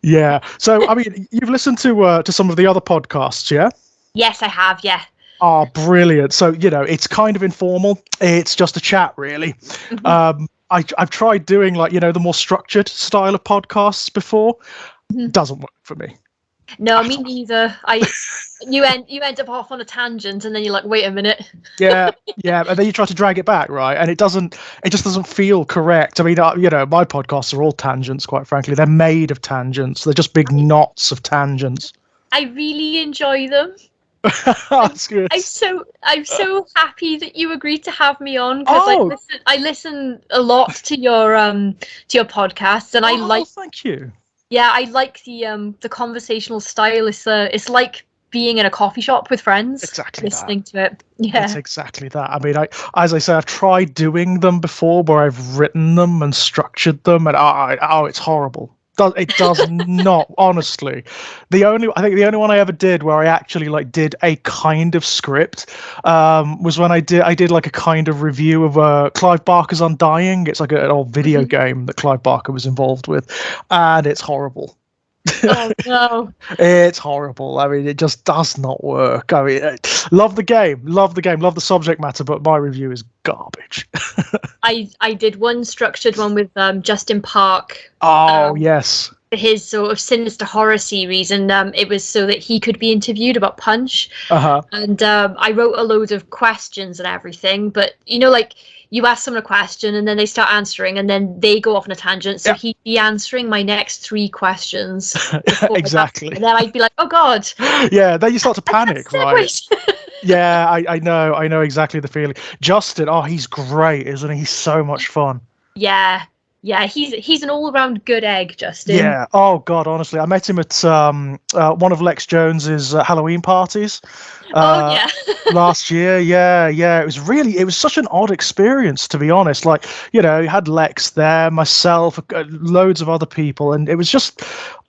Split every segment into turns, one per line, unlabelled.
Yeah. So, I mean, you've listened to some of the other podcasts, yeah?
Yes, I have. Yeah.
Oh, brilliant. So, it's kind of informal. It's just a chat, really.
Mhm.
I've tried doing like, the more structured style of podcasts before.
Mhm.
Doesn't work for me.
No, me neither. You end up off on a tangent, and then you're like, wait a minute.
Yeah, yeah, and then you try to drag it back, right? And it just doesn't feel correct. I mean, my podcasts are all tangents, quite frankly. They're made of tangents. They're just big knots of tangents.
I really enjoy them.
That's good.
I'm so happy that you agreed to have me on, because
Oh,
I listen a lot to your podcasts, and
thank you.
I like the conversational style. It's like being in a coffee shop with friends,
Exactly that.
listening to it.
It's
Yeah.
exactly that. I mean, as I say, I've tried doing them before, where I've written them and structured them, and it's horrible. It does not, honestly. I think the only one I ever did where I actually like did a kind of script was when I did like a kind of review of Clive Barker's Undying. It's like an old video game that Clive Barker was involved with, and it's horrible.
Oh no.
It's horrible. I mean, it just does not work. I mean, love the game, love the subject matter, but my review is garbage.
I did one structured one with Justin Park.
Oh, yes.
His sort of sinister horror series, and it was so that he could be interviewed about Punch.
Uh-huh.
And I wrote a load of questions and everything, but like you ask someone a question and then they start answering and then they go off on a tangent, so he'd be answering my next 3 questions
Exactly.
and then I'd be like, oh god.
Yeah, then you start to panic, right? Yeah, I know exactly the feeling. Justin, he's great, isn't he? He's so much fun.
Yeah, he's an all-around good egg, Justin.
Yeah. Oh God, honestly, I met him at one of Lex Jones's Halloween parties.
Yeah.
Last year. Yeah, yeah. It was such an odd experience, to be honest. Like, you had Lex there, myself, loads of other people, and it was just.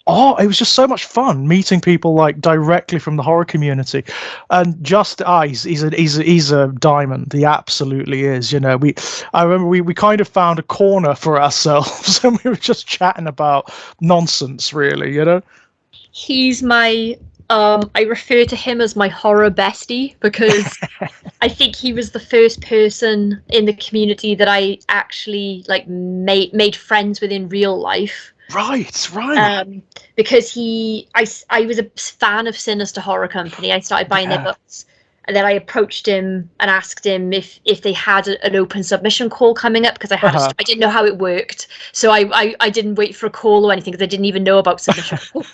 Oh, it was just so much fun meeting people like directly from the horror community, and just he's a diamond. He absolutely is. I remember we kind of found a corner for ourselves, and we were just chatting about nonsense, really.
He's my I refer to him as my horror bestie, because I think he was the first person in the community that I actually like made friends with in real life.
Right.
Because I was a fan of Sinister Horror Company. I started buying their books, and then I approached him and asked him if they had an open submission call coming up, because I didn't know how it worked, so I didn't wait for a call or anything, because I didn't even know about submission calls.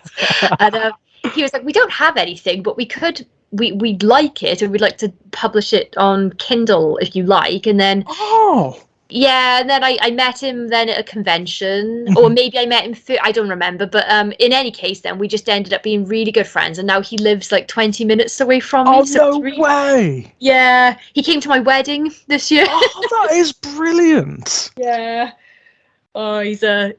And he was like, we don't have anything, but we'd like it, and we'd like to publish it on Kindle if you like. And then yeah, and then I met him then at a convention, or maybe I met him I don't remember, but in any case, then we just ended up being really good friends, and now he lives like 20 minutes away from me.
Oh, no way!
Yeah, he came to my wedding this year.
Oh, that is brilliant!
Yeah. Oh, he's a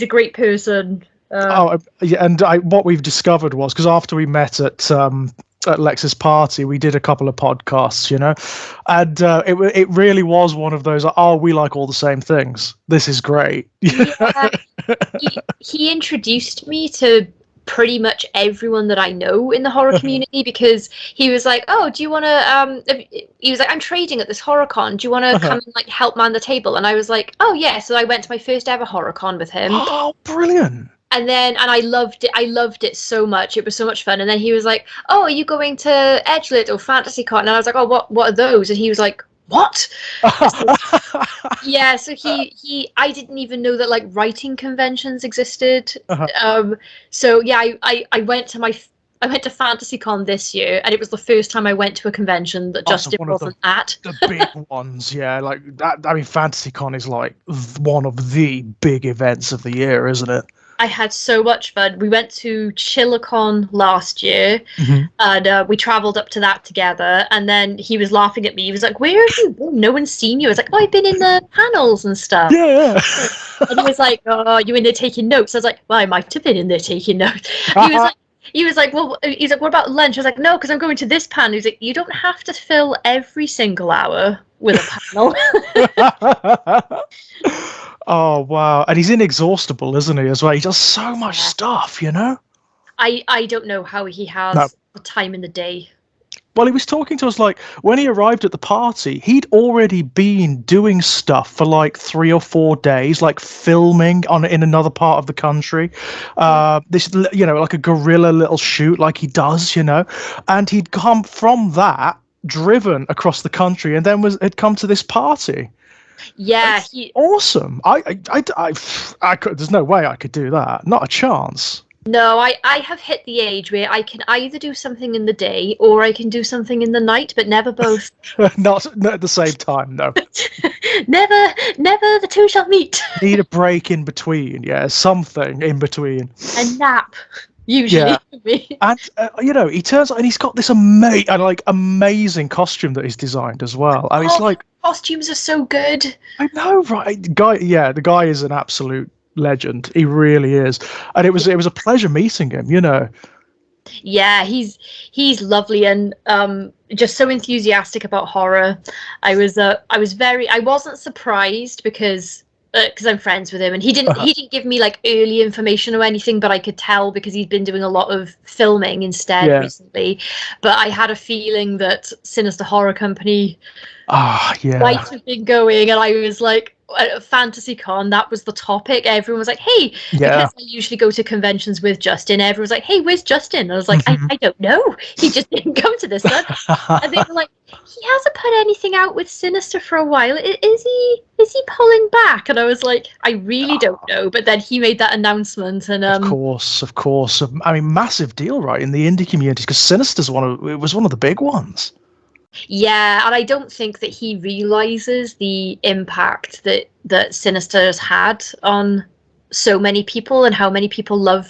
great person.
And what we've discovered was, because after we met at Lex's party, we did a couple of podcasts, and it really was one of those, we like all the same things. This is great.
Yeah. He introduced me to pretty much everyone that I know in the horror community, because he was like, oh, do you want to he was like, I'm trading at this horror con, do you want to come and like help man the table? And I was like, oh yeah. So I went to my first ever horror con with him.
Oh, brilliant.
And I loved it so much. It was so much fun. And then he was like, oh, are you going to Edgelit or Fantasy Con? And I was like, oh, what are those? And he was like, what? Yeah, so I didn't even know that like writing conventions existed. So yeah, I went to Fantasy Con this year, and it was the first time I went to a convention that Justin wasn't at.
The big ones, yeah, like that. I mean, Fantasy Con is like one of the big events of the year, isn't it?
I had so much fun. We went to ChillaCon last year, and we travelled up to that together. And then he was laughing at me. He was like, "Where have you been? No one's seen you." I was like, "Oh, I've been in the panels and stuff."
Yeah.
And he was like, "Oh, you in there taking notes?" I was like, "Well, I might have been in there taking notes." He was like, well, he's like, what about lunch? I was like, no, because I'm going to this panel. He's like, you don't have to fill every single hour. with a panel.
Oh wow, and he's inexhaustible, isn't he? As well, he does so much stuff, you know.
I don't know how he
No.
has the time in the day.
Well, he was talking to us like when he arrived at the party, he'd already been doing stuff for like 3 or 4 days, like filming in another part of the country. This, you know, like a guerrilla little shoot, like he does, you know, and he'd come from that, driven across the country, and then had come to this party.
Yeah,
It's awesome. I could. There's no way I could do that. Not a chance.
No, I have hit the age where I can either do something in the day or I can do something in the night, but never both.
not at the same time, no.
never the two shall meet.
Need a break in between, yeah, something in between.
A nap, usually for me.
And you know, he turns and he's got this amazing costume that he's designed as well. And it's like
costumes are so good.
I know, right? The guy is an absolute legend. He really is. And it was a pleasure meeting him, you know.
Yeah, he's lovely and just so enthusiastic about horror. I wasn't surprised because I'm friends with him, and he didn't give me like early information or anything, but I could tell because he's been doing a lot of filming instead recently. But I had a feeling that Sinister Horror Company might have been going, and I was like, at FantasyCon, that was the topic. Everyone was like, hey, because I usually go to conventions with Justin, everyone was like, hey, where's Justin? I was like, I don't know. He just didn't come to this one. And they were like, he hasn't put anything out with Sinister for a while. Is he pulling back? And I was like, I really don't know. But then he made that announcement, and
of course. I mean, massive deal, right, in the indie community, because Sinister's was one of the big ones.
Yeah, and I don't think that he realizes the impact that Sinister has had on so many people and how many people love.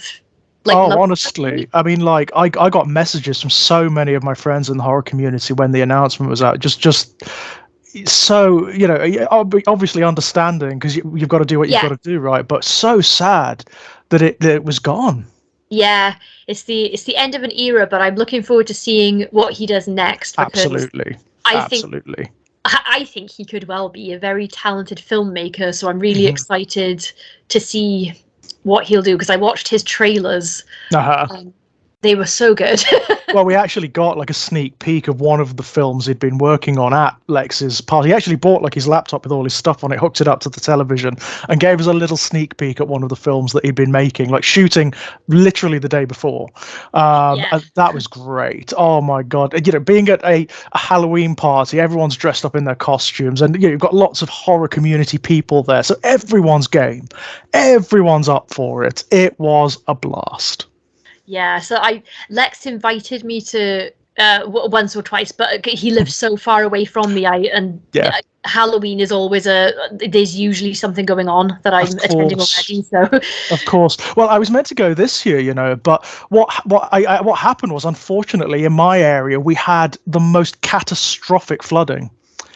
Honestly, I mean, like I got messages from so many of my friends in the horror community when the announcement was out. Just so, you know, obviously understanding because you've got to do what you've got to do, right? But so sad that it was gone.
Yeah, it's the end of an era, but I'm looking forward to seeing what he does next.
Absolutely.
I think he could well be a very talented filmmaker, so I'm really excited to see what he'll do because I watched his trailers. They were so good.
Well, we actually got like a sneak peek of one of the films he'd been working on at Lex's party. He actually bought like his laptop with all his stuff on it, hooked it up to the television, and gave us a little sneak peek at one of the films that he'd been making, like shooting literally the day before. And that was great. Oh my God. You know, being at a Halloween party, everyone's dressed up in their costumes, and you know, you've got lots of horror community people there. So everyone's game. Everyone's up for it. It was a blast.
Yeah, so Lex invited me to once or twice, but he lives so far away from me. Halloween is always there's usually something going on that I'm attending already. So
of course, well, I was meant to go this year, you know, but what happened was, unfortunately, in my area, we had the most catastrophic flooding.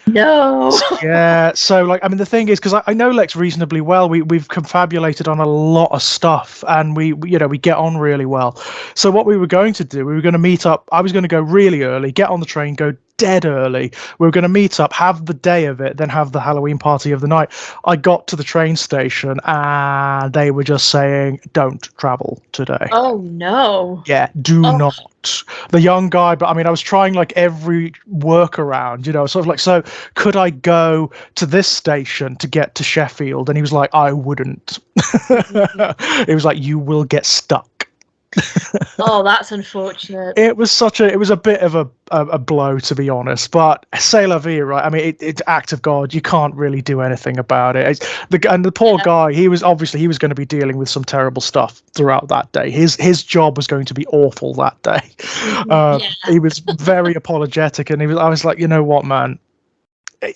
No.
Yeah, so like, I mean, the thing is, because I know Lex reasonably well, we've confabulated on a lot of stuff, and we get on really well. So what we were going to do, we were going to meet up. I was going to go really early, get on the train, go dead early. We were going to meet up, have the day of it, then have the Halloween party of the night. I got to the train station and they were just saying, don't travel today.
Oh no.
Yeah, do not. The young guy, but I mean, I was trying like every workaround, you know, sort of like, so could I go to this station to get to Sheffield? And he was like, I wouldn't. It was like, you will get stuck.
Oh, that's unfortunate.
It was a bit of a blow, to be honest, but c'est la vie, right? I mean, it's act of God. You can't really do anything about it. And the poor guy, he was going to be dealing with some terrible stuff throughout that day. His job was going to be awful that day. He was very apologetic, and I was like, you know what, man?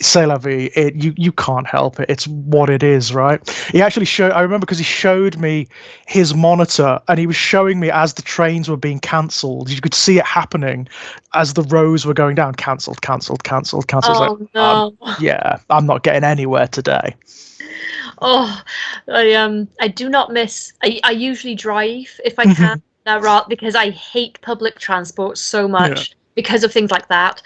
C'est la vie. You can't help it. It's what it is, right? He actually I remember because he showed me his monitor, and he was showing me as the trains were being cancelled. You could see it happening as the rows were going down. Cancelled.
Oh, no.
I'm not getting anywhere today.
Oh, I do not miss. I usually drive if I can, because I hate public transport so much because of things like that.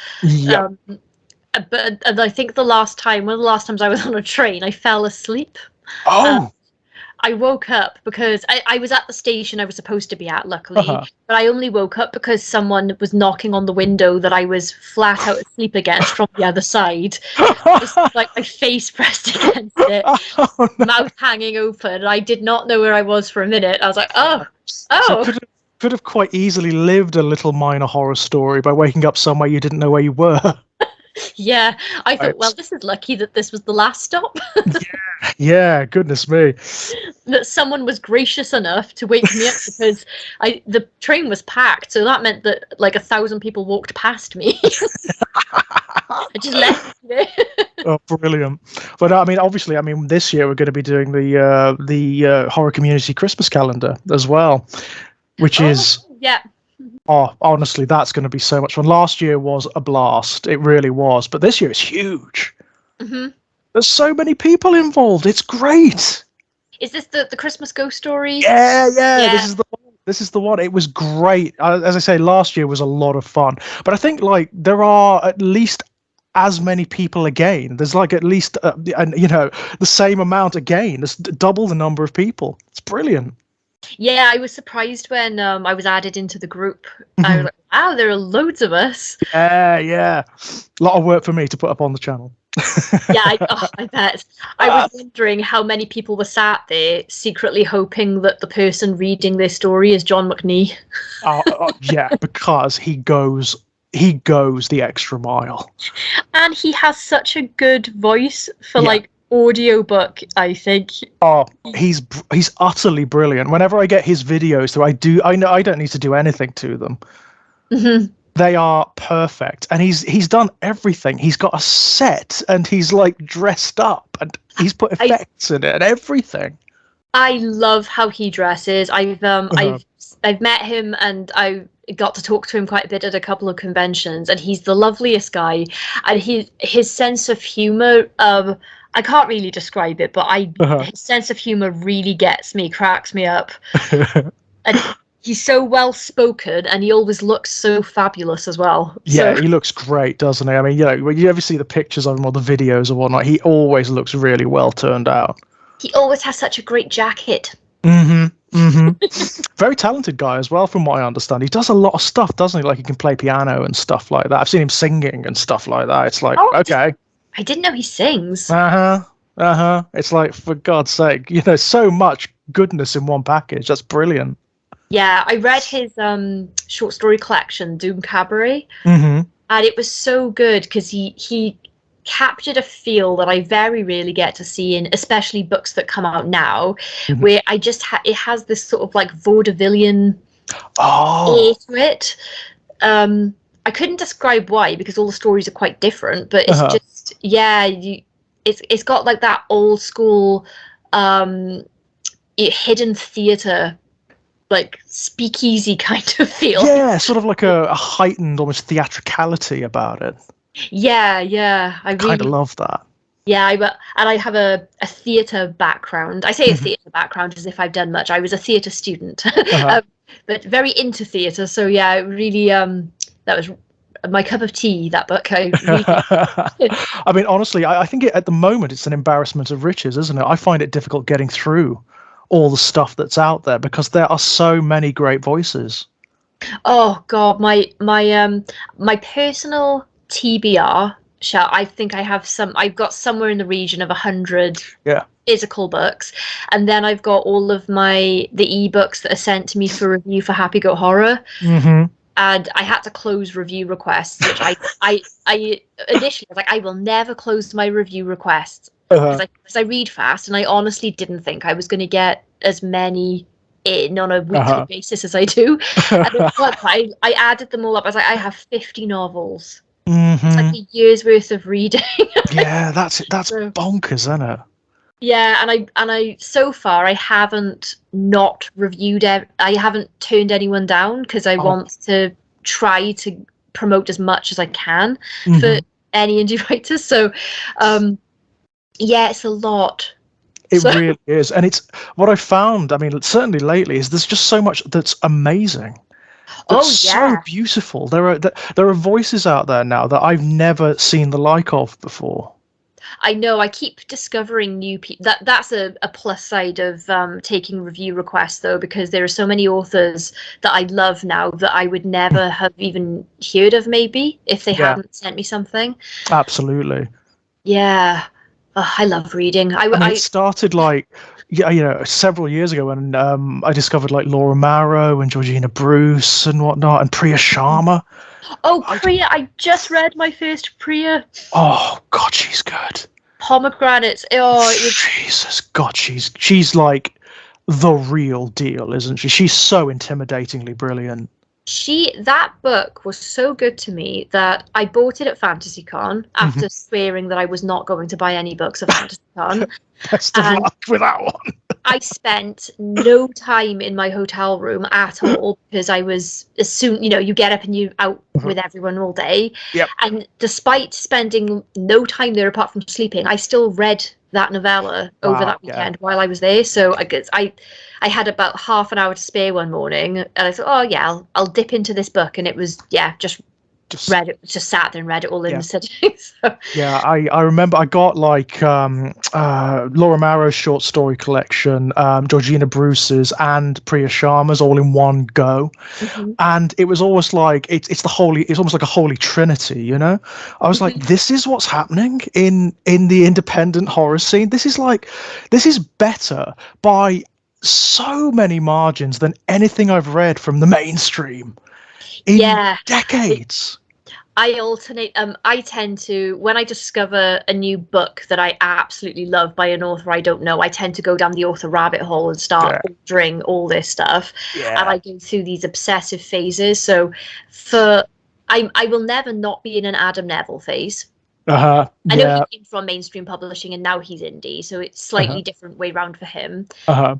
but and I think one of the last times I was on a train, I fell asleep.
Oh,
I woke up because I was at the station I was supposed to be at, luckily,
uh-huh.
but I only woke up because someone was knocking on the window that I was flat out asleep against from the other side. Just like my face pressed against it,
Oh, no.
mouth hanging open, and I did not know where I was for a minute. I was like,
So
oh.
could have quite easily lived a little minor horror story by waking up somewhere you didn't know where you were.
Yeah, I thought, well,
Right.
this is lucky that this was the last stop.
Yeah, goodness me.
That someone was gracious enough to wake me up because the train was packed, so that meant that like 1,000 people walked past me. I just left me there.
Oh, brilliant! But I mean, obviously, I mean, this year we're going to be doing the horror community Christmas calendar as well, which is
Yeah.
honestly, that's going to be so much fun. Last year was a blast; it really was. But this year is huge.
Hmm.
There's so many people involved. It's great.
Is this the Christmas ghost story?
Yeah. This
Yeah.
is the one. This is the one. It was great. As I say, last year was a lot of fun. But I think like there are at least as many people again. There's like at least and the same amount again. There's double the number of people. It's brilliant.
Yeah, I was surprised when I was added into the group. I was like, wow, there are loads of us.
Yeah. A lot of work for me to put up on the channel.
Yeah, I bet. I was wondering how many people were sat there secretly hoping that the person reading their story is John McNee.
Yeah, because he goes the extra mile.
And he has such a good voice for
Yeah.
like audiobook, I think.
Oh, he's utterly brilliant. Whenever I get his videos through, I know I don't need to do anything to them.
Mm-hmm.
They are perfect, and he's done everything. He's got a set, and he's like dressed up, and he's put effects in it and everything.
I love how he dresses. I've met him, and I got to talk to him quite a bit at a couple of conventions, and he's the loveliest guy. And his sense of humor, I can't really describe it, but his sense of humor really gets me, cracks me up. And he's so well spoken, and he always looks so fabulous as well.
Yeah, he looks great, doesn't he? I mean, when you ever see the pictures of him or the videos or whatnot, he always looks really well turned out.
He always has such a great jacket.
Very talented guy as well, from what I understand. He does a lot of stuff, doesn't he? Like he can play piano and stuff like that. I've seen him singing and stuff like that. It's like, okay.
I didn't know he sings.
It's like, for God's sake, so much goodness in one package. That's brilliant.
Yeah, I read his short story collection, Doom Cabaret, and it was so good because he captured a feel that I very rarely get to see in, especially books that come out now, where I just it has this sort of like vaudevillian air to it. I couldn't describe why because all the stories are quite different, but it's just it's got like that old school hidden theatre, like speakeasy kind of feel.
Yeah, sort of like a heightened almost theatricality about it.
Yeah, I
kind of love that.
Yeah, and I have a theatre background. I say a theatre background as if I've done much. I was a theatre student, but very into theatre. So yeah, really, that was my cup of tea. That book, I
mean, honestly, I think at the moment it's an embarrassment of riches, isn't it? I find it difficult getting through all the stuff that's out there because there are so many great voices.
Oh God, my personal TBR. I think I've got somewhere in the region of 100 physical books, and then I've got all of the ebooks that are sent to me for review for Happy Go Horror. And I had to close review requests, which I initially was like, I will never close my review requests because I read fast, and I honestly didn't think I was going to get as many in on a weekly basis as I do. And then once I added them all up. I was like, I have 50 novels. It's like a year's worth of reading.
Yeah, that's bonkers, isn't it?
Yeah, and I so far I haven't not reviewed I haven't turned anyone down because I want to try to promote as much as I can for any indie writers. So yeah, it's a lot.
It really is. And it's what I found, I mean, certainly lately, is there's just so much that's amazing. that's
Oh
so
yeah.
beautiful. There are voices out there now that I've never seen the like of before.
I know. I keep discovering new people. That's a plus side of taking review requests, though, because there are so many authors that I love now that I would never have even heard of, maybe if they
Yeah,
hadn't sent me something.
absolutely.
Yeah, I love reading.
I mean, it started like, yeah, several years ago when I discovered like Laura Marrow and Georgina Bruce and whatnot, and Priya Sharma.
Oh,
I,
Priya! I just read my first Priya.
oh God, she's good.
Pomegranates. Oh, it was.
Jesus God, she's like the real deal, isn't she? She's so intimidatingly brilliant.
That book was so good to me that I bought it at FantasyCon
Mhm.
after swearing that I was not going to buy any books at FantasyCon.
Best of
And
luck with that one.
I spent no time in my hotel room at all because I was, as soon, you get up and you out with everyone all day.
Yep.
And despite spending no time there apart from sleeping, I still read that novella over
Wow.
that
Yeah.
weekend while I was there. So I guess I had about half an hour to spare one morning, and I thought, oh yeah, I'll dip into this book, and it was just
Just
read it, just sat there and read it all in
yeah.
a sitting. So.
Yeah, I remember I got like Laura Marrow's short story collection, Georgina Bruce's, and Priya Sharma's all in one go,
Mhm.
and it was almost like it's almost like a holy trinity, you know. I was like,
Mhm.
this is what's happening in the independent horror scene. This is better by so many margins than anything I've read from the mainstream in
Yeah.
decades.
I alternate. I tend to, when I discover a new book that I absolutely love by an author I don't know, I tend to go down the author rabbit hole and start
Yeah.
ordering all this stuff. And
Yeah.
I go through these obsessive phases. So I will never not be in an Adam Neville phase.
Uh-huh.
I know he
Yeah.
came from mainstream publishing and now he's indie, so it's
Uh-huh.
slightly different way round for him.
Uh-huh.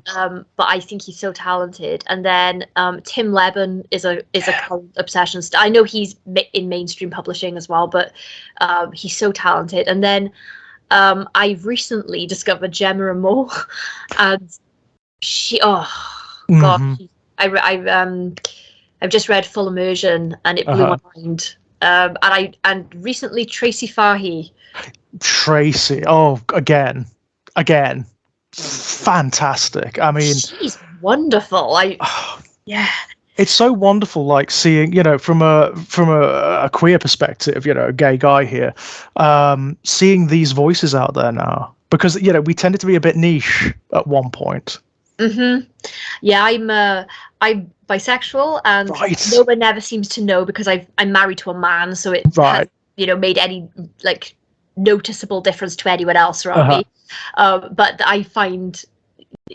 But I think he's so talented. And then Tim Lebbon is a current obsession. I know he's in mainstream publishing as well, but he's so talented. And then I've recently discovered Gemma Amor, and she, oh god,
Mhm.
I've just read Full Immersion and it blew
Uh-huh.
my mind. And recently Tracy Fahy.
Tracy. Oh, again, fantastic. I mean,
She's wonderful. Yeah.
it's so wonderful, like seeing, from a queer perspective, a gay guy here, seeing these voices out there now, because we tended to be a bit niche at one point.
Mm-hmm. Yeah, I'm bisexual, and
Right.
no one ever seems to know because I'm married to a man, so it
Right.
has made any like noticeable difference to anyone else around
Uh-huh.
me. But I find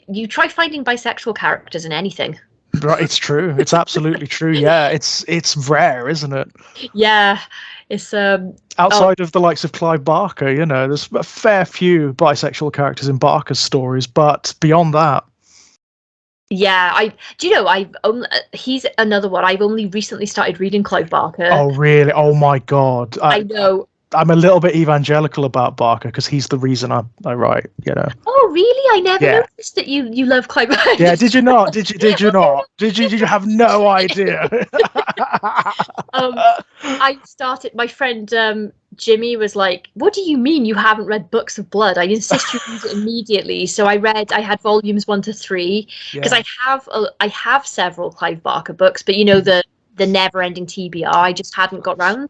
you try finding bisexual characters in anything.
Right. It's true. It's absolutely true. Yeah. It's rare, isn't it?
Yeah, it's
Outside of the likes of Clive Barker, there's a fair few bisexual characters in Barker's stories, but beyond that.
Yeah, he's another one. I've only recently started reading Clive Barker.
Oh, really? Oh my God.
I know.
I'm a little bit evangelical about Barker because he's the reason I write,
Oh, really? I never
Yeah.
noticed that you love Clive Barker.
Yeah, did you not? Did you not? Did you have no idea?
My friend Jimmy was like, "What do you mean you haven't read Books of Blood? I insist you read it immediately." So I had volumes 1 to 3 because
Yeah.
I have several Clive Barker books, but the never ending TBR, I just hadn't got round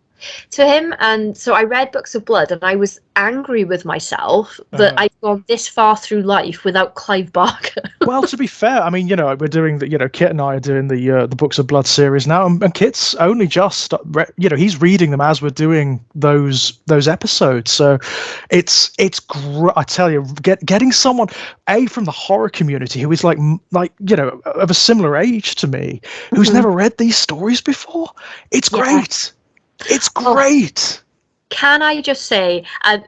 to him. And so I read Books of Blood and I was angry with myself that I've gone this far through life without Clive Barker.
Well, to be fair, I mean, we're doing Kit and I are doing the Books of Blood series now, and Kit's only just, he's reading them as we're doing those episodes. So it's I tell you, getting someone from the horror community who is like of a similar age to me, who's never read these stories before. It's great. It's great.
Can I just say,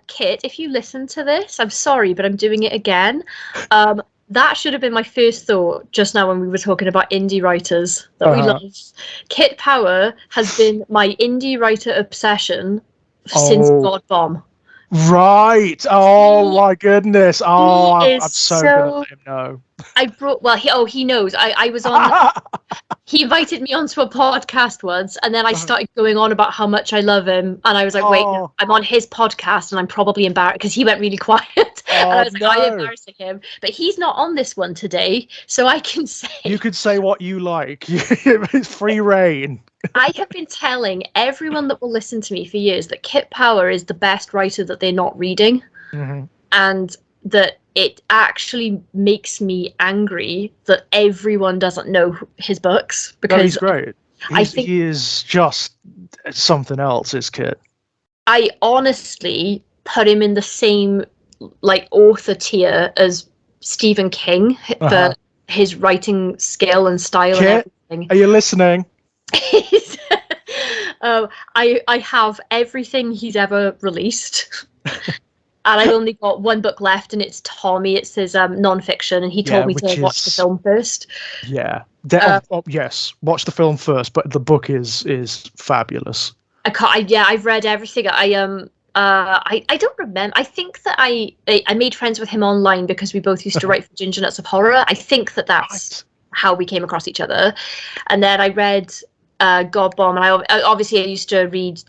Kit, if you listen to this, I'm sorry, but I'm doing it again. That should have been my first thought just now when we were talking about indie writers that we love. Kit Power has been my indie writer obsession since God Bomb.
Right. Oh
He,
my goodness. Oh,
he is
I'm so gonna
so.
let him know.
I brought. Well, he knows. I was on. He invited me onto a podcast once, and then I started going on about how much I love him, and I was like, "Wait, no,
Oh,
I'm on his podcast, and I'm probably embarrassed," because he went really quiet, and I
oh
was like, "I'm
no.
embarrassing him," but he's not on this one today, so I can
You
say
could say what you like. It's free reign.
I have been telling everyone that will listen to me for years that Kit Power is the best writer that they're not reading,
Hmm.
and that it actually makes me angry that everyone doesn't know his books,
No, he's
because
great.
I think
He is just something else, is Kit.
I honestly put him in the same like author tier as Stephen King for
Uh-huh.
his writing skill and style and
Kit,
everything.
are you listening?
I have everything he's ever released, and I've only got one book left, and it's Tommy. It's his non-fiction, and he
Yeah,
told me to
which
watch the
is
film first.
yeah.
Uh,
Yes, watch the film first, but the book is fabulous.
I can't. I've read everything. I don't remember. I think that I made friends with him online because we both used to write for Ginger Nuts of Horror. I think that that's
Right.
how we came across each other. And then I read God Bomb, and I used to read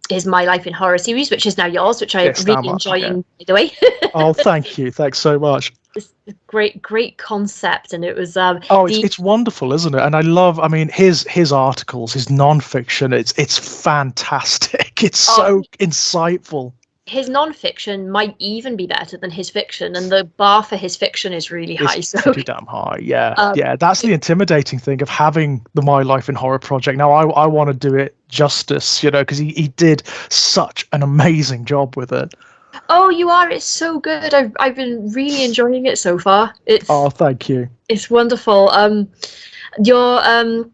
his My Life in Horror series, which is now yours, which I'm
It's that
really
much, yeah.
enjoying. By the way,
Oh, thank you. Thanks so much.
it's a great concept, and it was
Oh,
the
it's wonderful, isn't it? And I mean, his articles, his non-fiction, it's fantastic. It's
oh,
so insightful.
his non-fiction might even be better than his fiction, and the bar for his fiction is really
It's
high. So
pretty damn high. Yeah,
um,
yeah. That's the intimidating thing of having the My Life in Horror project. Now, I want to do it justice, because he did such an amazing job with it.
oh, you are. It's so good. I've been really enjoying it so far.
Oh, thank you.
It's wonderful. You're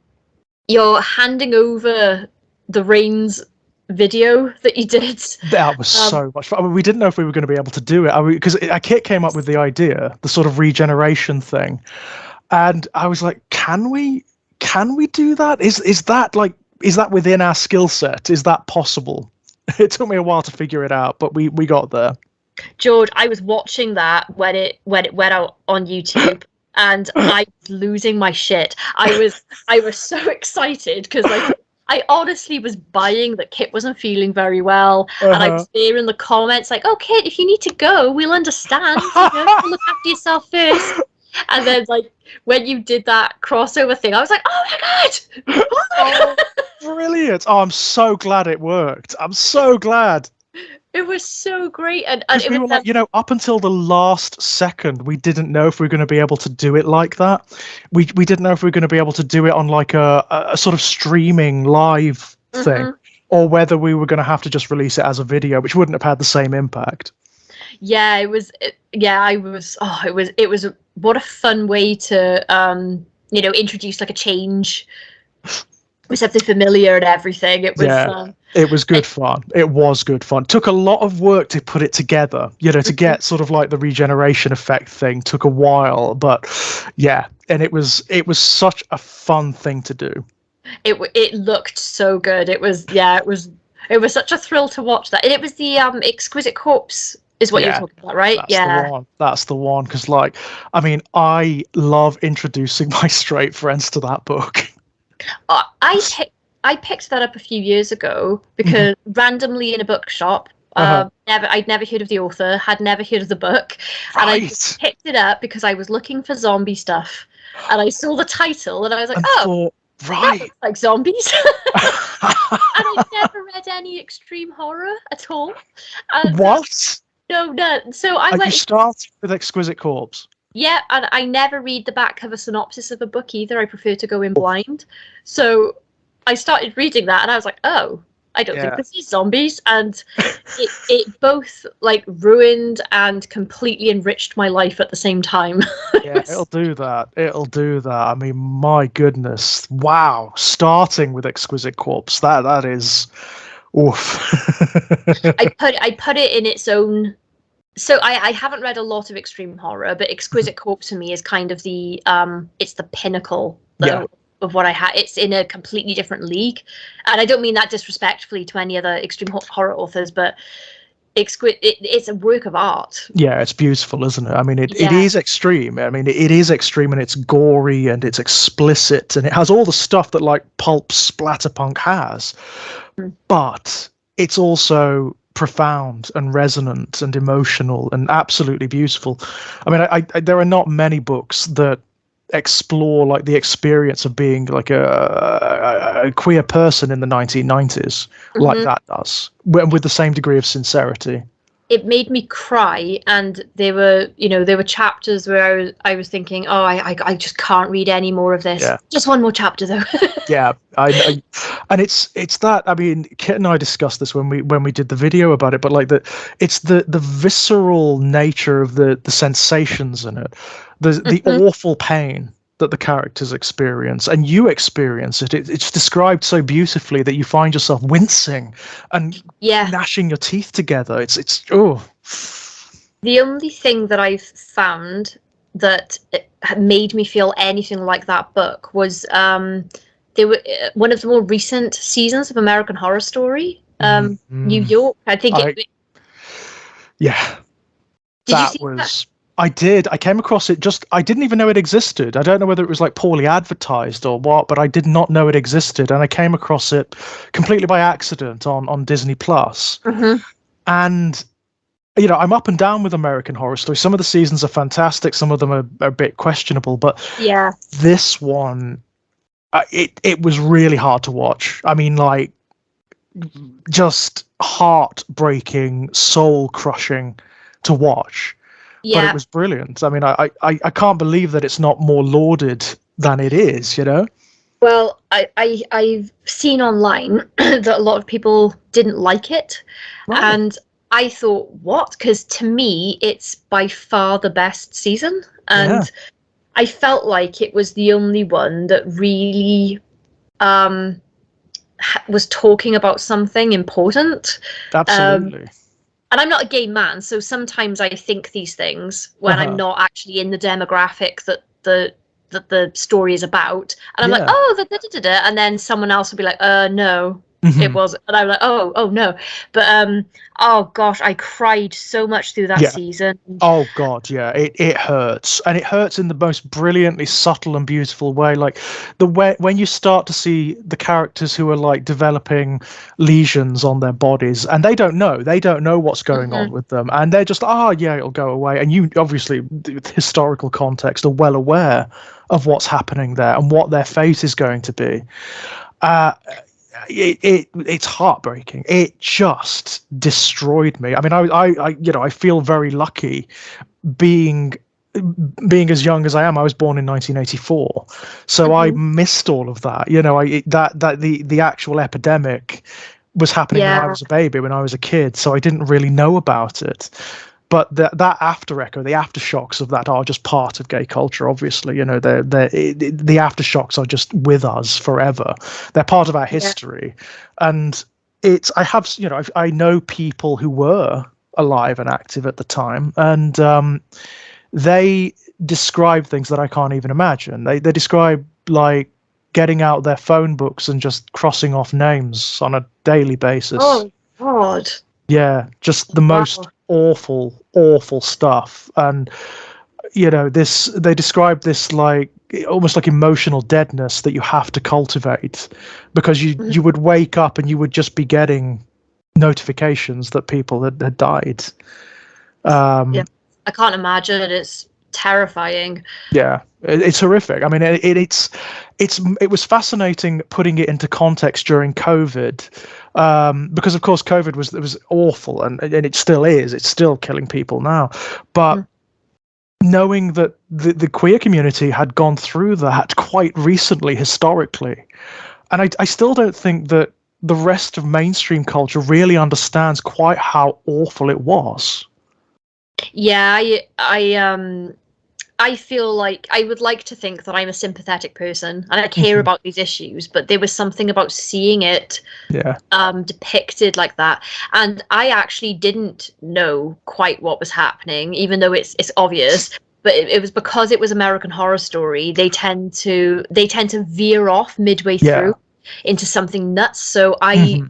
you're handing over the reins video that you did.
That was so much fun. I mean, we didn't know if we were going to be able to do it. Because Kit came up with the idea, the sort of regeneration thing, and I was like, "Can we? Can we do that? Is that like? Is that within our skill set? Is that possible?" It took me a while to figure it out, but we got there.
George, I was watching that when it went out on YouTube, and I was losing my shit. I was so excited because like I honestly was buying that Kit wasn't feeling very well, and I
Uh-huh.
was there in the comments like, "Oh, Kit, if you need to go, we'll understand. You know, you look after yourself first." And then like when you did that crossover thing, I was like, "Oh my god!"
Oh, brilliant! Oh, I'm so glad it worked. I'm so glad.
It was so great, and
Because
it
we
was
were like, up until the last second, we didn't know if we were going to be able to do it like that. We didn't know if we were going to be able to do it on like a sort of streaming live thing,
Mhm.
or whether we were going to have to just release it as a video, which wouldn't have had the same impact.
Yeah, it was. Yeah, I was. Oh, it was. What a fun way to introduce like a change with something familiar and everything. It was.
Yeah, it was good fun. It was good fun. Took a lot of work to put it together, to get sort of like the regeneration effect thing. Took a while, but yeah, and it was such a fun thing to do.
It looked so good. It was. Yeah, it was such a thrill to watch that. And it was the Exquisite Corpse is what you're
Yeah,
talking about, right?
that's the
Yeah.
one. That's the one. Because, like, I mean, I love introducing my straight friends to that book.
Uh, I picked I picked that up a few years ago because randomly in a bookshop.
Uh-huh.
I'd never heard of the author, had never heard of the book, and I just
Right.
picked it up because I was looking for zombie stuff, and I saw the title, and I was like,
And
"Oh,
thought,
that
right.
looks like zombies." And I'd never read any extreme horror at all. And
What?
no, no. So I
Are you
went,
starting with Exquisite Corpse?
yeah, and I never read the back of a synopsis of a book either. I prefer to go in blind. So I started reading that, and I was like, "Oh, I don't think
Yeah.
this is zombies." And it both like ruined and completely enriched my life at the same time.
Yeah, it'll do that. It'll do that. I mean, my goodness. Wow. Starting with Exquisite Corpse. That is oof.
I put it in its own. So I haven't read a lot of extreme horror, but Exquisite Corpse to me is kind of the it's the pinnacle
Yeah.
of what I had. It's in a completely different league, and I don't mean that disrespectfully to any other extreme horror authors, but it's a work of art.
Yeah, it's beautiful, isn't it? I mean, it
Yeah.
is extreme. I mean, it is extreme, and it's gory, and it's explicit, and it has all the stuff that like pulp splatterpunk has.
Mm.
But it's also profound and resonant and emotional and absolutely beautiful. I mean, there are not many books that explore like the experience of being like a queer person in the 1990s like that does, with the same degree of sincerity.
It made me cry, and there were chapters where I was thinking, oh, I just can't read any more of this.
Yeah.
Just one more chapter though.
Yeah, and it's that. I mean, Kit and I discussed this when we did the video about it, but like it's the visceral nature of the sensations in it, the awful pain that the characters experience, and you experience it. It's described so beautifully that you find yourself wincing and gnashing your teeth together. It's oh.
The only thing that I've found that made me feel anything like that book was they were one of the more recent seasons of American Horror Story, New York. I think
yeah.
Did you see that?
I did. I came across it I didn't even know it existed. I don't know whether it was like poorly advertised or what, but I did not know it existed. And I came across it completely by accident on Disney Plus. And, I'm up and down with American Horror Story. Some of the seasons are fantastic. Some of them are a bit questionable. But this one, it was really hard to watch. I mean, like, just heartbreaking, soul-crushing to watch. But it was brilliant. I mean, I can't believe that it's not more lauded than it is,
Well, I've seen online that a lot of people didn't like it. Right. And I thought, what? Because to me, it's by far the best season. And I felt like it was the only one that really was talking about something important.
Absolutely.
And I'm not a gay man, so sometimes I think these things when I'm not actually in the demographic that the story is about. And I'm like, oh, and then someone else will be like, no, it wasn't. And I'm like, oh no. But oh gosh, I cried so much through that season.
Oh god, yeah, it hurts, and it hurts in the most brilliantly subtle and beautiful way. Like the way when you start to see the characters who are like developing lesions on their bodies, and they don't know what's going on with them, and they're just it'll go away. And you obviously, with historical context, are well aware of what's happening there and what their fate is going to be. It's heartbreaking. It just destroyed me. I mean, I feel very lucky being as young as I am. I was born in 1984, so I missed all of that. The actual epidemic was happening when I was a baby, when I was a kid, so I didn't really know about it. But that after echo, the aftershocks of that are just part of gay culture. Obviously, the aftershocks are just with us forever. They're part of our history, and I know people who were alive and active at the time, and they describe things that I can't even imagine. They describe like getting out their phone books and just crossing off names on a daily basis.
Oh God!
Yeah, just the most awful stuff. And they describe this like almost like emotional deadness that you have to cultivate, because you would wake up and you would just be getting notifications that people had died.
I can't imagine. It's terrifying.
Yeah, it's horrific. I mean, it was fascinating putting it into context during COVID, because of course COVID was awful, and it still is. It's still killing people now, but knowing that the queer community had gone through that quite recently historically, and I still don't think that the rest of mainstream culture really understands quite how awful it was.
Yeah, I feel like I would like to think that I'm a sympathetic person and I care about these issues, but there was something about seeing it depicted like that. And I actually didn't know quite what was happening, even though it's obvious. But it was because it was American Horror Story. They tend to veer off midway through into something nuts. So I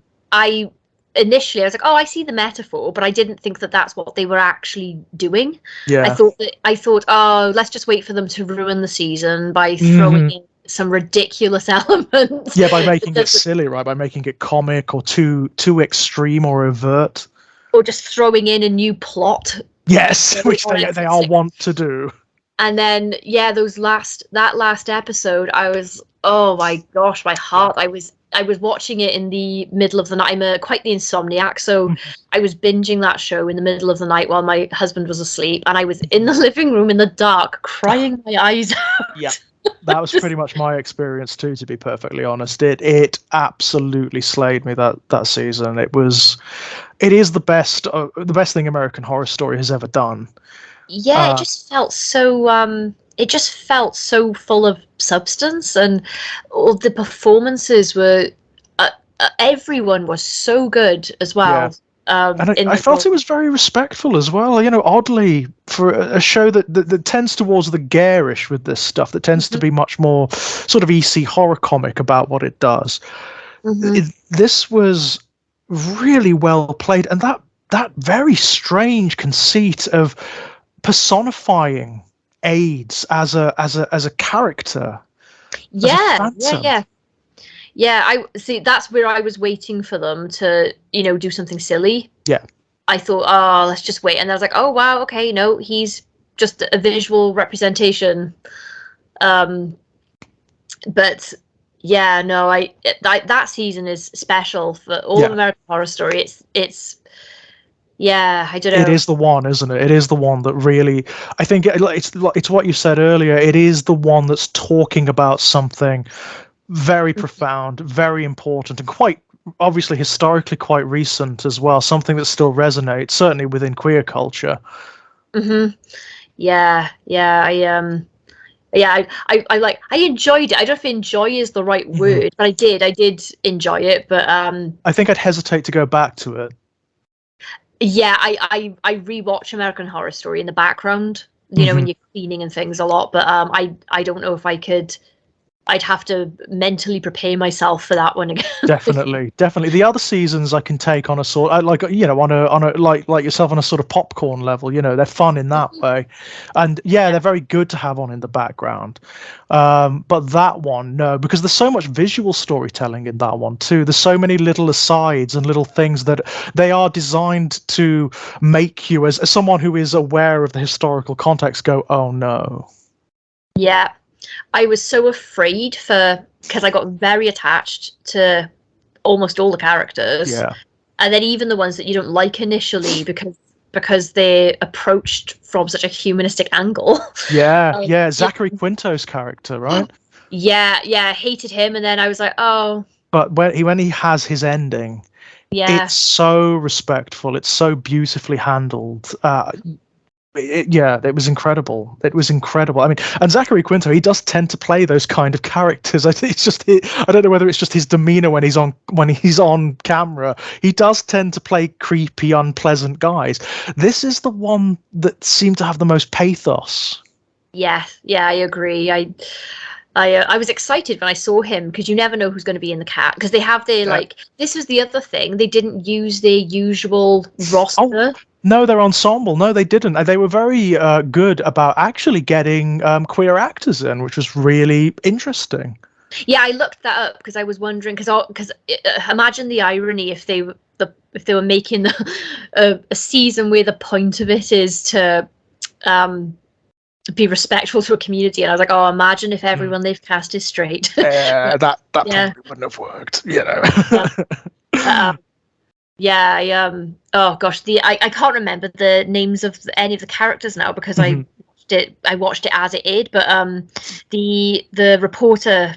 initially I was like, oh, I see the metaphor, but I didn't think that that's what they were actually doing.
Yeah.
I thought, oh, let's just wait for them to ruin the season by throwing
Hmm.
in some ridiculous elements.
Yeah, by making it silly, right? By making it comic or too extreme or overt.
Or just throwing in a new plot.
Yes, which they all want to do.
And then that last episode, I was, oh my gosh, my heart. I was watching it in the middle of the night. I'm quite the insomniac, so I was binging that show in the middle of the night while my husband was asleep, and I was in the living room in the dark, crying my eyes out.
Yeah. That was pretty much my experience too, to be perfectly honest. It absolutely slayed me that season. It is the best thing American Horror Story has ever done.
Yeah, it just felt so full of substance, and all the performances were everyone was so good as well.
Yeah. And I felt it was very respectful as well. Oddly, for a show that tends towards the garish with this stuff, that tends to be much more sort of EC horror comic about what it does. This was really well played, and that very strange conceit of personifying AIDS as a character.
Yeah, I see. That's where I was waiting for them to, do something silly.
Yeah.
I thought, oh, let's just wait, and I was like, oh wow, okay, no, he's just a visual representation. But yeah, no, that season is special for all of American Horror Story. It's yeah, I don't know.
It is the one, isn't it? It is the one that really, I think it's what you said earlier. It is the one that's talking about something very profound, very important, and quite obviously historically quite recent as well. Something that still resonates, certainly within queer culture.
Yeah, I enjoyed it. I don't know if enjoy is the right word, but I did enjoy it. But
I think I'd hesitate to go back to it.
Yeah, I rewatch American Horror Story in the background, when you're cleaning and things a lot. But I don't know if I could. I'd have to mentally prepare myself for that one again.
Definitely. The other seasons I can take on a sort, on a like yourself, on a sort of popcorn level. They're fun in that way, and they're very good to have on in the background. But that one, no, because there's so much visual storytelling in that one too. There's so many little asides and little things that they are designed to make you, as someone who is aware of the historical context, go, oh no.
Yeah. I was so afraid because I got very attached to almost all the characters.
Yeah.
And then even the ones that you don't like initially because they're approached from such a humanistic angle.
Yeah, Zachary Quinto's character, right?
Yeah, I hated him, and then I was like, oh.
But when he has his ending, it's so respectful. It's so beautifully handled. It was incredible. It was incredible. I mean, and Zachary Quinto, he does tend to play those kind of characters. I think it's just I don't know whether it's just his demeanor when he's on camera. He does tend to play creepy, unpleasant guys. This is the one that seemed to have the most pathos.
Yeah, I agree. I was excited when I saw him, because you never know who's going to be in the cast, because they have their this was the other thing, they didn't use their usual roster.
Oh. No, their ensemble. No, they didn't. They were very good about actually getting queer actors in, which was really interesting.
Yeah, I looked that up because I was wondering, because imagine the irony if they were making a season where the point of it is to be respectful to a community, and I was like, oh, imagine if everyone they've cast is straight.
Yeah, that probably wouldn't have worked,
Oh gosh, I can't remember the names of any of the characters now, because I watched it as it aired, but the reporter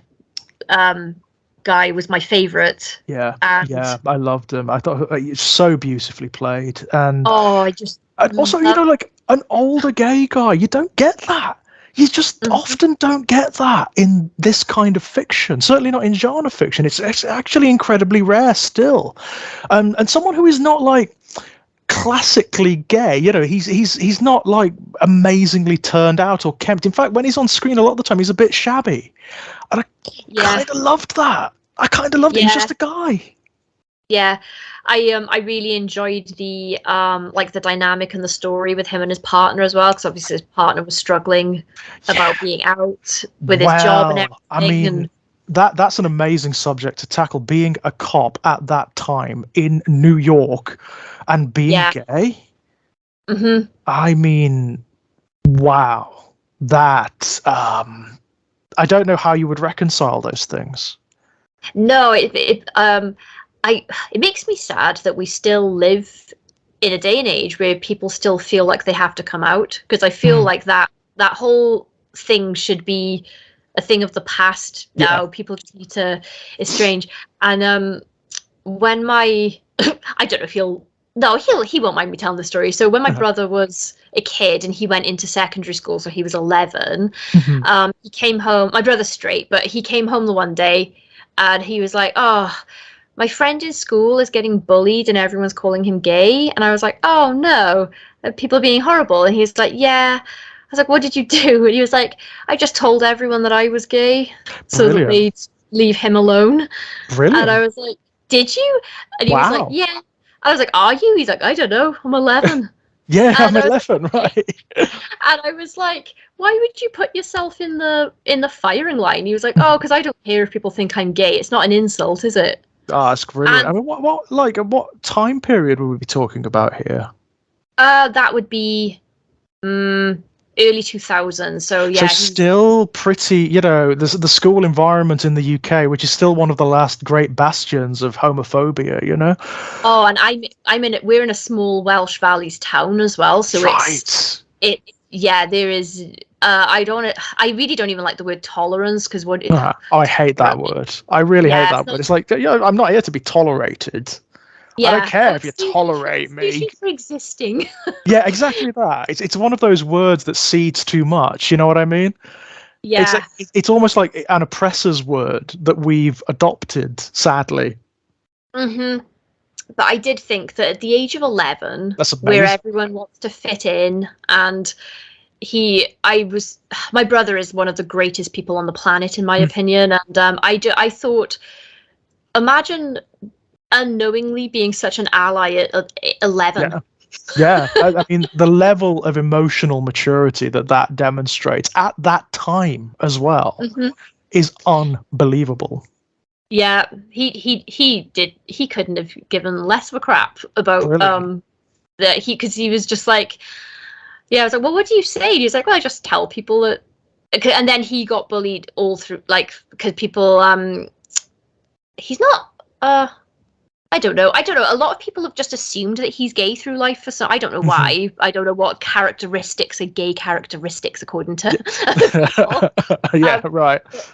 guy was my favorite.
I loved him. I thought he was so beautifully played, and also like an older gay guy. You don't get that. You just often don't get that in this kind of fiction. Certainly not in genre fiction. It's actually incredibly rare still. And someone who is not like classically gay, he's not like amazingly turned out or kempt. In fact, when he's on screen, a lot of the time he's a bit shabby. And I kind of loved that. I kind of loved it. He's just a guy.
Yeah, I really enjoyed the like the dynamic and the story with him and his partner as well, because obviously his partner was struggling
Yeah.
about being out with his job and
Well, I
everything,
mean,
and
that's an amazing subject to tackle. Being a cop at that time in New York and being
yeah,
gay.
hmm
I mean, wow. That I don't know how you would reconcile those things.
no, I it makes me sad that we still live in a day and age where people still feel like they have to come out, because I feel
Hmm.
like that whole thing should be a thing of the past
Yeah.
now. People just need to. It's strange, and when my I don't know if he'll no he won't mind me telling the story. So when my
Uh-huh.
brother was a kid and he went into secondary school, so he was 11.
Mhm.
He came home. My brother's straight, but he came home the one day, and he was like, "Oh, my friend in school is getting bullied, and everyone's calling him gay." And I was like, "Oh no, people are being horrible." And he's like, "Yeah." I was like, "What did you do?" And he was like, "I just told everyone that I was gay, so that
Brilliant.
they'd leave him alone." And I
Brilliant.
was like, "Did you?" And he was like,
Wow.
"Yeah." I was like, "Are you?" He's like, "I don't know. I'm 11."
Yeah, I'm
And I was
11,
like, "Okay."
right?
And I was like, "Why would you put yourself in the firing line?" He was like, "Oh, because I don't care if people think I'm gay. It's not an insult, is it?"
Oh, that's brilliant. I
And
mean, what time period would we be talking about here?
that would be early 2000s. So
So
yeah, he's
still pretty, the school environment in the UK, which is still one of the last great bastions of homophobia, you know?
oh, and I'm in it. We're in a small Welsh Valleys town as well, so
Right.
it yeah, there is. I really don't even like the word tolerance, because what it,
I hate that word. I really hate
yeah,
that word. It's like, I'm not here to be tolerated. I don't
yeah.
care
Oh,
if you tolerate
excuse
me.
me for existing.
Yeah, exactly that. It's one of those words that seeds too much. You know what I mean? It's
Yeah.
like it's almost like an oppressor's word that we've adopted, sadly.
hmm But I did think that at the age of 11,
That's
where
amazing.
everyone wants to fit in, and I was, my brother is one of the greatest people on the planet, in my
Mm.
opinion. And I thought, imagine unknowingly being such an ally at 11.
Yeah, yeah. I mean, the level of emotional maturity that demonstrates at that time as well
hmm
is unbelievable.
Yeah, he couldn't have given less of a crap about
Brilliant.
that because he was just like, yeah, I was like, well, what do you say? And he was like, well, I just tell people that. And then he got bullied all through, like, because people he's not I don't know. I don't know. A lot of people have just assumed that he's gay through life for some. I don't know
Mhm.
why. I don't know what characteristics are gay characteristics according to people.
Yeah. Yeah,
Um,
right.
but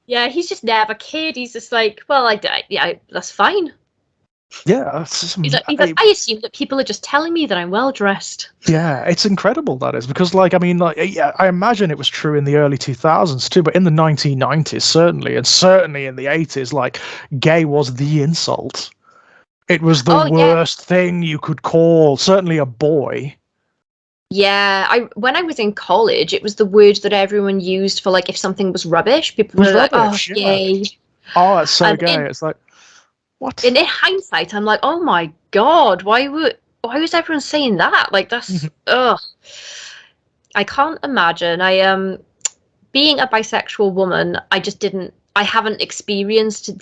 yeah, he's just never cared. He's just like, well, yeah, that's fine.
Yeah,
He's like, I assume that people are just telling me that I'm well dressed.
yeah, it's incredible that is because, like, I mean, like, yeah, I imagine it was true in the early 2000s too, but in the 1990s, certainly, and certainly in the 80s, like, gay was the insult. It was the
Oh yeah,
worst thing you could call, certainly a boy.
yeah. I when I was in college, it was the word that everyone used for like if something was rubbish.
It
People
was
were like, oh,
rubbish, yeah.
gay.
Oh, that's so
And
gay. It's like,
in
what?
hindsight, I'm like, oh my god, why was everyone saying that? Like that's
Mhm.
ugh. I can't imagine. Being a bisexual woman, I haven't experienced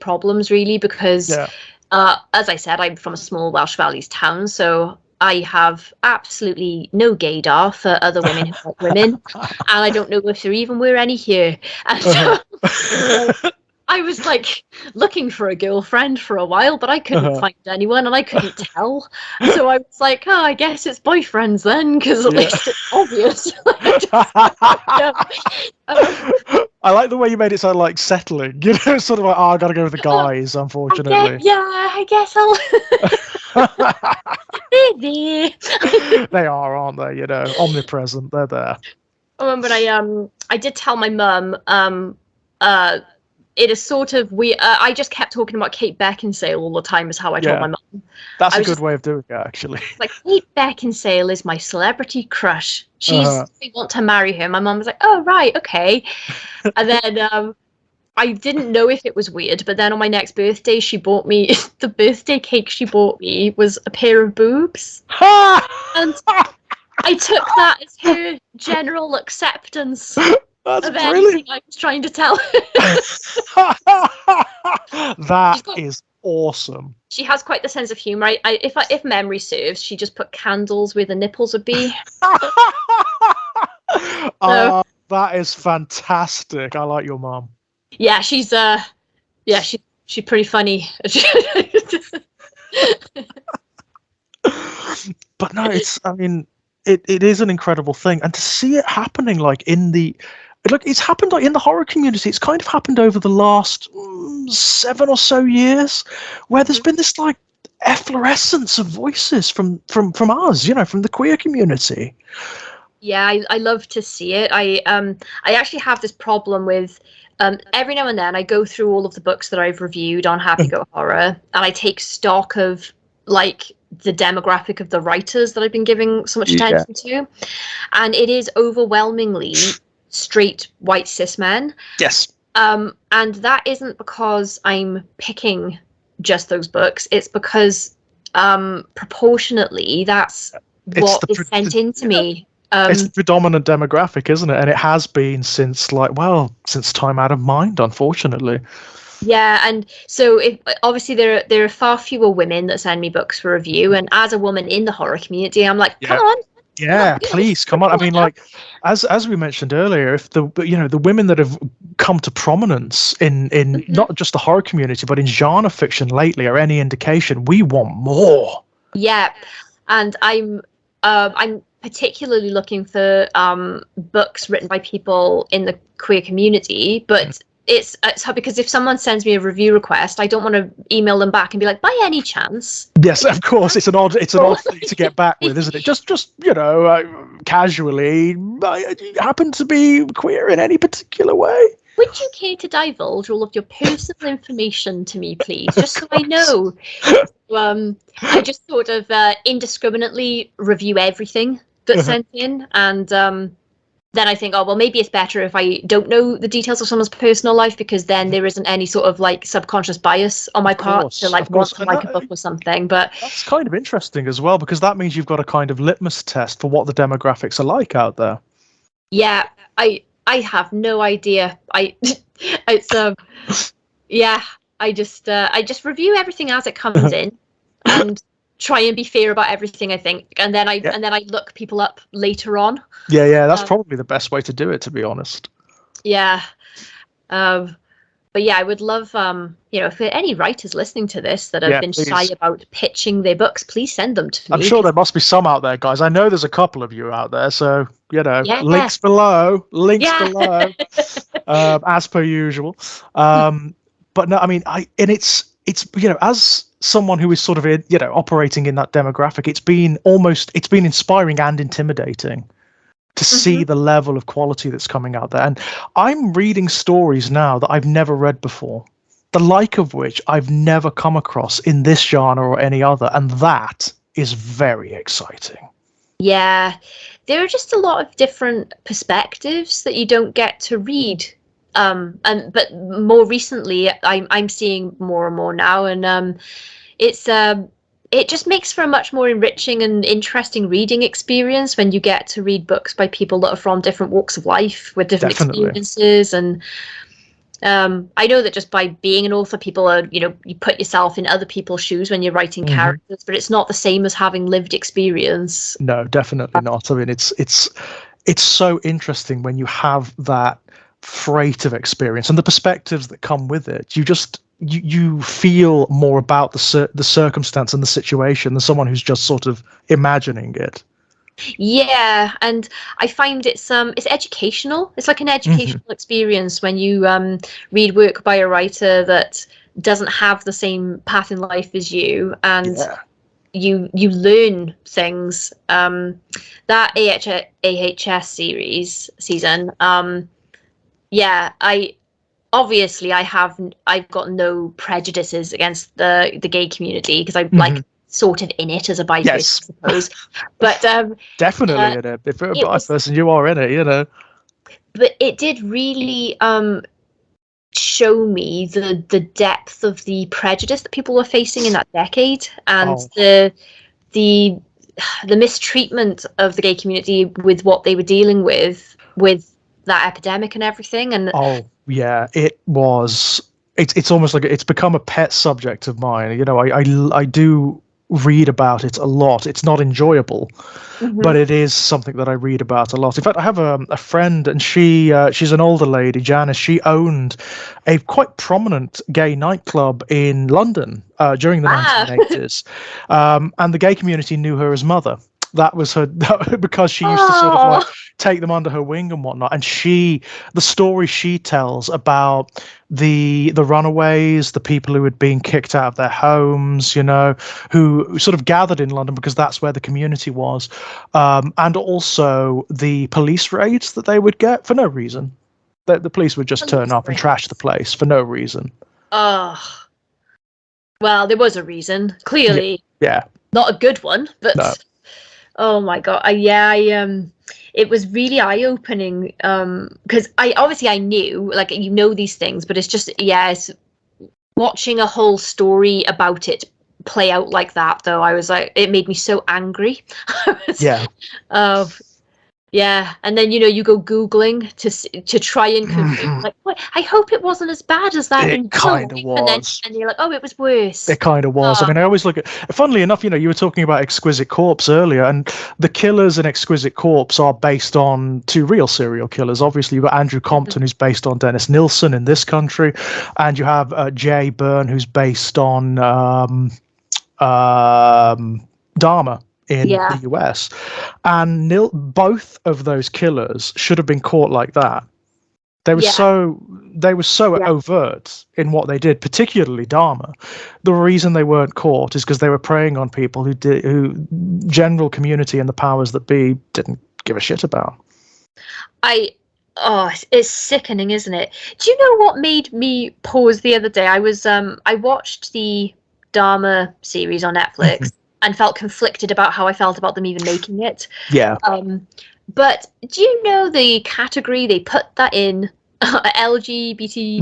problems really, because
Yeah.
as I said, I'm from a small Welsh Valleys town, so I have absolutely no gaydar for other women who like women, and I don't know if there even were any here. And
Uh-huh.
so I was like looking for a girlfriend for a while, but I couldn't
Uh-huh.
find anyone and I couldn't tell. So I was like, oh, I guess it's boyfriends then, because at
Yeah.
least it's obvious. I just, yeah. Um,
I like the way you made it sound like settling. Sort of like, oh, I gotta go with the guys, unfortunately.
yeah, I guess I'll. Maybe.
They are, aren't they? Omnipresent. They're there.
I remember I did tell my mum uh it is sort of we I just kept talking about Kate Beckinsale all the time is how I told
Yeah,
my mum.
that's
I
a
was
good
just
way of doing it, actually.
like, Kate Beckinsale is my celebrity crush.
Uh-huh.
I want to marry her. My mum was like, oh right, okay. And then I didn't know if it was weird, but then on my next birthday, she bought me the birthday cake she bought me was a pair of boobs. And I took that as her general acceptance
That's
of anything
brilliant.
I was trying to tell her.
That is awesome.
She has quite the sense of humor. If memory serves, she just put candles where the nipples would be.
Oh, that is fantastic. I like your mom.
Yeah, she's pretty funny.
But no, I mean, it is an incredible thing, and to see it happening like it's happened like in the horror community. It's kind of happened over the last 7 or so years, where there's been this like efflorescence of voices from us, from the queer community.
Yeah, I love to see it. I actually have this problem with every now and then I go through all of the books that I've reviewed on Happy Go Horror, and I take stock of like the demographic of the writers that I've been giving so much attention to, and it is overwhelmingly straight white cis men.
Yes.
And that isn't because I'm picking just those books. It's because proportionately that's what is sent into me.
It's the predominant demographic, isn't it? And it has been since time out of mind, unfortunately.
Yeah, and so obviously there are far fewer women that send me books for review, and as a woman in the horror community, I'm like, come on.
Yeah, please come on. I mean, like as we mentioned earlier, if the women that have come to prominence in not just the horror community but in genre fiction lately are any indication, we want more. Yeah,
and I'm particularly looking for books written by people in the queer community, but it's hard because if someone sends me a review request, I don't want to email them back and be like, by any chance.
Yes, of course. It's an odd thing to get back with, isn't it? Just casually, happen to be queer in any particular way.
Would you care to divulge all of your personal information to me, please, just so I know? I just sort of indiscriminately review everything that's sent in, and then I think, oh, well, maybe it's better if I don't know the details of someone's personal life, because then there isn't any sort of like subconscious bias on my part to like want to like a book or something. But
that's kind of interesting as well, because that means you've got a kind of litmus test for what the demographics are like out there.
Yeah, I have no idea. I just review everything as it comes in, and try and be fair about everything, I think, and then I look people up later on.
Yeah, that's probably the best way to do it, to be honest.
Yeah, but yeah, I would love if there are any writers listening to this that have been shy about pitching their books, please send them to me.
I'm sure there must be some out there, guys. I know there's a couple of you out there, so links below, as per usual. But no, I mean, it's as someone who is sort of operating in that demographic, it's been inspiring and intimidating to see the level of quality that's coming out there. And I'm reading stories now that I've never read before, the like of which I've never come across in this genre or any other, and that is very exciting.
Yeah, there are just a lot of different perspectives that you don't get to read. But more recently, I'm seeing more and more now, and it just makes for a much more enriching and interesting reading experience when you get to read books by people that are from different walks of life with different experiences. And I know that just by being an author, people are, you put yourself in other people's shoes when you're writing characters, but it's not the same as having lived experience.
No, definitely not. I mean, it's so interesting when you have that freight of experience and the perspectives that come with it. You feel more about the circumstance and the situation than someone who's just sort of imagining it.
Yeah, and I find it's educational. It's like an educational experience when you read work by a writer that doesn't have the same path in life as you, and you learn things. That AHS season. I've got no prejudices against the gay community because I'm like sort of in it as a bi person, I suppose. But
definitely in it. If you're a bi person, you are in it,
But it did really show me the depth of the prejudice that people were facing in that decade, and
Oh.
the mistreatment of the gay community with what they were dealing with that epidemic and everything. And
Oh yeah, it was. It's almost like it's become a pet subject of mine. You know, I do read about it a lot. It's not enjoyable, but it is something that I read about a lot. In fact, I have a friend, and she's an older lady, Janice. She owned a quite prominent gay nightclub in London during the 1980s, and the gay community knew her as Mother. That was her because she used to sort of like take them under her wing and whatnot. And the story she tells about the runaways, the people who had been kicked out of their homes, you know, who sort of gathered in London because that's where the community was, and also the police raids that they would get for no reason. The police would just turn up and trash the place for no reason.
Oh, well, there was a reason, clearly.
Yeah.
Not a good one, but
No.
oh my god, it was really eye-opening, because I knew, like, you know these things, but it's just, it's watching a whole story about it play out like that, though. I was like, it made me so angry. Yeah, and then you go googling to try and confirm, like, what? I hope it wasn't as bad as that.
It kind of was,
and you're like, oh, it was worse.
It kind of was. I mean, I always look at. Funnily enough, you were talking about Exquisite Corpse earlier, and the killers in Exquisite Corpse are based on two real serial killers. Obviously, you've got Andrew Compton, who's based on Dennis Nilsen in this country, and you have Jay Byrne, who's based on Dahmer in the US, and both of those killers should have been caught like that. They were so overt in what they did, particularly Dahmer. The reason they weren't caught is because they were preying on people who general community and the powers that be didn't give a shit about.
It's sickening, isn't it? Do you know what made me pause the other day? I watched the Dahmer series on Netflix and felt conflicted about how I felt about them even making it.
Yeah.
But do you know the category they put that in? LGBT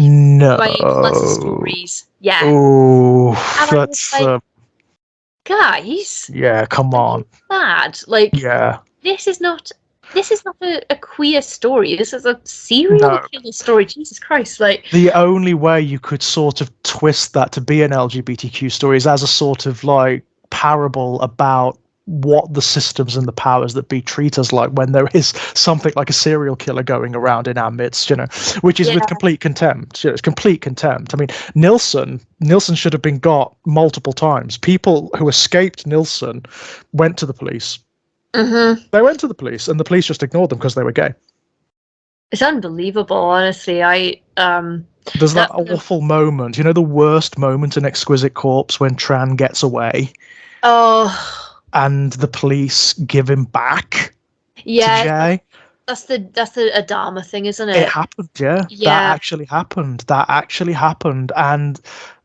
plus stories. Yeah.
Oh, that's like,
guys.
Yeah, come on.
Bad. Like,
yeah.
This is not a queer story. This is a serial killer story. Jesus Christ! Like,
the only way you could sort of twist that to be an LGBTQ story is as a sort of like parable about what the systems and the powers that be treat us like when there is something like a serial killer going around in our midst, which is with complete contempt. It's complete contempt. I mean, Nilsen should have been got multiple times. People who escaped Nilsen went to the police. They went to the police, and the police just ignored them because they were gay.
It's unbelievable, honestly.
There's that awful moment, the worst moment in Exquisite Corpse when Tran gets away.
Oh.
And the police give him back to Jay.
That's the Adama thing, isn't it?
It happened, yeah. That actually happened. And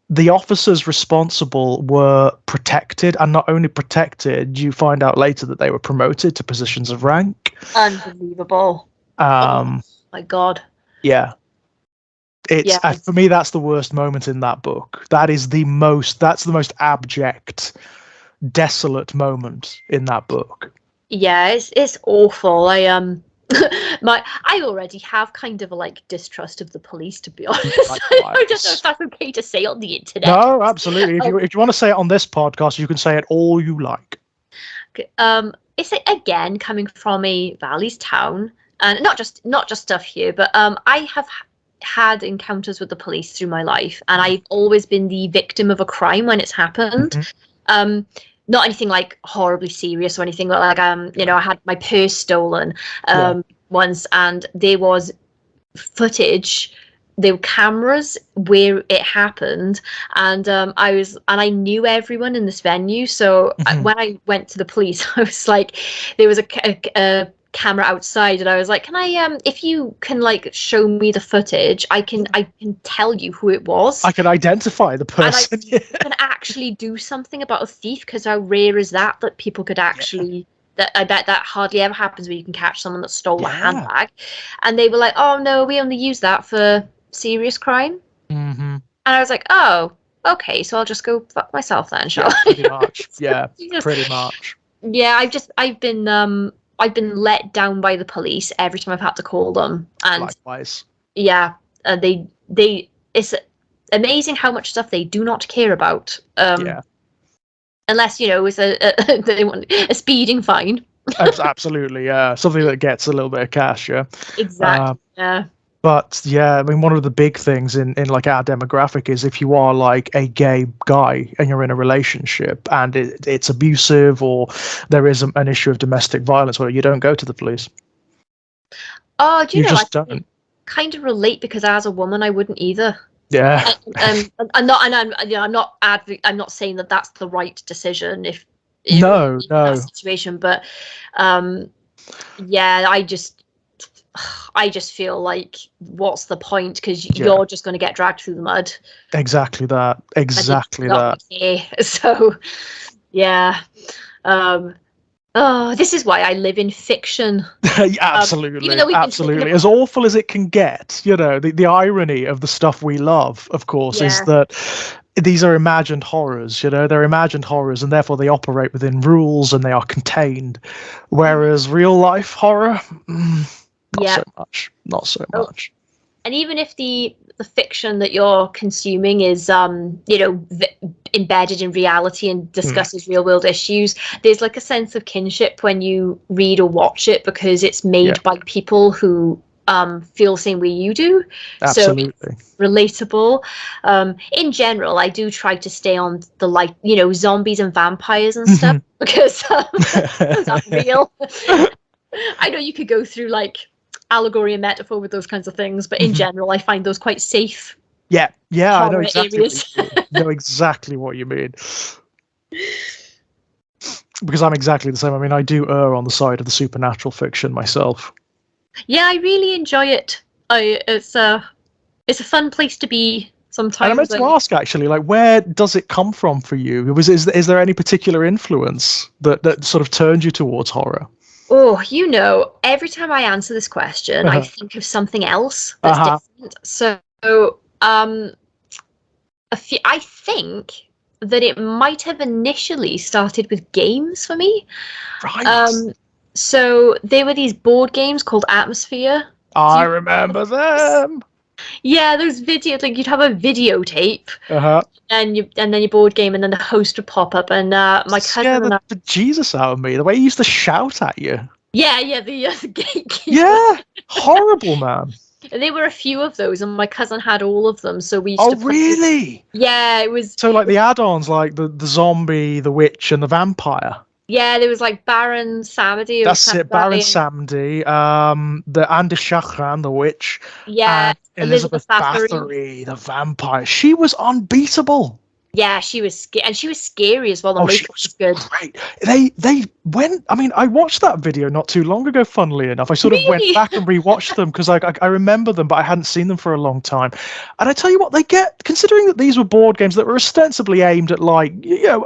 the officers responsible were protected, and not only protected, you find out later that they were promoted to positions of rank.
Unbelievable. Oh my God.
Yeah. For me, that's the worst moment in that book. That's the most abject, desolate moment in that book.
Yeah, it's awful. I already have kind of a distrust of the police, to be honest. I don't know if that's okay to say on the internet.
No, absolutely. If you want to say it on this podcast, you can say it all you like.
It's again coming from a Valleys town, and not just stuff here, but I have had encounters with the police through my life, and I've always been the victim of a crime when it's happened. Not anything horribly serious or anything, but I had my purse stolen once, and there was footage, there were cameras where it happened, and I knew everyone in this venue, so when I went to the police, I was like, there was a camera outside, and I was like, can I if you can show me the footage, I can tell you who it was.
I can identify the person.
And I can actually do something about a thief, because how rare is that people could actually that I bet that hardly ever happens where you can catch someone that stole a handbag. And they were like, oh no, we only use that for serious crime.
Mm-hmm.
And I was like, oh, okay, so I'll just go fuck myself then, shall I?
Pretty much. Yeah, pretty much.
Yeah, I've been let down by the police every time I've had to call them, and
Likewise.
yeah, they it's amazing how much stuff they do not care about.
Yeah.
Unless it's they want a speeding fine.
Absolutely, yeah. Something that gets a little bit of cash, yeah.
Exactly. Yeah.
But yeah, I mean, one of the big things in like our demographic is if you are like a gay guy and you're in a relationship and it's abusive or there is an issue of domestic violence, well, you don't go to the police.
Oh, do you know?
Just
I
don't.
kind of relate because as a woman, I wouldn't either.
Yeah.
I'm not saying that that's the right decision if
No,
in that situation, but yeah, I just feel like what's the point, because you're just going to get dragged through the mud.
Exactly that.
Okay. So yeah. Oh, this is why I live in fiction.
Absolutely, absolutely. As awful as it can get, the irony of the stuff we love, of course, is that these are imagined horrors. They're imagined horrors, and therefore they operate within rules and they are contained. Whereas real life horror, not so much.
And even if the fiction that you're consuming is embedded in reality and discusses real world issues, there's like a sense of kinship when you read or watch it because it's made by people who feel the same way you do.
Absolutely.
So it's relatable. In general, I do try to stay on the zombies and vampires and stuff because that's real. I know you could go through like allegory and metaphor with those kinds of things, but in general I find those quite safe.
Yeah, I know exactly what you mean. Because I'm exactly the same. I mean, I do err on the side of the supernatural fiction myself.
Yeah, I really enjoy it. It's a fun place to be sometimes.
And I meant to ask, actually, like, where does it come from for you? Is there any particular influence that sort of turned you towards horror?
Oh, every time I answer this question, I think of something else that's different. So, I think that it might have initially started with games for me.
Right.
So there were these board games called Atmosphere.
I remember them.
Yeah, those videos, like you'd have a videotape, and then your board game, and then the host would pop up, and my cousin and I,
the Jesus out of me, the way he used to shout at you.
Yeah, the gatekeeper.
Yeah, horrible, man.
There were a few of those, and my cousin had all of them, so we used to play.
Really?
Yeah, it was.
So, like the add-ons, like the zombie, the witch, and the vampire.
Yeah, there was like Baron Samedi.
That's it, Baron Samedi. The Andy Shachran, the witch.
Yeah,
and Elizabeth Bathory, the vampire. She was unbeatable.
Yeah, she was and she was scary as well. The makeup was good.
Great. They went. I mean, I watched that video not too long ago. Funnily enough, I sort of went back and rewatched them because I remember them, but I hadn't seen them for a long time. And I tell you what, they get, considering that these were board games that were ostensibly aimed at like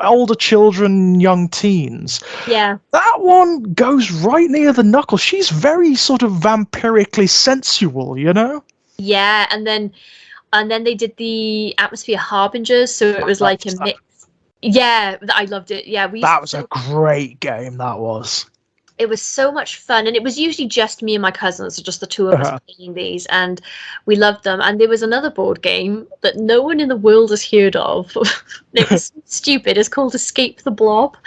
older children, young teens.
Yeah,
that one goes right near the knuckle. She's very sort of vampirically sensual,
Yeah, and then they did the Atmosphere Harbingers, so it was like a mix. Yeah, I loved it. Yeah,
that was a great game. That was.
It was so much fun, and it was usually just me and my cousins, so just the two of us playing these, and we loved them. And there was another board game that no one in the world has heard of. It was stupid. It's called Escape the Blob.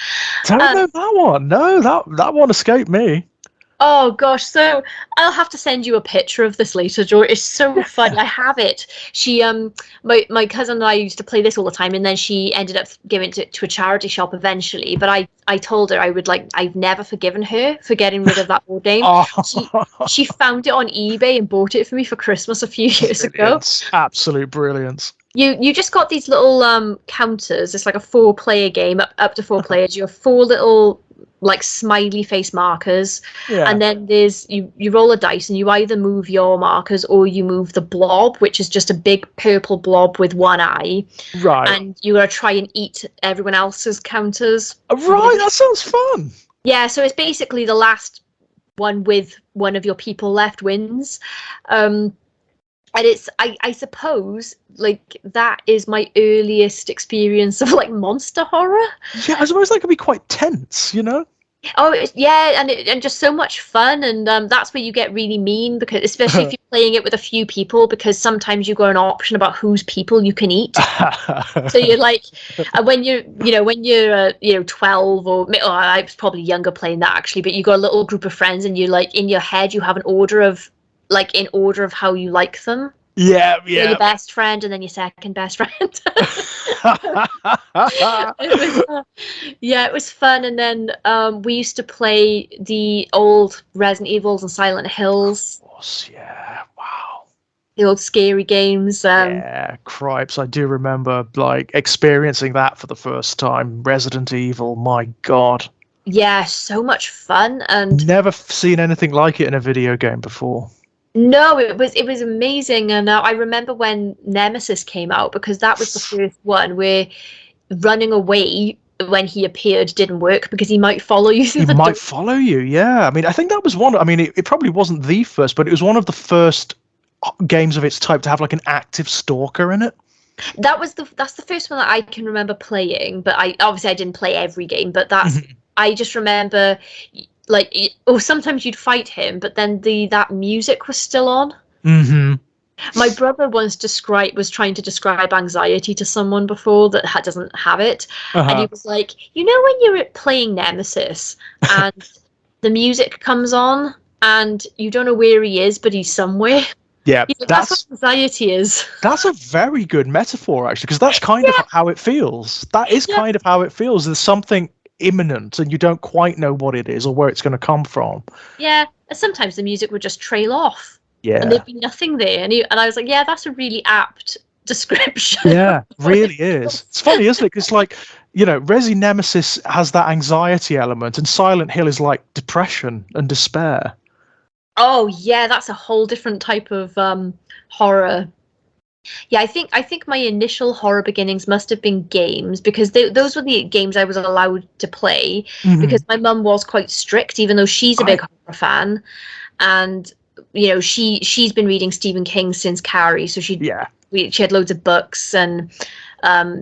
Don't know that one. No, that one escaped me.
Oh gosh, so I'll have to send you a picture of this later, Joy. It's so funny. I have it. She my cousin and I used to play this all the time, and then she ended up giving it to a charity shop eventually. But I told her I've never forgiven her for getting rid of that board game. She found it on eBay and bought it for me for Christmas a few years ago.
Absolute brilliance.
You just got these little counters. It's like a 4-player game, up to 4 players. You have 4 little like smiley face markers, and then there's you roll a dice and you either move your markers or you move the blob, which is just a big purple blob with one eye,
right?
And you gotta try and eat everyone else's counters.
Right, that sounds fun.
Yeah, so it's basically the last one with one of your people left wins. And it's I suppose like that is my earliest experience of like monster horror.
Yeah, I suppose that could be quite tense, you know?
Oh yeah, and just so much fun, and that's where you get really mean, because especially if you're playing it with a few people, because sometimes you got an option about whose people you can eat. So you're like, when you're 12 or I was probably younger playing that actually, but you got a little group of friends and you like in your head you have an order of in order of how you like them.
Yeah,
So your best friend and then your second best friend. It was fun. And then we used to play the old Resident Evils and Silent Hills.
Of course, yeah. Wow.
The old scary games.
Yeah, cripes. I do remember like experiencing that for the first time. Resident Evil, my God.
Yeah, so much fun. And
Never seen anything like it in a video game before.
no, it was amazing. And I remember when Nemesis came out, because that was the first one where running away when he appeared didn't work, because he might follow you through
He
the
might
door.
follow you, yeah. I mean, I think that was one. I mean, it probably wasn't the first, but it was one of the first games of its type to have like an active stalker in it.
That's the first one that I can remember playing, but I didn't play every game, but that's I just remember like sometimes you'd fight him, but then that music was still on.
Mm-hmm.
My brother was trying to describe anxiety to someone before that doesn't have it, and he was like, when you're playing Nemesis and the music comes on and you don't know where he is, but he's somewhere.
Yeah,
that's what anxiety is.
That's a very good metaphor, actually, because that's kind of how it feels. That is kind of how it feels. There's something imminent, and you don't quite know what it is or where it's going to come from.
Yeah, and sometimes the music would just trail off.
Yeah,
and there'd be nothing there, and I was like, yeah, that's a really apt description.
Yeah, really is. It's funny, isn't it? Because like, Resi Nemesis has that anxiety element, and Silent Hill is like depression and despair.
Oh yeah, that's a whole different type of horror. Yeah, I think my initial horror beginnings must have been games, because those were the games I was allowed to play, because my mum was quite strict, even though she's a big horror fan, and she's been reading Stephen King since Carrie, so she had loads of books and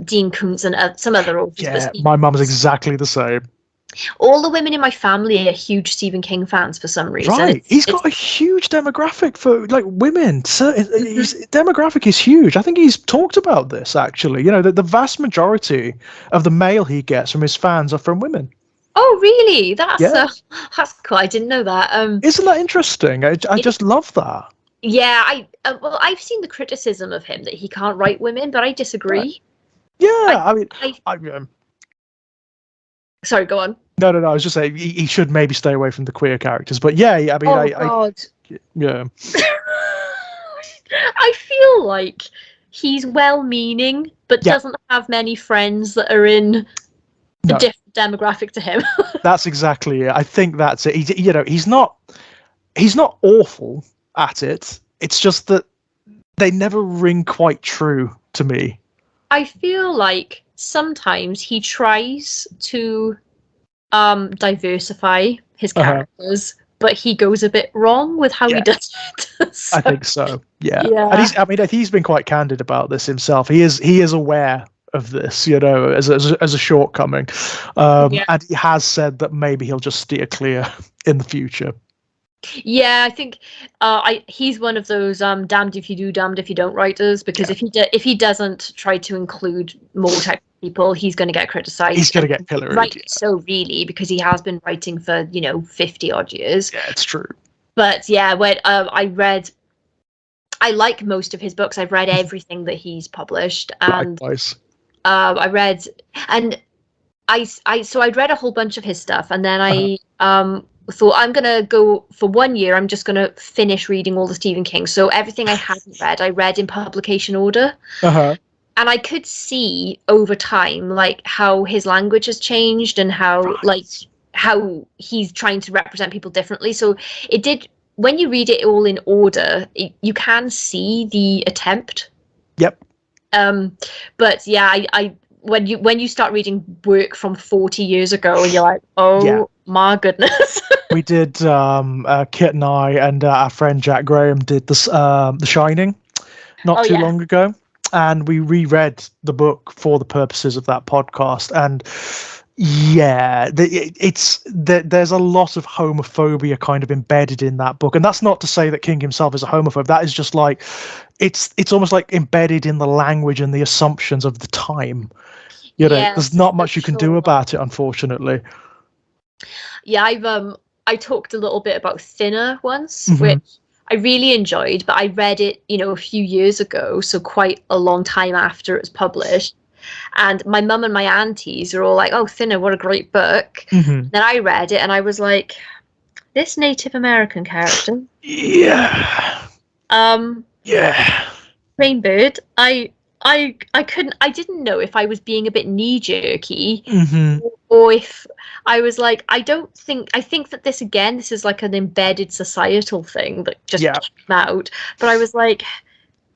Dean Koontz and some other authors.
Yeah, my mum's exactly the same.
All the women in my family are huge Stephen King fans for some reason.
Right, he's got a huge demographic for like women. So his demographic is huge. I think he's talked about this actually. The vast majority of the mail he gets from his fans are from women.
Oh, really? That's cool. I didn't know that.
Isn't that interesting? I just love that.
Yeah, I've seen the criticism of him that he can't write women, but I disagree.
Right. Yeah, I
sorry, go on.
No. I was just saying he should maybe stay away from the queer characters. But yeah, I mean,
God.
Yeah.
I feel like he's well-meaning, but doesn't have many friends that are in a different demographic to him.
That's exactly it. I think that's it. He's not awful at it. It's just that they never ring quite true to me.
I feel like sometimes he tries to diversify his characters, but he goes a bit wrong with how he does it. So,
I think so. Yeah. And he's been quite candid about this himself. He is aware of this, as a shortcoming, and he has said that maybe he'll just steer clear in the future.
Yeah, I think he's one of those damned if you do, damned if you don't writers, because if he doesn't try to include more type of people, he's going to get criticized. He's
going to get pilloried.
Right, so really, because he has been writing for 50 odd years.
Yeah, it's true.
But yeah, when I like most of his books. I've read everything that he's published, and
likewise.
I read, and I'd read a whole bunch of his stuff, and then I thought, I'm going to go for 1 year. I'm just going to finish reading all the Stephen King. So everything I hadn't read, I read in publication order. And I could see over time, like, how his language has changed and how how he's trying to represent people differently. So it did, when you read it all in order, you can see the attempt.
Yep.
But yeah, when you start reading work from 40 years ago, and you're like, oh my goodness.
We did, Kit and I and our friend Jack Graham did this, The Shining. not
Oh
too
yeah.
long ago, and we reread the book for the purposes of that podcast. And yeah, there's a lot of homophobia kind of embedded in that book, and that's not to say that King himself is a homophobe. That is just like it's almost like embedded in the language and the assumptions of the time. There's
Yes,
not
for
much you can do
sure.
about it, unfortunately.
Yeah, I talked a little bit about Thinner once,
Hmm.
which I really enjoyed, but I read it, a few years ago, so quite a long time after it was published. And my mum and my aunties are all like, "Oh, Thinner, what a great book!"
Hmm.
Then I read it, and I was like, "This Native American character,
Yeah.
um,
Yeah.
Rainbird, I couldn't, I didn't know if I was being a bit knee jerky,
Hmm.
or if I was like, I think that this is like an embedded societal thing that just
Yeah.
came out. But I was like,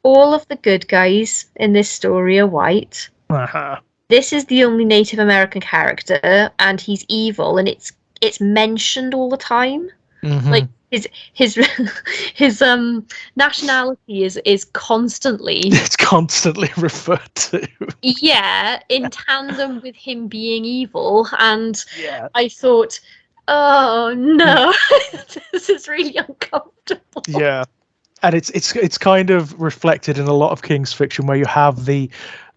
all of the good guys in this story are white.
Uh-huh.
This is the only Native American character, and he's evil, and it's mentioned all the time. Like
Hmm.
his his nationality is constantly,
It's constantly referred to.
yeah, in tandem with him being evil. And
Yeah.
I thought, oh no, this is really uncomfortable.
Yeah. And it's kind of reflected in a lot of King's fiction where you have the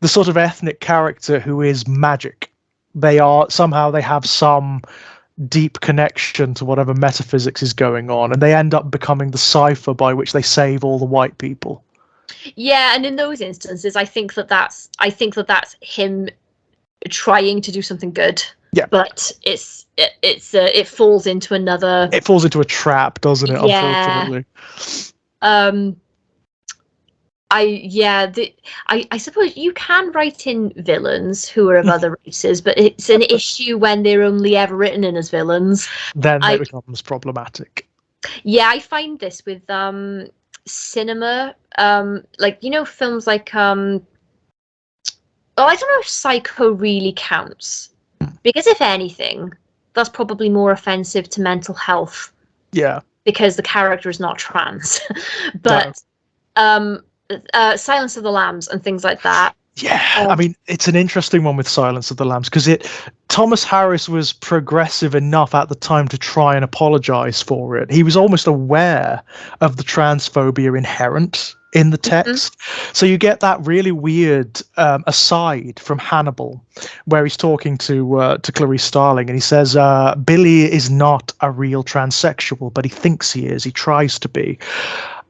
sort of ethnic character who is magic. They have some deep connection to whatever metaphysics is going on, and they end up becoming the cipher by which they save all the white people.
Yeah, and in those instances, I think that that's him trying to do something good.
Yeah.
But it falls into another.
It falls into a trap, doesn't it?
Yeah.
Unfortunately.
Um. I suppose you can write in villains who are of other races, but it's an issue when they're only ever written in as villains.
Then
I
it becomes problematic.
Yeah, I find this with cinema, like films like I don't know if Psycho really counts, because if anything, that's probably more offensive to mental health
Yeah.
because the character is not trans.
No.
But Silence of the Lambs and things like that.
Yeah, I mean, it's an interesting one with Silence of the Lambs because Thomas Harris was progressive enough at the time to try and apologize for it. He was almost aware of the transphobia inherent in the text. So you get that really weird aside from Hannibal, where he's talking to Clarice Starling, and he says, "Billy is not a real transsexual, but he thinks he is. He tries to be."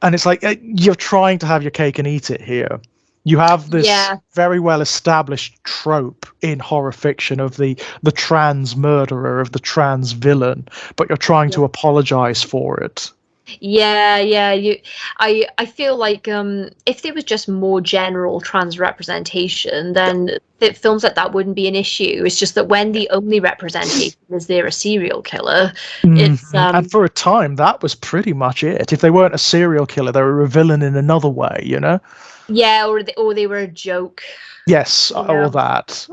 And it's like you're trying to have your cake and eat it here. You have this very well established trope in horror fiction of the trans murderer, of the trans villain, but you're trying to apologize for it.
Yeah. I feel like if there was just more general trans representation, then films like that wouldn't be an issue. It's just that when the only representation is they're a serial killer, it's
and for a time that was pretty much it. If they weren't a serial killer, they were a villain in another way,
Yeah, or they were a joke.
Yes, or that.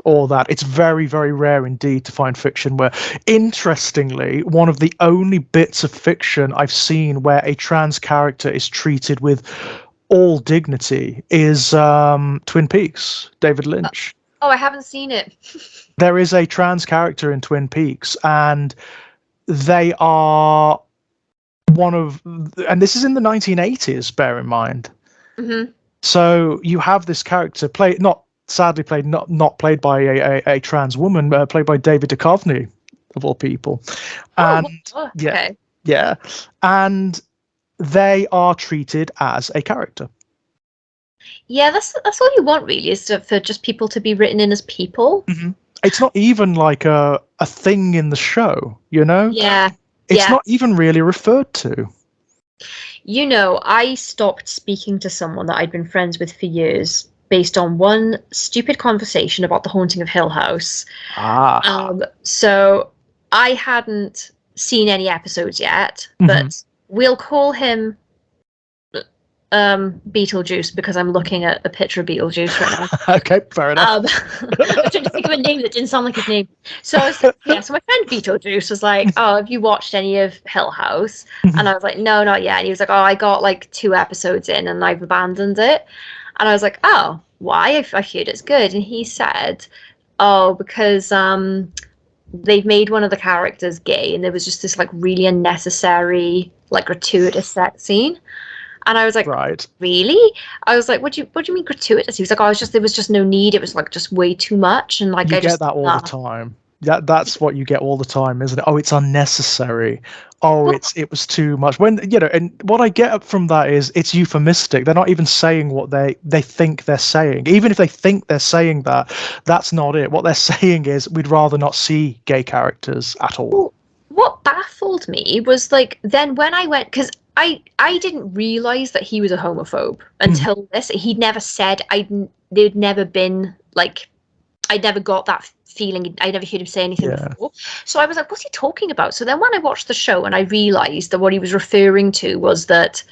It's very, very rare indeed to find fiction where, interestingly, one of the only bits of fiction I've seen where a trans character is treated with all dignity is Twin Peaks, David Lynch.
Oh, I haven't seen it.
There is a trans character in Twin Peaks, and they are and this is in the 1980s, bear in mind.
Mm-hmm.
So you have this character not played by a trans woman, played by David Duchovny, of all people. And
okay.
yeah, and they are treated as a character.
Yeah, that's all you want, really, is for just people to be written in as people.
Mm-hmm. It's not even like a thing in the show,
Yeah.
It's not even really referred to.
I stopped speaking to someone that I'd been friends with for years based on one stupid conversation about The Haunting of Hill House. So I hadn't seen any episodes yet, but we'll call him Beetlejuice because I'm looking at a picture of Beetlejuice right now.
Okay, fair enough.
I was trying to think of a name that didn't sound like his name. So I was like, so my friend Beetlejuice was like, "Oh, have you watched any of Hill House?" And I was like, "No, not yet." And he was like, "Oh, I got like 2 episodes in and I've abandoned it." And I was like, oh, why? I heard it's good. And he said, oh, because they've made one of the characters gay, and there was just this like really unnecessary, like gratuitous sex scene. And I was like,
Right.
really? I was like, what do you mean gratuitous? He was like, oh, there was just no need. It was like just way too much. And like,
You
I
get
just,
that all the time. That's what you get all the time, isn't it? Oh, it's unnecessary. Oh,
well,
it was too much. When and what I get from that is it's euphemistic. They're not even saying what they think they're saying. Even if they think they're saying that, that's not it. What they're saying is we'd rather not see gay characters at all.
what baffled me was like, then when I went, because I didn't realize that he was a homophobe until this. He'd never said, there'd never been like, I never got that feeling. I never heard him say anything before. So I was like, what's he talking about? So then when I watched the show and I realized that what he was referring to was that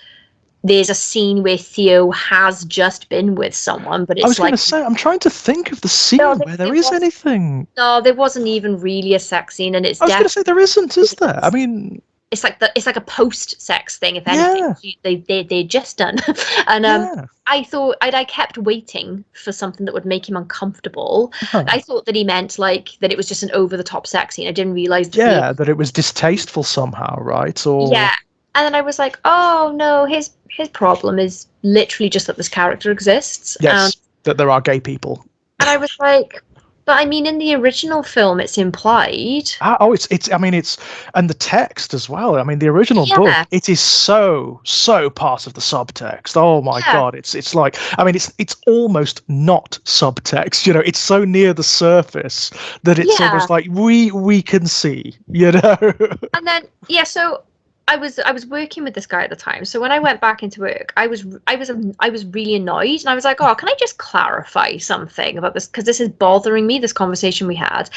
there's a scene where Theo has just been with someone, but it's
I was going
like,
to say, I'm trying to think of the scene where there is anything.
No, there wasn't even really a sex scene, and it's
I was going to say there isn't, is there? I mean,
it's like a post-sex thing, if anything. They're just done. And I kept waiting for something that would make him uncomfortable. I thought that he meant like that it was just an over-the-top sex scene. I didn't realize
that it was distasteful somehow, right? Or
and then I was like, oh no, his problem is literally just that this character exists.
Yes, that there are gay people.
And I was like, but I mean, in the original film, it's implied.
It's. I mean, it's, and the text as well. I mean, the original book. It is so part of the subtext. Oh my God! It's like. I mean, it's almost not subtext. It's so near the surface that it's almost like we can see.
And then so. I was working with this guy at the time, so when I went back into work, I was really annoyed, and I was like, "Oh, can I just clarify something about this? Because this is bothering me. This conversation we had."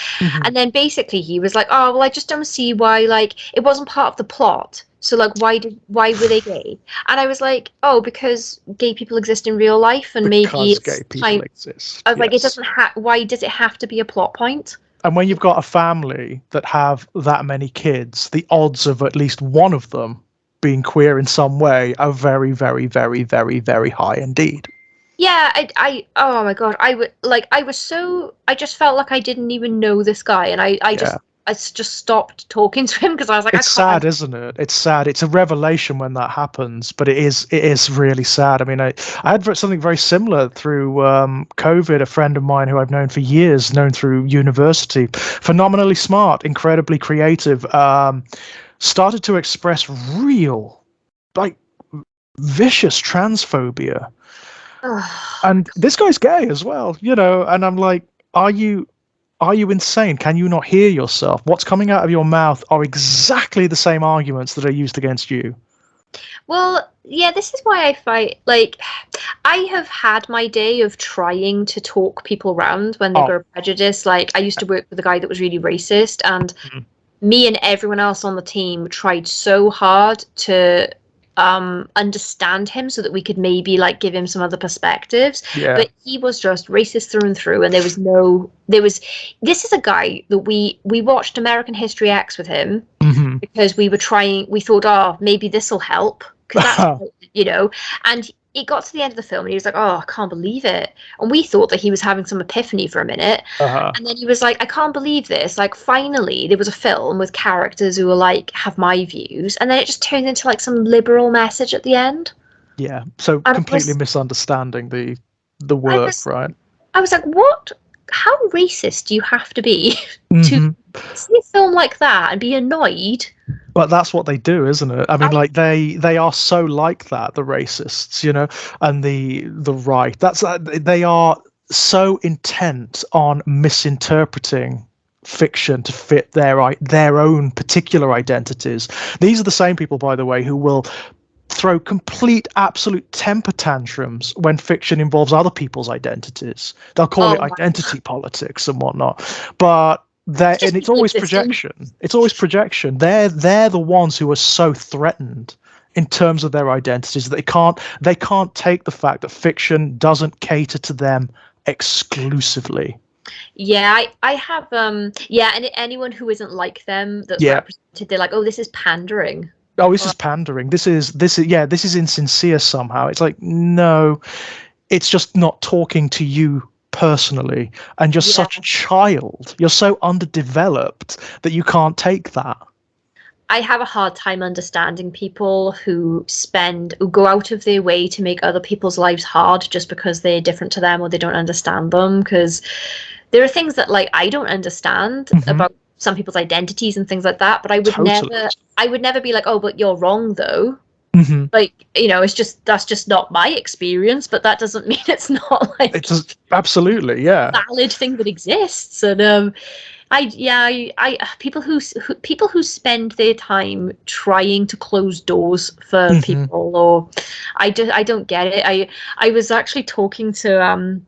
And then basically he was like, "Oh, well, I just don't see why like it wasn't part of the plot. So like, why were they gay?" And I was like, "Oh, because gay people exist in real life, and maybe it's
gay people exist."
I was like, "It doesn't why does it have to be a plot point?"
And when you've got a family that have that many kids, the odds of at least one of them being queer in some way are very, very, very, very, very high indeed.
Yeah, oh my God, I just felt like I didn't even know this guy, and I just stopped talking to him because I was like,
it's sad, isn't it? It's sad. It's a revelation when that happens, but it is really sad. I mean, I had something very similar through COVID. A friend of mine who I've known for years, known through university, phenomenally smart, incredibly creative, started to express real, like, vicious transphobia. And this guy's gay as well, and I'm like, are you insane? Can you not hear yourself? What's coming out of your mouth are exactly the same arguments that are used against you.
Well, yeah, this is why I fight. Like, I have had my day of trying to talk people around when they grow prejudice. Like, I used to work with a guy that was really racist, and me and everyone else on the team tried so hard to understand him so that we could maybe like give him some other perspectives, but he was just racist through and through, and this is a guy that we watched American History X with him because we thought, oh, maybe this will help, because that's and it got to the end of the film and he was like, oh, I can't believe it. And we thought that he was having some epiphany for a minute. And then he was like, I can't believe this. Like, finally, there was a film with characters who were like, have my views. And then it just turned into like some liberal message at the end.
Yeah. So completely misunderstanding the work, right?
I was like, what? How racist do you have to be to see a film like that and be annoyed?
But that's what they do, isn't it? I mean, like they are so like that, the racists, and the right. They are so intent on misinterpreting fiction to fit their own particular identities. These are the same people, by the way, who will throw complete, absolute temper tantrums when fiction involves other people's identities. They'll call it identity politics and whatnot. But and it's always projection. It's always projection. They're the ones who are so threatened in terms of their identities that they can't take the fact that fiction doesn't cater to them exclusively.
Yeah, I have and anyone who isn't like them that's represented, they're like, oh, this is pandering.
Oh, this is pandering. This is insincere somehow. It's like, no, it's just not talking to you personally, and you're such a child. You're so underdeveloped that you can't take that.
I have a hard time understanding people who go out of their way to make other people's lives hard just because they're different to them or they don't understand them. Because there are things that like I don't understand about some people's identities and things like that. But I would never be like, oh, but you're wrong though. Like, you know, that's just not my experience, but that doesn't mean it's not like
it's absolutely a
valid thing that exists. And people who spend their time trying to close doors for people, or I don't get it. I was actually talking to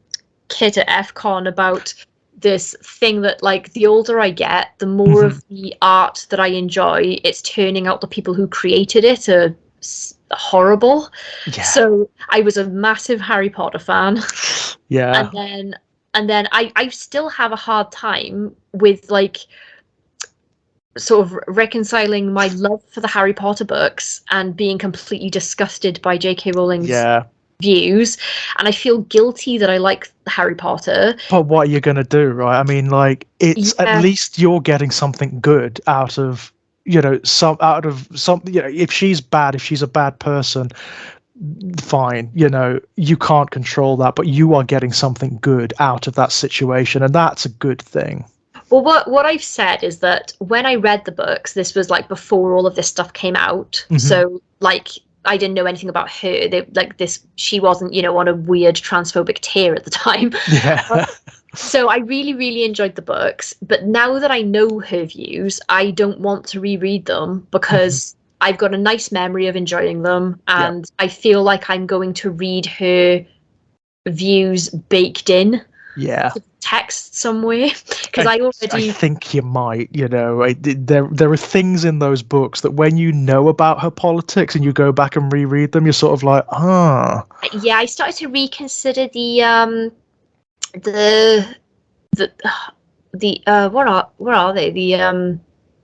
Kit at FCon about this thing that, like, the older I get, the more of the art that I enjoy, it's turning out the people who created it are horrible. So I was a massive Harry Potter fan. And then I still have a hard time with, like, sort of reconciling my love for the Harry Potter books and being completely disgusted by J.K. Rowling's views. And I feel guilty that I like Harry Potter.
But what are you going to do, right? I mean, like, it's at least you're getting something good out of, you know, if she's bad, if she's a bad person, fine, you know, you can't control that, but you are getting something good out of that situation, and that's a good thing.
Well, what I've said is that when I read the books, this was like before all of this stuff came out, so like I didn't know anything about her. She wasn't, you know, on a weird transphobic tear at the time. So I really, really enjoyed the books, but now that I know her views, I don't want to reread them because I've got a nice memory of enjoying them, and I feel like I'm going to read her views baked in to text somewhere, because I
think you might, you know, there are things in those books that when you know about her politics and you go back and reread them, you're sort of like,
I started to reconsider what are they,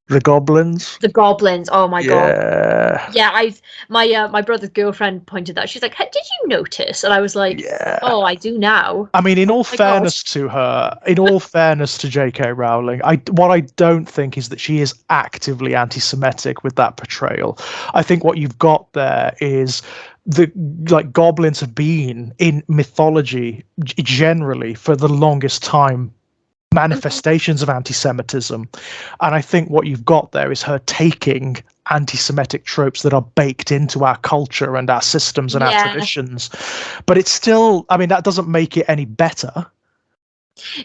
the goblins.
The goblins. Oh my god. Yeah, my brother's girlfriend pointed that. She's like, "Did you notice?" And I was like, "Oh, I do now."
I mean, in all fairness to her, in all fairness to J.K. Rowling, what I don't think is that she is actively anti-Semitic with that portrayal. I think what you've got there is goblins have been in mythology generally for the longest time manifestations of anti-Semitism, and I think what you've got there is her taking anti-Semitic tropes that are baked into our culture and our systems and our traditions, but it's still, I mean, that doesn't make it any better.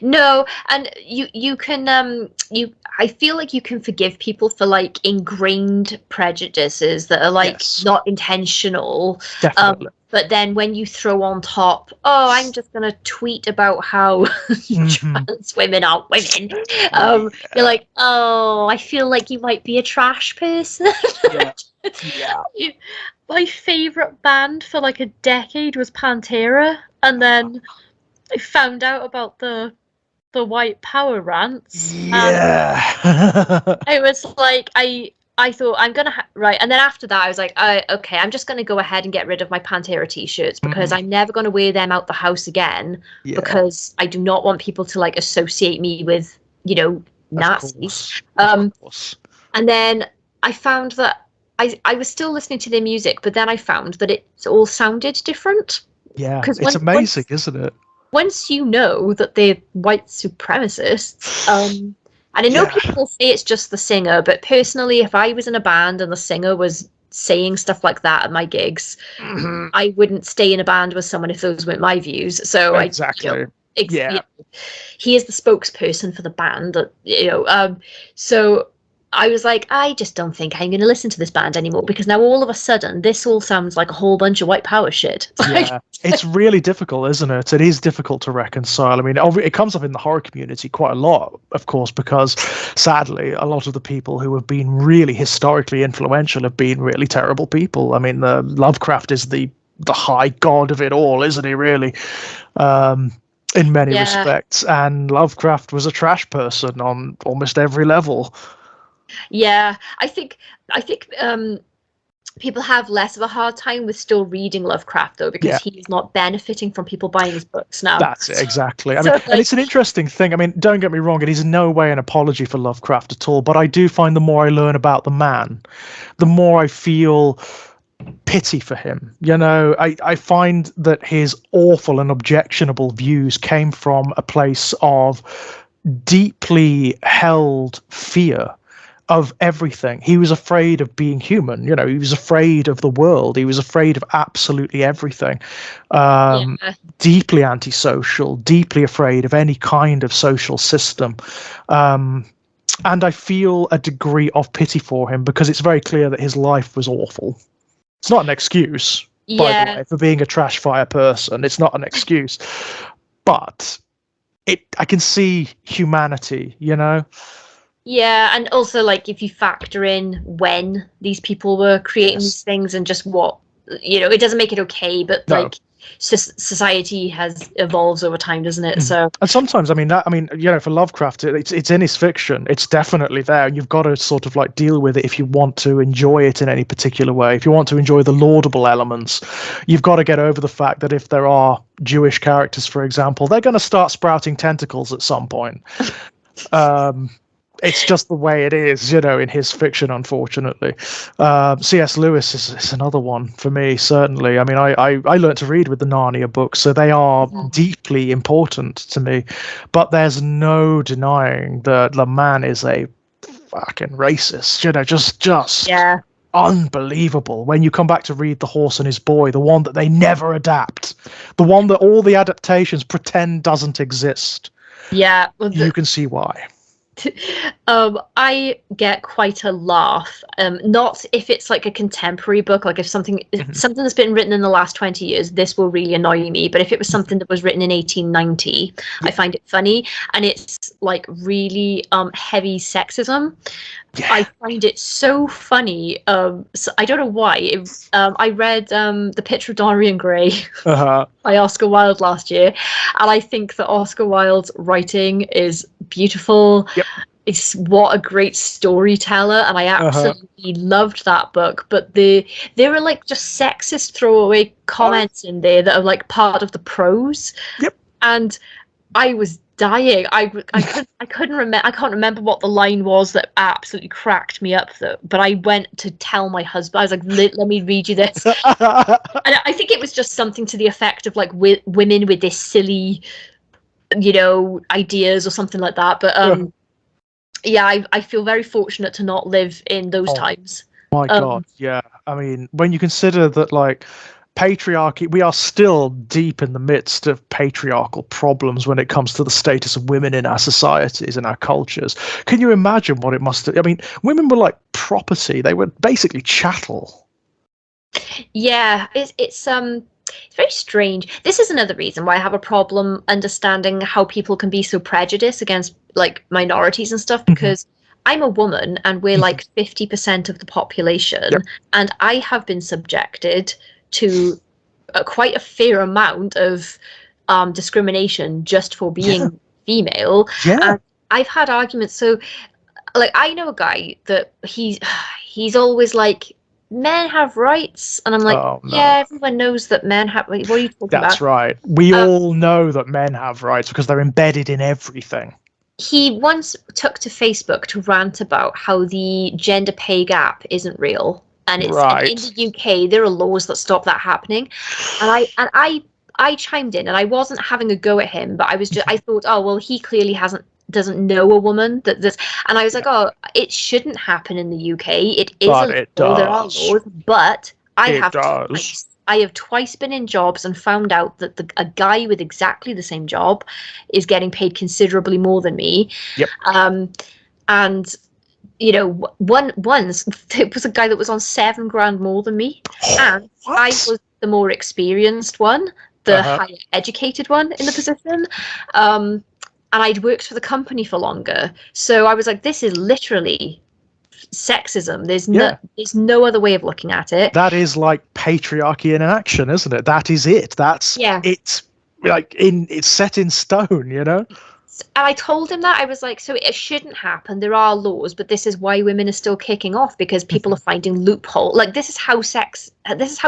No, and you can I feel like you can forgive people for like ingrained prejudices that are like not intentional.
Definitely.
But then when you throw on top, oh, I'm just gonna tweet about how trans women are women, you're like, oh, I feel like you might be a trash person. My favorite band for like a decade was Pantera, and then I found out about the white power rants. I was like, I thought I'm gonna right, and then after that I was like, okay, I'm just gonna go ahead and get rid of my Pantera t-shirts because I'm never gonna wear them out the house again because I do not want people to like associate me with, you know, Nazis. And then I found that I was still listening to their music, but then I found that it all sounded different.
It's amazing, isn't it?
Once you know that they're white supremacists, and I know people say it's just the singer, but personally, if I was in a band and the singer was saying stuff like that at my gigs, I wouldn't stay in a band with someone if those weren't my views. So he is the spokesperson for the band, you know. So I was like, I just don't think I'm going to listen to this band anymore because now all of a sudden this all sounds like a whole bunch of white power shit.
It's really difficult, isn't it? It is difficult to reconcile. I mean, it comes up in the horror community quite a lot, of course, because sadly, a lot of the people who have been really historically influential have been really terrible people. I mean, Lovecraft is the high god of it all, isn't he, really? In many respects. And Lovecraft was a trash person on almost every level.
Yeah, I think people have less of a hard time with still reading Lovecraft, though, because
Yeah.
he's not benefiting from people buying his books now.
That's it, exactly. I
So,
mean, and it's an interesting thing. I mean, don't get me wrong, it is in no way an apology for Lovecraft at all, but I do find the more I learn about the man, the more I feel pity for him. You know, I find that his awful and objectionable views came from a place of deeply held fear of everything. He was afraid of being human. You know, he was afraid of the world. He was afraid of absolutely everything.
yeah.
Deeply antisocial, deeply afraid of any kind of social system. And I feel a degree of pity for him because it's very clear that his life was awful. It's not an excuse, by the way, for being a trash fire person. It's not an excuse. But I can see humanity, you know?
Yeah, and also, like, if you factor in when these people were creating these things and just what, you know, it doesn't make it okay, but like society has evolves over time, doesn't it? So,
and sometimes, I mean, you know, for Lovecraft, it's in his fiction. It's definitely there, and you've got to sort of like deal with it if you want to enjoy it in any particular way. If you want to enjoy the laudable elements, you've got to get over the fact that if there are Jewish characters, for example, they're going to start sprouting tentacles at some point. It's just the way it is, you know, in his fiction, unfortunately. C.S. Lewis is another one for me, certainly. I mean, I learned to read with the Narnia books, so they are deeply important to me. But there's no denying that the man is a fucking racist, you know, just unbelievable. When you come back to read The Horse and His Boy, the one that they never adapt, the one that all the adaptations pretend doesn't exist.
Yeah. Well,
you can see why.
I get quite a laugh. Not if it's like a contemporary book, like if something that's been written in the last 20 years, this will really annoy me. But if it was something that was written in 1890, I find it funny, and it's like really heavy sexism. Yeah. I find it so funny. So I don't know why. I read The Picture of Dorian Gray by Oscar Wilde last year, and I think that Oscar Wilde's writing is beautiful.
Yep.
It's what a great storyteller, and I absolutely loved that book. But there are like just sexist throwaway comments in there that are like part of the prose.
Yep.
And I was dying. I couldn't remember. I can't remember what the line was that absolutely cracked me up. Though, but I went to tell my husband. I was like, "Let me read you this." And I think it was just something to the effect of like women with this silly, you know, ideas or something like that. But yeah, I feel very fortunate to not live in those times.
My God, yeah. I mean, when you consider that, like, patriarchy, we are still deep in the midst of patriarchal problems when it comes to the status of women in our societies and our cultures. Can you imagine what it must have? I mean, women were like property. They were basically chattel.
Yeah, it's very strange. This is another reason why I have a problem understanding how people can be so prejudiced against like minorities and stuff, because I'm a woman and we're like 50% of the population, and I have been subjected to quite a fair amount of discrimination just for being female. And I've had arguments. So like, I know a guy that he's always like, men have rights, and I'm like, yeah, everyone knows that men have. What are you talking about?
That's right. We all know that men have rights because they're embedded in everything.
He once took to Facebook to rant about how the gender pay gap isn't real, and it's in the UK there are laws that stop that happening, and I chimed in, and I wasn't having a go at him, but I thought, oh well, he clearly doesn't know a woman that this, and I was like, oh, it shouldn't happen in the UK. It is a law. There are laws, but I have twice been in jobs and found out that a guy with exactly the same job is getting paid considerably more than me.
Yep.
And you know, once it was a guy that was on $7,000 more than me, and I was the more experienced one, the higher educated one in the position. And I'd worked for the company for longer. So I was like, this is literally sexism. There's no other way of looking at it.
That is like patriarchy in action, isn't it? That is it. That's it's like it's set in stone, you know?
I told him that. I was like, so it shouldn't happen. There are laws, but this is why women are still kicking off, because people are finding loophole. Like, this is how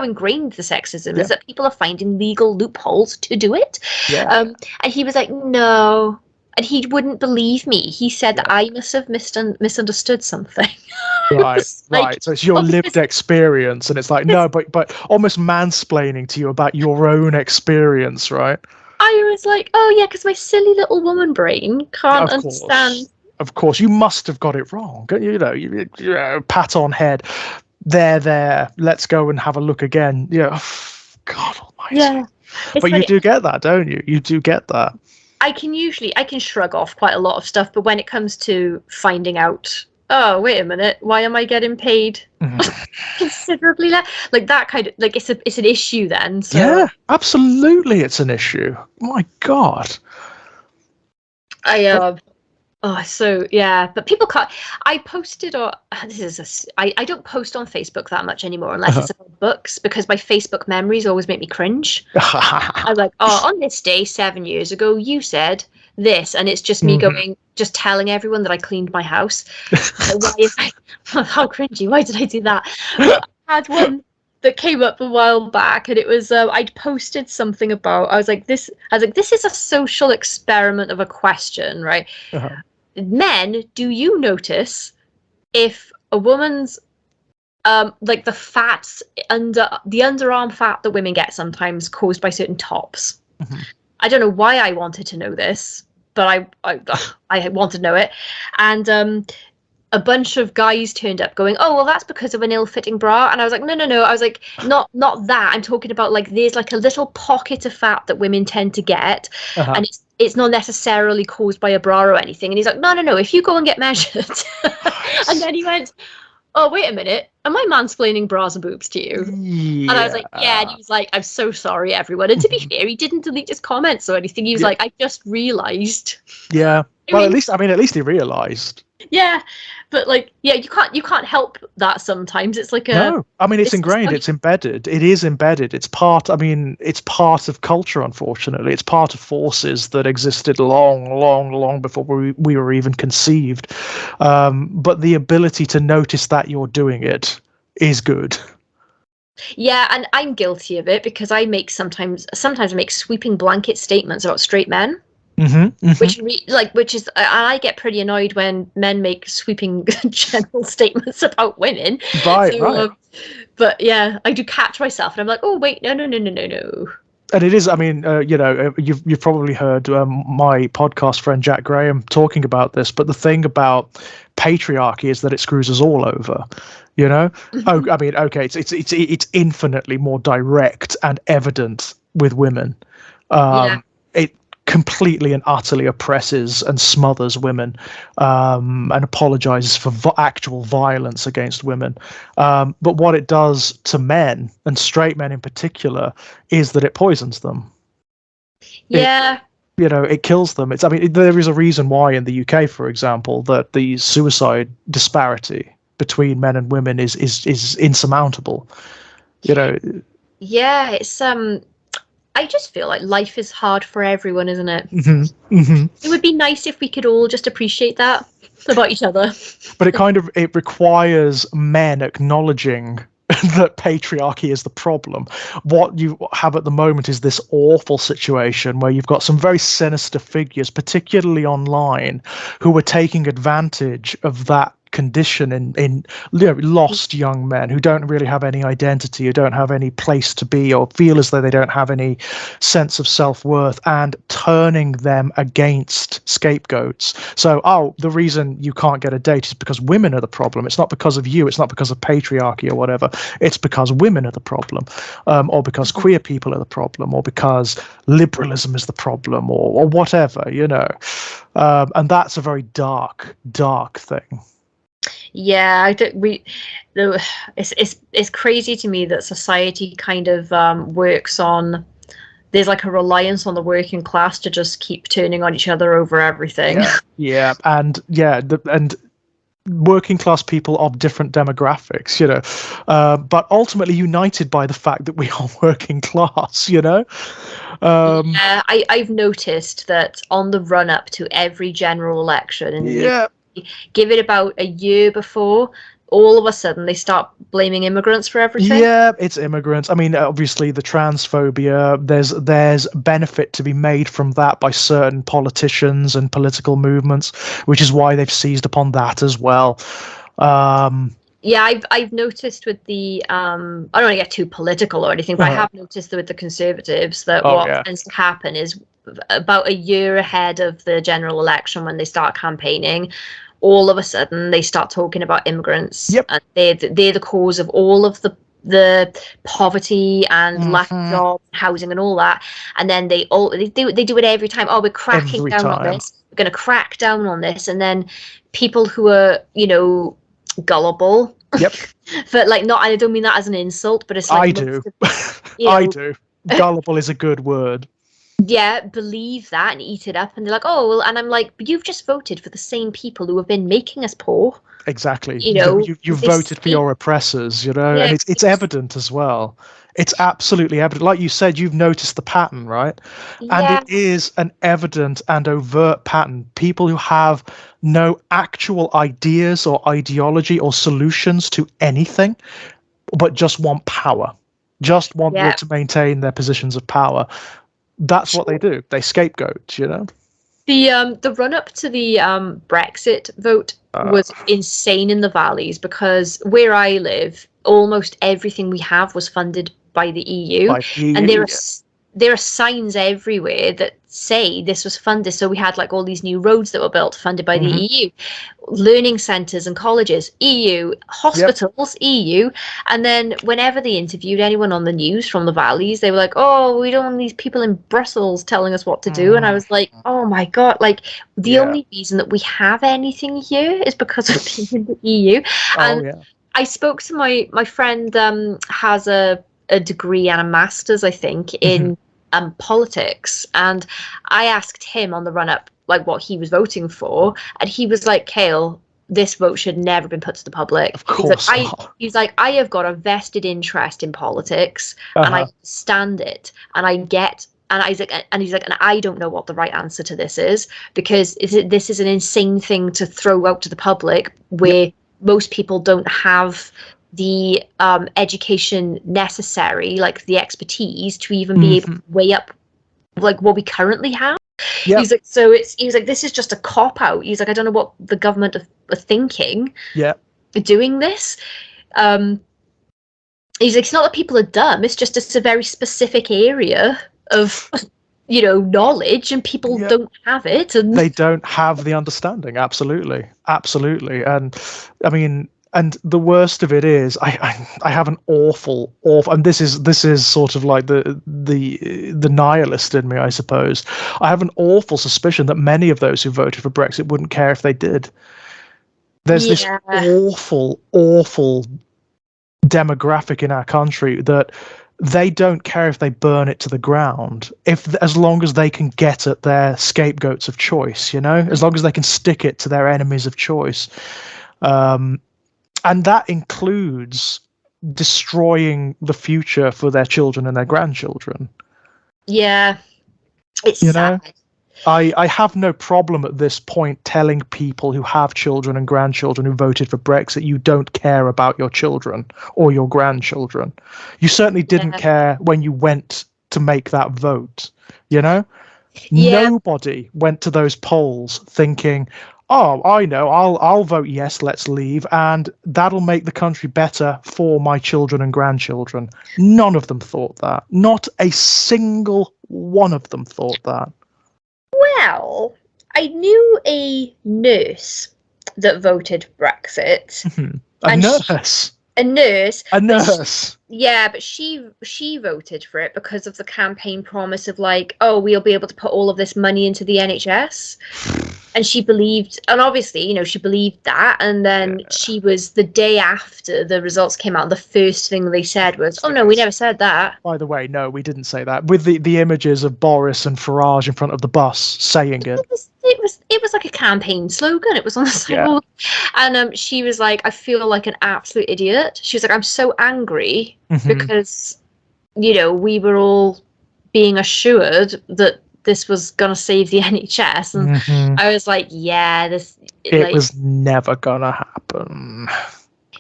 ingrained the sexism is, that people are finding legal loopholes to do it.
Yeah.
And he was like, no. And he wouldn't believe me. He said that I must have misunderstood something.
Right.
Like,
So it's your lived experience, and it's like, no, but almost mansplaining to you about your own experience, right?
I was like, oh yeah, because my silly little woman brain can't understand.
Of course, you must have got it wrong. You know, pat on head. There. Let's go and have a look again. Yeah. God Almighty.
Yeah.
But you do get that, don't you? You do get that.
I can shrug off quite a lot of stuff, but when it comes to finding out, oh wait a minute, why am I getting paid considerably less? Like that kind of, like, it's an issue then. So.
Yeah, absolutely, it's an issue. My God.
But people can't. I posted on I don't post on Facebook that much anymore unless it's about books, because my Facebook memories always make me cringe. I'm like, oh, on this day 7 years ago you said this, and it's just me just telling everyone that I cleaned my house. How cringy, why did I do that? But I had one that came up a while back, and it was I'd posted something about, I was like, this is a social experiment of a question, right? Men, do you notice if a woman's like the fats the underarm fat that women get sometimes caused by certain tops? I don't know why I wanted to know this, but I wanted to know it. And a bunch of guys turned up going, oh, well, that's because of an ill-fitting bra. And I was like, no. I was like, not that. I'm talking about, like, there's like a little pocket of fat that women tend to get, and it's not necessarily caused by a bra or anything. And he's like, no, if you go and get measured. And then he went, oh, wait a minute, am I mansplaining bras and boobs to you? Yeah. And I was like, yeah. And he was like, I'm so sorry, everyone. And to be fair, he didn't delete his comments or anything. He was like, I just realised.
Yeah. Well, at least he realised.
Yeah, but like, yeah, you can't help that sometimes. It's like
no. I mean, it's ingrained. It's embedded. It is embedded. It's part. I mean, it's part of culture. Unfortunately, it's part of forces that existed long before we were even conceived. But the ability to notice that you're doing it is good.
Yeah, and I'm guilty of it, because I make sometimes I make sweeping blanket statements about straight men. Which is, I get pretty annoyed when men make sweeping general statements about women.
Right.
But yeah, I do catch myself, and I'm like, oh wait, no.
And it is, I mean, you've probably heard my podcast friend Jack Graham talking about this, but the thing about patriarchy is that it screws us all over. You know, I mean, okay, it's infinitely more direct and evident with women. It completely and utterly oppresses and smothers women, and apologizes for actual violence against women. But what it does to men, and straight men in particular, is that it poisons them.
Yeah.
It kills them. There is a reason why in the UK, for example, that the suicide disparity between men and women is insurmountable.
Yeah, it's I just feel like life is hard for everyone, isn't it? It would be nice if we could all just appreciate that about each other.
But it requires men acknowledging that patriarchy is the problem. What you have at the moment is this awful situation where you've got some very sinister figures, particularly online, who are taking advantage of that condition in lost young men who don't really have any identity, who don't have any place to be, or feel as though they don't have any sense of self-worth, and turning them against scapegoats. So, the reason you can't get a date is because women are the problem. It's not because of you. It's not because of patriarchy or whatever. It's because women are the problem, or because queer people are the problem, or because liberalism is the problem, or whatever, and that's a very dark thing.
Yeah, it's crazy to me that society kind of works on, there's like a reliance on the working class to just keep turning on each other over everything.
And working class people of different demographics, but ultimately united by the fact that we are working class,
Yeah, I've noticed that on the run up to every general election in the
Yeah.
UK, give it about a year before, all of a sudden they start blaming immigrants for everything.
Yeah, it's immigrants. I mean, obviously the transphobia, there's benefit to be made from that by certain politicians and political movements, which is why they've seized upon that as well.
Yeah, I've noticed with the I don't want to get too political or anything, but I have noticed that with the Conservatives that what
yeah.
tends to happen is about a year ahead of the general election when they start campaigning, all of a sudden they start talking about immigrants.
Yep.
And they're the cause of all of the poverty and lack of jobs, housing, and all that. And then they do it every time. Oh, we're cracking
Every
down on
time.
this. We're going to crack down on this, and then people who are gullible.
Yep.
But like, not. I don't mean that as an insult, but it's like
I do. I do. Gullible is a good word.
Yeah, believe that and eat it up, and they're like, oh, well, and I'm like, but you've just voted for the same people who have been making us poor.
Exactly. You've voted for your oppressors, and it's evident as well. It's absolutely evident. Like you said, you've noticed the pattern, right?
Yeah.
And it is an evident and overt pattern. People who have no actual ideas or ideology or solutions to anything, but just want power, just want to maintain their positions of power. That's what they do. They scapegoat,
The run up to the Brexit vote was insane in the valleys, because where I live, almost everything we have was funded by the EU, and there are signs everywhere that say this was funded. So we had like all these new roads that were built funded by the EU, learning centres and colleges, EU, hospitals, EU. And then whenever they interviewed anyone on the news from the valleys, they were like, oh, we don't want these people in Brussels telling us what to do. And I was like, oh my God, like the only reason that we have anything here is because of being in the EU. I spoke to my friend, has a degree and a master's, I think, in politics, and I asked him on the run up like what he was voting for, and he was like, Kayleigh, this vote should never have been put to the public.
Of course
he's like, I have got a vested interest in politics, and I understand it, and I get. And he's like, and I don't know what the right answer to this is, because this is an insane thing to throw out to the public, where most people don't have the education necessary, like the expertise to even be able to weigh up like what we currently have. He's like, he's like, this is just a cop out. He's like, I don't know what the government are thinking. Doing this. He's like, it's not that people are dumb. It's a very specific area of knowledge, and people don't have it, and
they don't have the understanding. Absolutely. And I mean, and the worst of it is, I have an awful, and this is sort of like the nihilist in me, I suppose. I have an awful suspicion that many of those who voted for Brexit wouldn't care if they did. There's this awful demographic in our country that they don't care if they burn it to the ground, as long as they can get at their scapegoats of choice, as long as they can stick it to their enemies of choice. And that includes destroying the future for their children and their grandchildren.
Yeah, it's sad.
I have no problem at this point telling people who have children and grandchildren who voted for Brexit, you don't care about your children or your grandchildren. You certainly didn't care when you went to make that vote, Nobody went to those polls thinking, oh, I know, I'll vote yes, let's leave, and that'll make the country better for my children and grandchildren. None of them thought that. Not a single one of them thought that.
Well, I knew a nurse that voted Brexit.
A nurse?
A nurse. But she voted for it because of the campaign promise of like, oh, we'll be able to put all of this money into the NHS. And she believed, and obviously, she believed that. And then she was, the day after the results came out, the first thing they said was, oh, no, we never said that.
By the way, no, we didn't say that. With the images of Boris and Farage in front of the bus saying it.
it was like a campaign slogan. It was on the sidewalk. And she was like, I feel like an absolute idiot. She was like, I'm so angry because, you know, we were all being assured that this was going to save the NHS. And I was like, yeah,
it was never going to happen.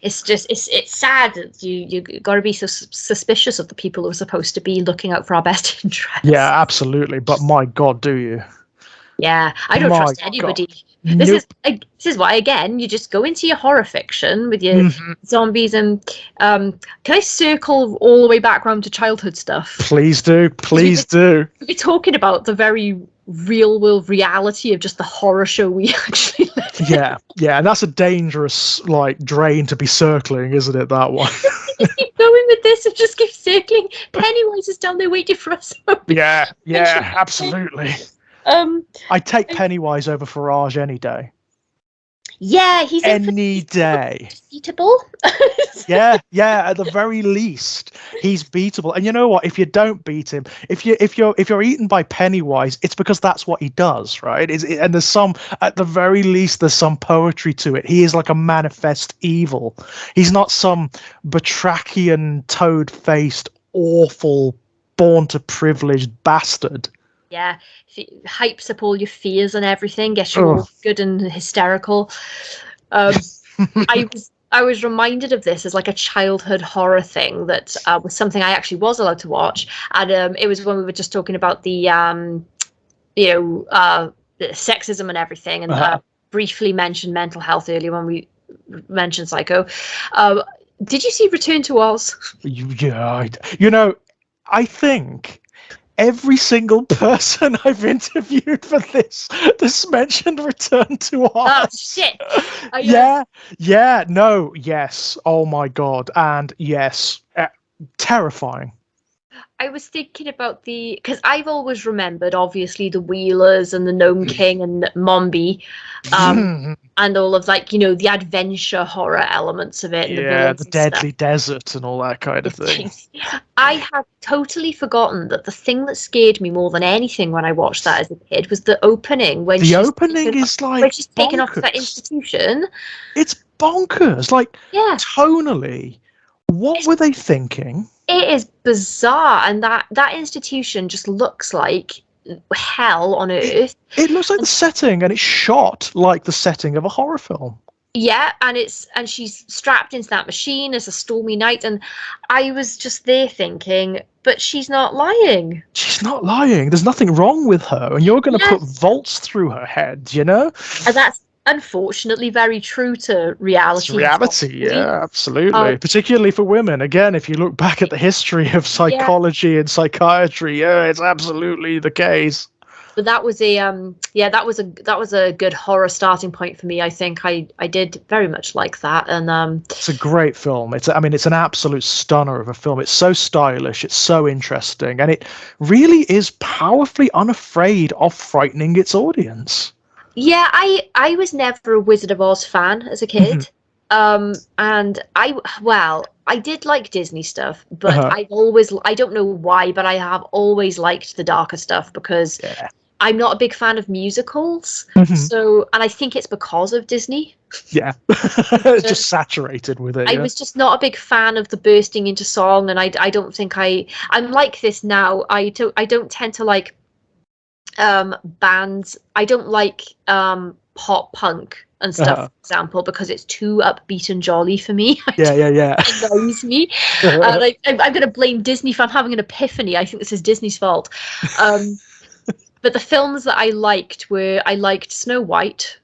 It's just, it's sad that you got to be so suspicious of the people who are supposed to be looking out for our best interests.
Yeah, absolutely. But my God, do you?
Yeah, I don't trust anybody. This is why, again, you just go into your horror fiction with your zombies and can I circle all the way back around to childhood stuff?
Please do. Please do.
We're talking about the very real world reality of just the horror show we actually live in.
Yeah, and that's a dangerous drain to be circling, isn't it, that one?
Just keep going with this and just keep circling. Pennywise is down there waiting for us.
Yeah, absolutely. I take Pennywise over Farage any day.
Yeah, he's
any day.
Beatable.
Yeah, at the very least, he's beatable. And you know what? If you don't beat him, if you're eaten by Pennywise, it's because that's what he does, right? And there's some, at the very least, there's some poetry to it. He is like a manifest evil. He's not some batrachian, toad-faced, awful, born to privileged bastard.
Yeah, hypes up all your fears and everything, gets you all good and hysterical. I was reminded of this as like a childhood horror thing that was something I actually was allowed to watch, and it was when we were just talking about the sexism and everything, and briefly mentioned mental health earlier when we mentioned Psycho. Did you see Return to Oz?
Yeah, I think every single person I've interviewed for this mentioned Return to Oz.
Oh shit!
Yes. Oh my God, and yes, terrifying.
I was thinking about because I've always remembered, obviously, the Wheelers and the Gnome King and Mombi, and all of the adventure horror elements of it.
Yeah, the Deadly Desert and all that kind of thing.
I had totally forgotten that the thing that scared me more than anything when I watched that as a kid was the opening when she's taken off to that institution. It's
bonkers. Tonally, what were they thinking?
It is bizarre, and that institution just looks like hell on earth.
It looks like the setting, and it's shot like the setting of a horror film.
Yeah, and she's strapped into that machine. It's a stormy night, and I was just there thinking, but she's not lying.
She's not lying. There's nothing wrong with her, and you're going to put volts through her head, And
that's unfortunately very true to reality.
It's reality, yeah, absolutely. Particularly for women. Again, if you look back at the history of psychology and psychiatry, it's absolutely the case.
But that was a good horror starting point for me. I think I did very much like that, and
it's a great film. It's an absolute stunner of a film. It's so stylish, it's so interesting, and it really is powerfully unafraid of frightening its audience.
Yeah, I was never a Wizard of Oz fan as a kid. And I did like Disney stuff, but I don't know why, but I have always liked the darker stuff because I'm not a big fan of musicals. So, and I think it's because of Disney. Yeah.
It's just saturated with it.
I was just not a big fan of the bursting into song, and I don't think I'm like this now. I don't tend to like bands. I don't like pop punk and stuff, for example, because it's too upbeat and jolly for me. It annoys me. I'm going to blame Disney if I'm having an epiphany. I think this is Disney's fault. But the films that I liked Snow White.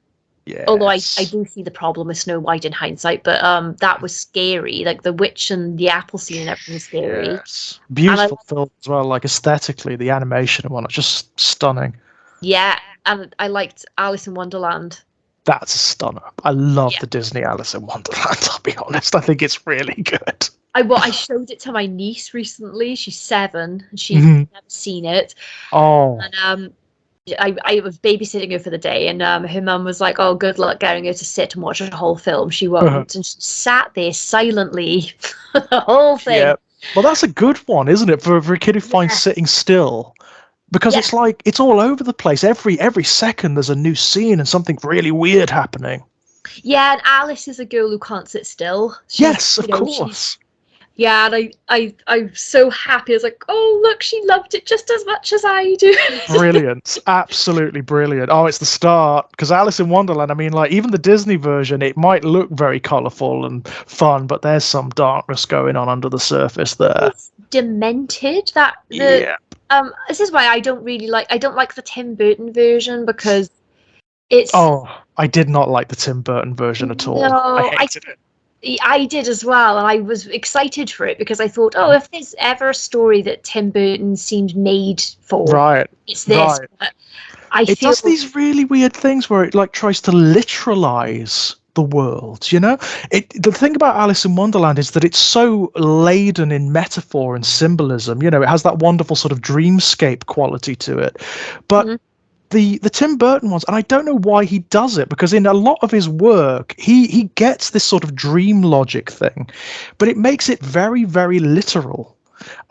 Yes. Although I do see the problem with Snow White in hindsight, but that was scary. Like the witch and the apple scene and everything was scary. Yes.
Beautiful film as well, like aesthetically, the animation and whatnot, just stunning.
Yeah, and I liked Alice in Wonderland.
That's a stunner. I love the Disney Alice in Wonderland, I'll be honest. I think it's really good.
I showed it to my niece recently. She's 7, and she's never seen it.
Oh.
And I was babysitting her for the day, and her mum was like, "Oh, good luck getting her to sit and watch a whole film." She won't, and she sat there silently the whole thing. Yeah.
Well, that's a good one, isn't it, for a kid who finds sitting still because
Yeah.
it's like it's all over the place. Every second there's a new scene and something really weird happening.
Yeah, and Alice is a girl who can't sit still.
Yes, of course.
Yeah, and I'm so happy. I was like, oh look, she loved it just as much as I do.
Brilliant, absolutely brilliant. Oh, it's the start, because Alice in Wonderland, I mean, like, even the Disney version, it might look very colorful and fun, but there's some darkness going on under the surface there.
It's demented.
Yeah.
This is why I don't like the Tim Burton version, because it's
Oh, I did not like the Tim Burton version at all.
no,
I hated it.
I did as well, and I was excited for it because I thought, oh, if there's ever a story that Tim Burton seemed made for,
Right.
it's this.
Right.
But
It does these really weird things where it like tries to literalize the world, you know? The thing about Alice in Wonderland is that it's so laden in metaphor and symbolism, you know, it has that wonderful sort of dreamscape quality to it. But the Tim Burton ones, and I don't know why he does it, because in a lot of his work, he gets this sort of dream logic thing, but it makes it very, very literal.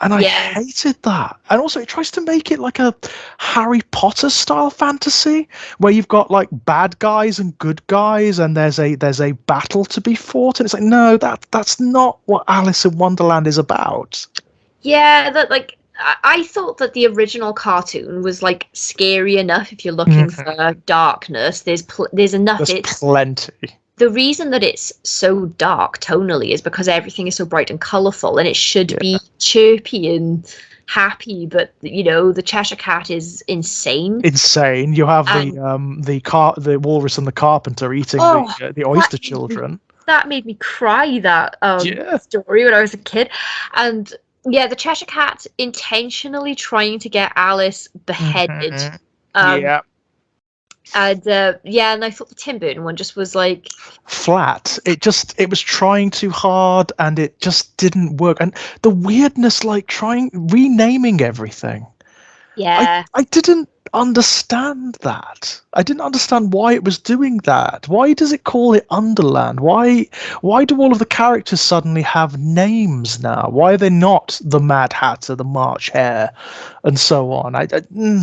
And I hated that. And also, it tries to make it like a Harry Potter style fantasy, where you've got like bad guys and good guys, and there's a battle to be fought. And it's like, no, that's not what Alice in Wonderland is about.
Yeah, that like I thought that the original cartoon was like scary enough if you're looking for darkness. There's enough.
There's plenty.
The reason that it's so dark tonally is because everything is so bright and colourful, and it should be chirpy and happy. But you know, the Cheshire Cat is insane.
Insane. You have the walrus and the carpenter eating the oyster children.
That made me cry. That story when I was a kid, and yeah, the Cheshire Cat intentionally trying to get Alice beheaded. And and I thought the Tim Burton one just was like
flat. It was trying too hard, and it just didn't work. And the weirdness, like renaming everything.
Yeah,
I didn't understand that. I didn't understand why it was doing that. Why does it call it Underland? Why do all of the characters suddenly have names now? Why are they not the Mad Hatter, the March Hare, and so on?
I
it
know.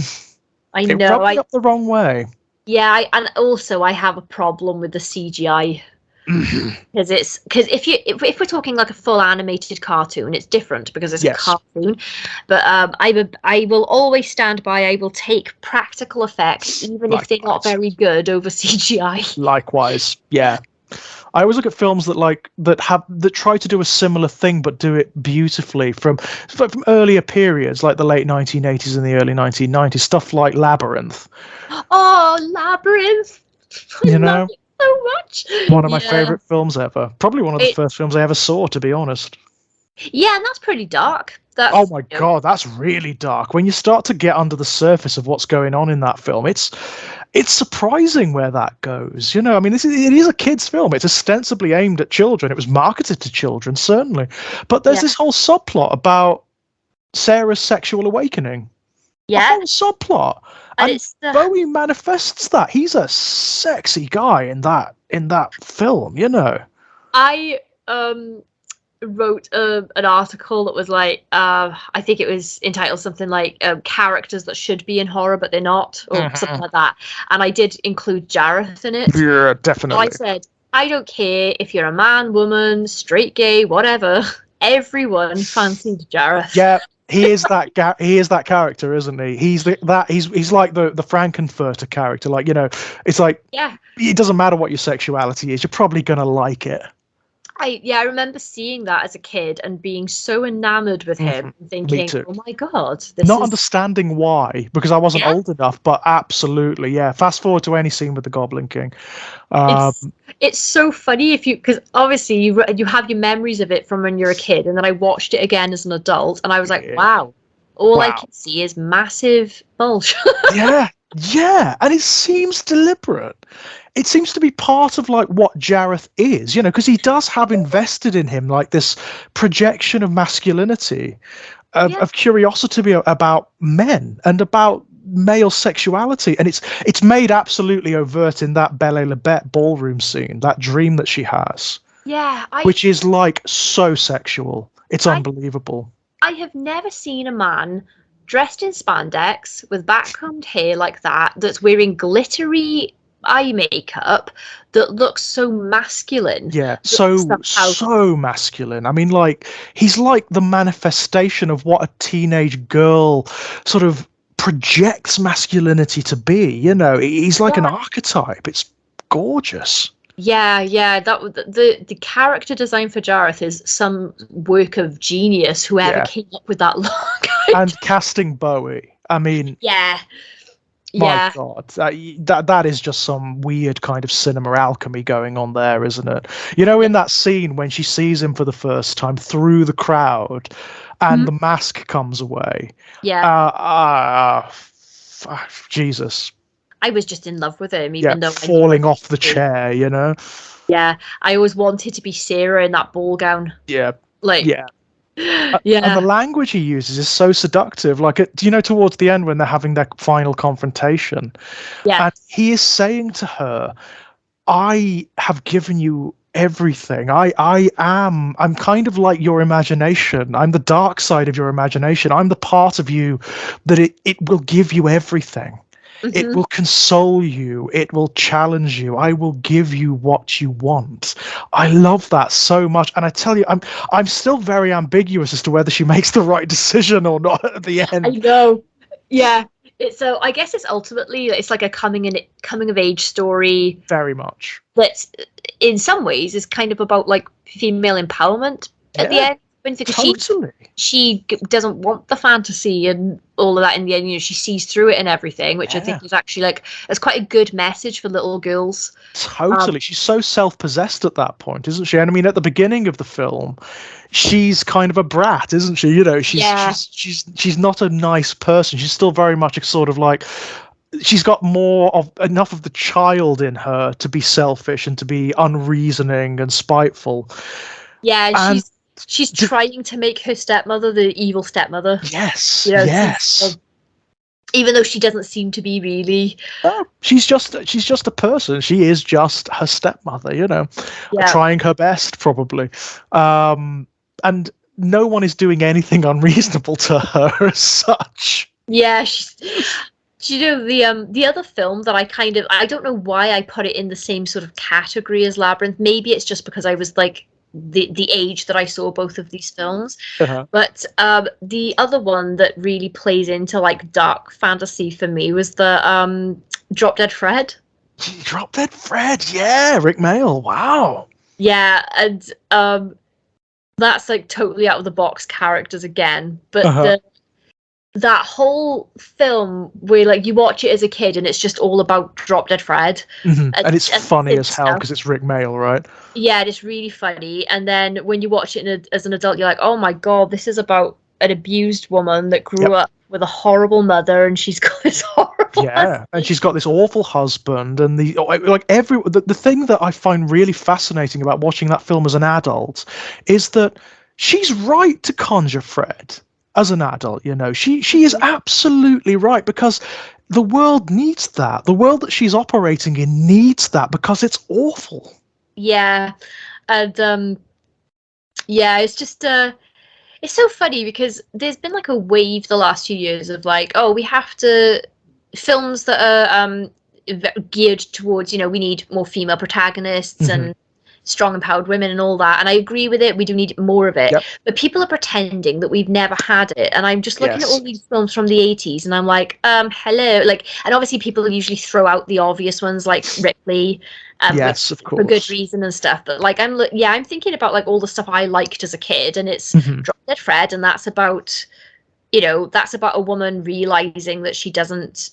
rubbed me up the wrong way.
Yeah, and also I have a problem with the CGI. Because if we're talking like a full animated cartoon, it's different because it's a cartoon. But I will always stand by. I will take practical effects, even if they're not very good, over CGI.
Likewise, yeah. I always look at films that try to do a similar thing but do it beautifully from earlier periods, like the late 1980s and the early 1990s. Stuff like Labyrinth.
Oh, Labyrinth!
You know.
So much.
One of my favorite films ever. Probably one of the first films I ever saw, to be honest.
Yeah, and that's pretty dark.
Oh my god, that's really dark. When you start to get under the surface of what's going on in that film, it's surprising where that goes. You know, I mean, it is a kids' film. It's ostensibly aimed at children. It was marketed to children, certainly. But there's this whole subplot about Sarah's sexual awakening.
Yeah.
A whole subplot. And Bowie manifests that. He's a sexy guy in that film, you know.
I wrote an article that was like, I think it was entitled something like characters that should be in horror but they're not, or something like that. And I did include Jareth in it.
Yeah, definitely.
So I said, I don't care if you're a man, woman, straight, gay, whatever. Everyone fancied Jareth.
Yeah. He is that character, isn't he? He's like the Frankenfurter character. Like, you know, it's like it doesn't matter what your sexuality is, you're probably gonna like it.
I remember seeing that as a kid and being so enamored with him, and thinking, "Oh my god!"
Understanding why, because I wasn't old enough, but absolutely, yeah. Fast forward to any scene with the Goblin King.
It's so funny because obviously you have your memories of it from when you're a kid, and then I watched it again as an adult, and I was like, "Wow, all I can see is massive bulge."
Yeah, and it seems deliberate. It seems to be part of like what Jareth is, you know, because he does have invested in him like this projection of masculinity, of curiosity about men and about male sexuality, and it's made absolutely overt in that Belle et la Bête ballroom scene, that dream that she has, which is like so sexual. It's unbelievable.
I have never seen a man dressed in spandex with backcombed hair like that, that's wearing glittery eye makeup that looks so masculine.
Yeah,
Somehow,
so masculine. I mean, like, he's like the manifestation of what a teenage girl sort of projects masculinity to be. You know, he's like an
yeah,
archetype. It's gorgeous.
yeah. The character design for Jareth is some work of genius. Whoever
Yeah,
came up with that look.
and casting Bowie. I mean,
Yeah,
my
yeah.
God, that is just some weird kind of cinema alchemy going on there, isn't it? You know, in that scene when she sees him for the first time through the crowd, and
Mhm.
the mask comes away.
Yeah.
Jesus,
I was just in love with him,
yeah,
even though I knew
falling off the chair, you know.
yeah, I always wanted to be Sarah in that ball gown.
Yeah,
Like,
yeah. And the
yeah,
language he uses is so seductive. Like, do you know, towards the end when they're having their final confrontation,
yeah,
and he is saying to her, I have given you everything. I'm kind of like your imagination. I'm the dark side of your imagination. I'm the part of you that it will give you everything. It
hmm
will console you. It will challenge you. I will give you what you want. I love that so much. And I tell you, I'm still very ambiguous as to whether she makes the right decision or not at the
I
end.
know. Yeah, so I guess it's ultimately it's like a coming of age story
Very much.
that, in some ways, is kind of about like female empowerment at the
Yeah,
end, because
totally.
she doesn't want the fantasy and all of that in the end. You know, she sees through it and everything, which I
Yeah.
think is actually like it's quite a good message for little girls.
Totally. She's so self-possessed at that point, isn't she? And I mean, at the beginning of the film, she's kind of a brat, isn't she? You know,
Yeah,
she's not a nice person. She's still very much a sort of like she's got more of enough of the child in her to be selfish and to be unreasoning and spiteful.
yeah,
And
she's trying to make her stepmother the evil stepmother.
yes,
You know,
yes.
even though she doesn't seem to be really.
Oh, she's just a person. She is just her stepmother, you know,
Yeah,
trying her best probably. And no one is doing anything unreasonable to her as such.
yeah. You know, the other film that I don't know why I put it in the same sort of category as Labyrinth. Maybe it's just because I was like the age that I saw both of these films.
Uh-huh.
But the other one that really plays into like dark fantasy for me was the Drop Dead Fred.
Drop Dead Fred, yeah, Rick Mayall, wow.
Yeah, and that's like totally out of the box characters again. But
Uh-huh.
that whole film where like you watch it as a kid and it's just all about Drop Dead Fred.
And it's funny as hell
stuff.
because it's Rick Mayall, right?
Yeah, it's really funny. And then when you watch it as an adult, you're like, oh my God, this is about an abused woman that grew up with a horrible mother and she's got this horrible husband.
And she's got this awful husband, and the thing that I find really fascinating about watching that film as an adult is that she's right to conjure Fred as an adult. You know, she is absolutely right, because the world needs that. The world that she's operating in needs that, because it's awful.
Yeah, and yeah, it's just it's so funny because there's been like a wave the last few years of like, oh, we have to films that are geared towards, you know, we need more female protagonists and strong empowered women and all that, and I agree with it. We do need more of it. But people are pretending that we've never had it, and I'm just looking at all these films from the 80s and I'm like, hello, like, and obviously people usually throw out the obvious ones like Ripley,
Yes, of course,
for good reason and stuff, but like I'm thinking about like all the stuff I liked as a kid, and it's Drop Dead Fred, and that's about, you know, that's about a woman realizing that she doesn't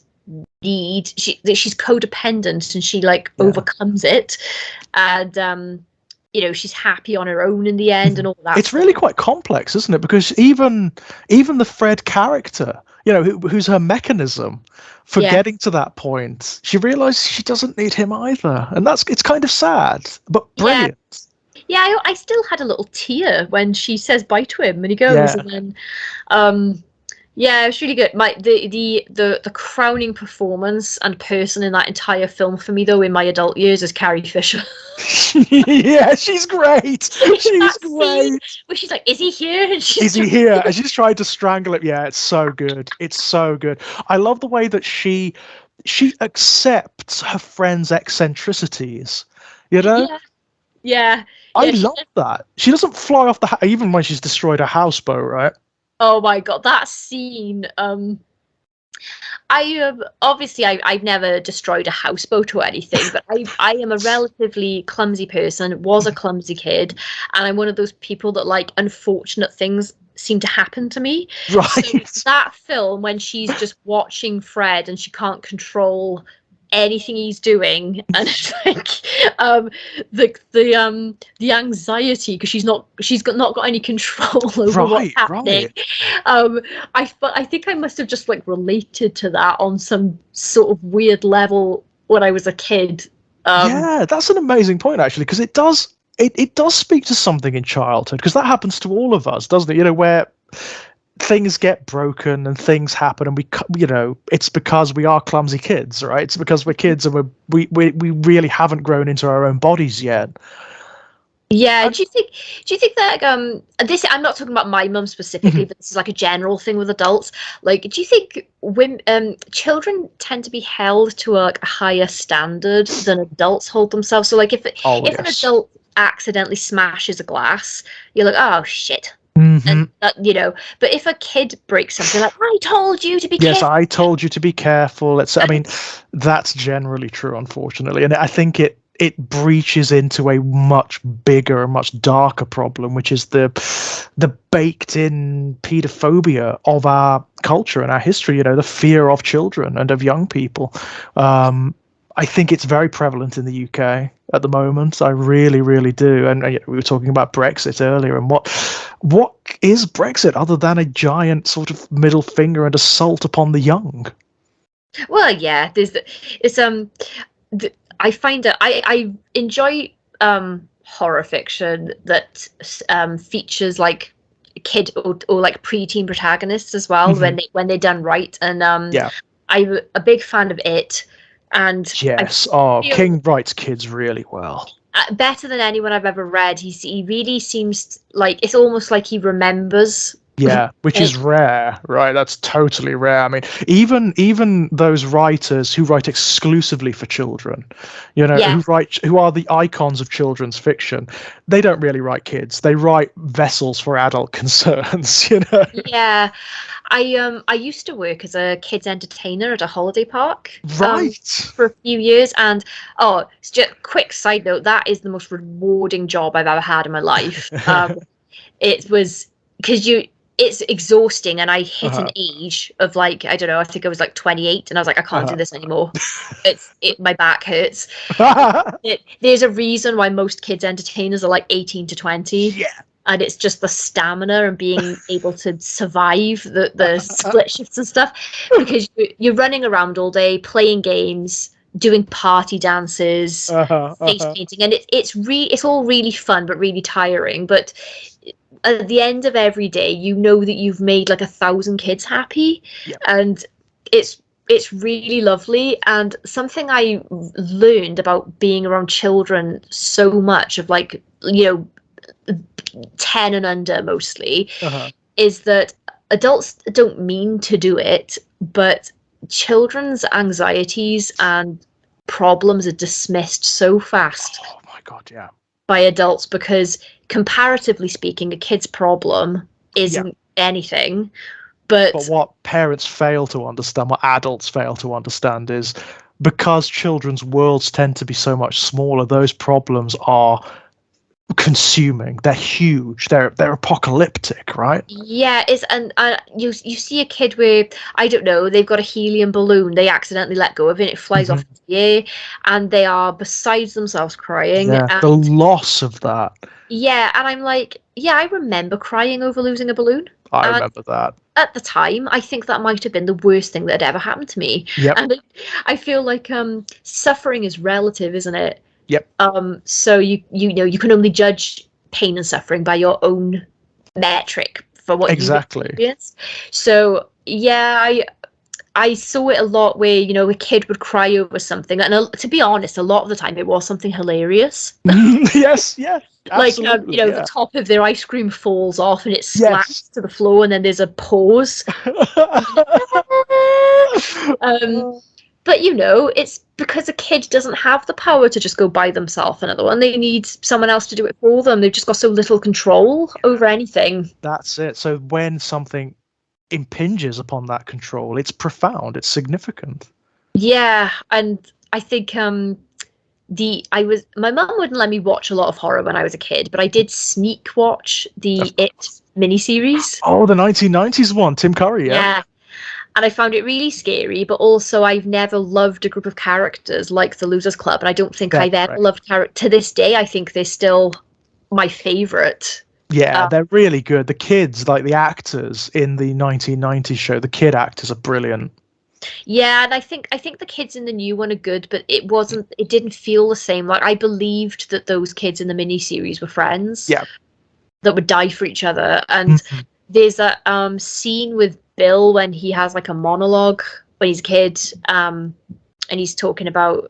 need, that she's codependent and she like overcomes it, and you know, she's happy on her own in the end and all that.
It's really quite complex, isn't it? Because even the Fred character, you know, who's her mechanism for getting to that point, she realizes she doesn't need him either, and it's kind of sad but brilliant.
Yeah, I still had a little tear when she says bye to him and he goes, and then Yeah, it was really good. The crowning performance and person in that entire film for me, though, in my adult years, is Carrie Fisher.
Yeah, she's great. She's
That scene
great.
where she's like, "Is he here?" And she's
Is he here? And she's tried to strangle him. Yeah, it's so good. It's so good. I love the way that she accepts her friend's eccentricities. You know,
yeah, yeah,
I
yeah. She
love that. She doesn't fly off the even when she's destroyed a houseboat, right?
Oh my god, that scene. I obviously I've never destroyed a houseboat or anything, but I am a relatively clumsy person, was a clumsy kid, and I'm one of those people that like unfortunate things seem to happen to me. So
Right.
that film when she's just watching Fred and she can't control anything he's doing, and it's like the anxiety because she's not got any control over what's
Right,
happening.
right.
I think I must have just like related to that on some sort of weird level when I was a kid.
Yeah, that's an amazing point actually, because it does speak to something in childhood, because that happens to all of us, doesn't it? Where things get broken and things happen, and it's because we are clumsy kids, right? It's because we're kids and we really haven't grown into our own bodies yet.
Yeah,
And,
do you think that this I'm not talking about my mum specifically,
mhm.
but this is like a general thing with adults. Like, do you think women children tend to be held to a higher standard than adults hold themselves? So like
Oh
if an
yes.
adult accidentally smashes a glass, you're like, "Oh shit." And
Hmm.
but if a kid breaks something, like, "I told you to be
Yes,
careful."
I told you to be careful. I mean, that's generally true, unfortunately, and I think it breaches into a much bigger and much darker problem, which is the baked-in pedophobia of our culture and our history. The fear of children and of young people. I think it's very prevalent in the UK at the moment. I really, really do. And we were talking about Brexit earlier, and what is Brexit other than a giant sort of middle finger and assault upon the young?
Well, yeah, it's I find that I enjoy horror fiction that features like kid or like preteen protagonists as well
Hmm.
when they're done right. And
Yeah.
I'm a big fan of It, and I
Yes. Oh,
feel
King writes kids really well.
better than anyone I've ever read. He really seems like it's almost like he remembers.
Yeah, which
It,
is rare, right? That's totally rare. I mean, even those writers who write exclusively for children,
yeah,
who are the icons of children's fiction, they don't really write kids. They write vessels for adult concerns.
yeah. I used to work as a kids entertainer at a holiday park
Right.
for a few years, and oh, it's just quick side note, that is the most rewarding job I've ever had in my life. It was because it's exhausting, and I hit an
Uh-huh.
age of like I don't know, I think I was like 28, and I was like, I can't do
Uh-huh.
this anymore. My back hurts. There's a reason why most kids entertainers are like 18 to 20,
Yeah.
and it's just the stamina and being able to survive the split shifts and stuff, because you're running around all day playing games, doing party dances,
Uh-huh.
face
Uh-huh.
painting, and it's all really fun but really tiring. But at the end of every day, you know that you've made like 1,000 kids happy,
Yeah.
and it's it's really lovely. And something I learned about being around children so much of like 10 and under mostly
Uh-huh.
is that adults don't mean to do it, but children's anxieties and problems are dismissed so fast
Oh my God, yeah.
by adults because comparatively speaking a kid's problem
Yeah.
isn't anything.
But
But
what parents fail to understand, what adults fail to understand, is because children's worlds tend to be so much smaller, those problems are consuming. They're huge. They're apocalyptic, right?
yeah, it's and you see a kid where I don't know, they've got a helium balloon, they accidentally let go of it, and it flies off
Hmm.
into the air, and they are besides themselves crying.
Yeah, the
And
loss of that.
yeah, and I'm like, yeah, I remember crying over losing a balloon.
I
And
remember that.
at the time, I think that might have been the worst thing that had ever happened to me.
Yep.
And I feel like suffering is relative, isn't it?
Yep.
So you know you can only judge pain and suffering by your own metric for what you've
Exactly.
experienced. So yeah, I saw it a lot where, you know, a kid would cry over something, and to be honest, a lot of the time it was something hilarious.
Yes, yeah,
Like, you
absolutely,
know, the
yeah.
top of their ice cream falls off and it
Yes.
splats to the floor, and then there's a pause. But you know, it's because a kid doesn't have the power to just go buy themselves another one. They need someone else to do it for them. They've just got so little control over anything.
That's it. So when something impinges upon that control, it's profound, it's significant.
Yeah, and I think my mum wouldn't let me watch a lot of horror when I was a kid, but I did sneak watch the It miniseries.
Oh, the 1990s one, Tim Curry, yeah.
Yeah. And I found it really scary, but also I've never loved a group of characters like the Losers Club, and I don't think I've ever loved characters. To this day, I think they're still my favourite.
Yeah, they're really good. The kids, like the actors in the 1990s show, the kid actors are brilliant.
Yeah, and I think the kids in the new one are good, but it didn't feel the same. Like, I believed that those kids in the miniseries were friends.
Yeah.
That would die for each other. And there's that scene with Bill when he has like a monologue when he's a kid, and he's talking about,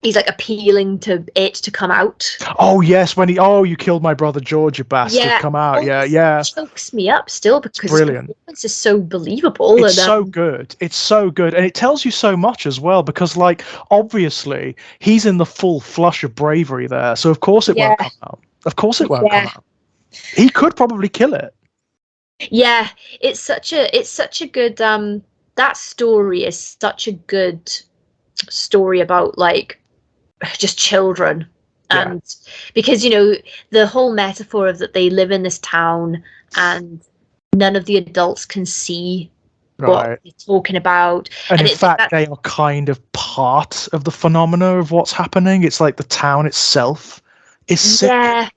he's like appealing to it to come out.
Oh yes, when you killed my brother George, you bastard, come out. It
chokes me up still because
brilliant.
His performance is so believable.
It's so good. It's so good, and it tells you so much as well, because like obviously he's in the full flush of bravery there, so of course it won't come out. Of course it won't come out. He could probably kill it.
Yeah, it's such a good that story is such a good story about like just children. And because, you know, the whole metaphor of that they live in this town and none of the adults can see what they're talking about.
And in fact, they are kind of part of the phenomena of what's happening. It's like the town itself is sick.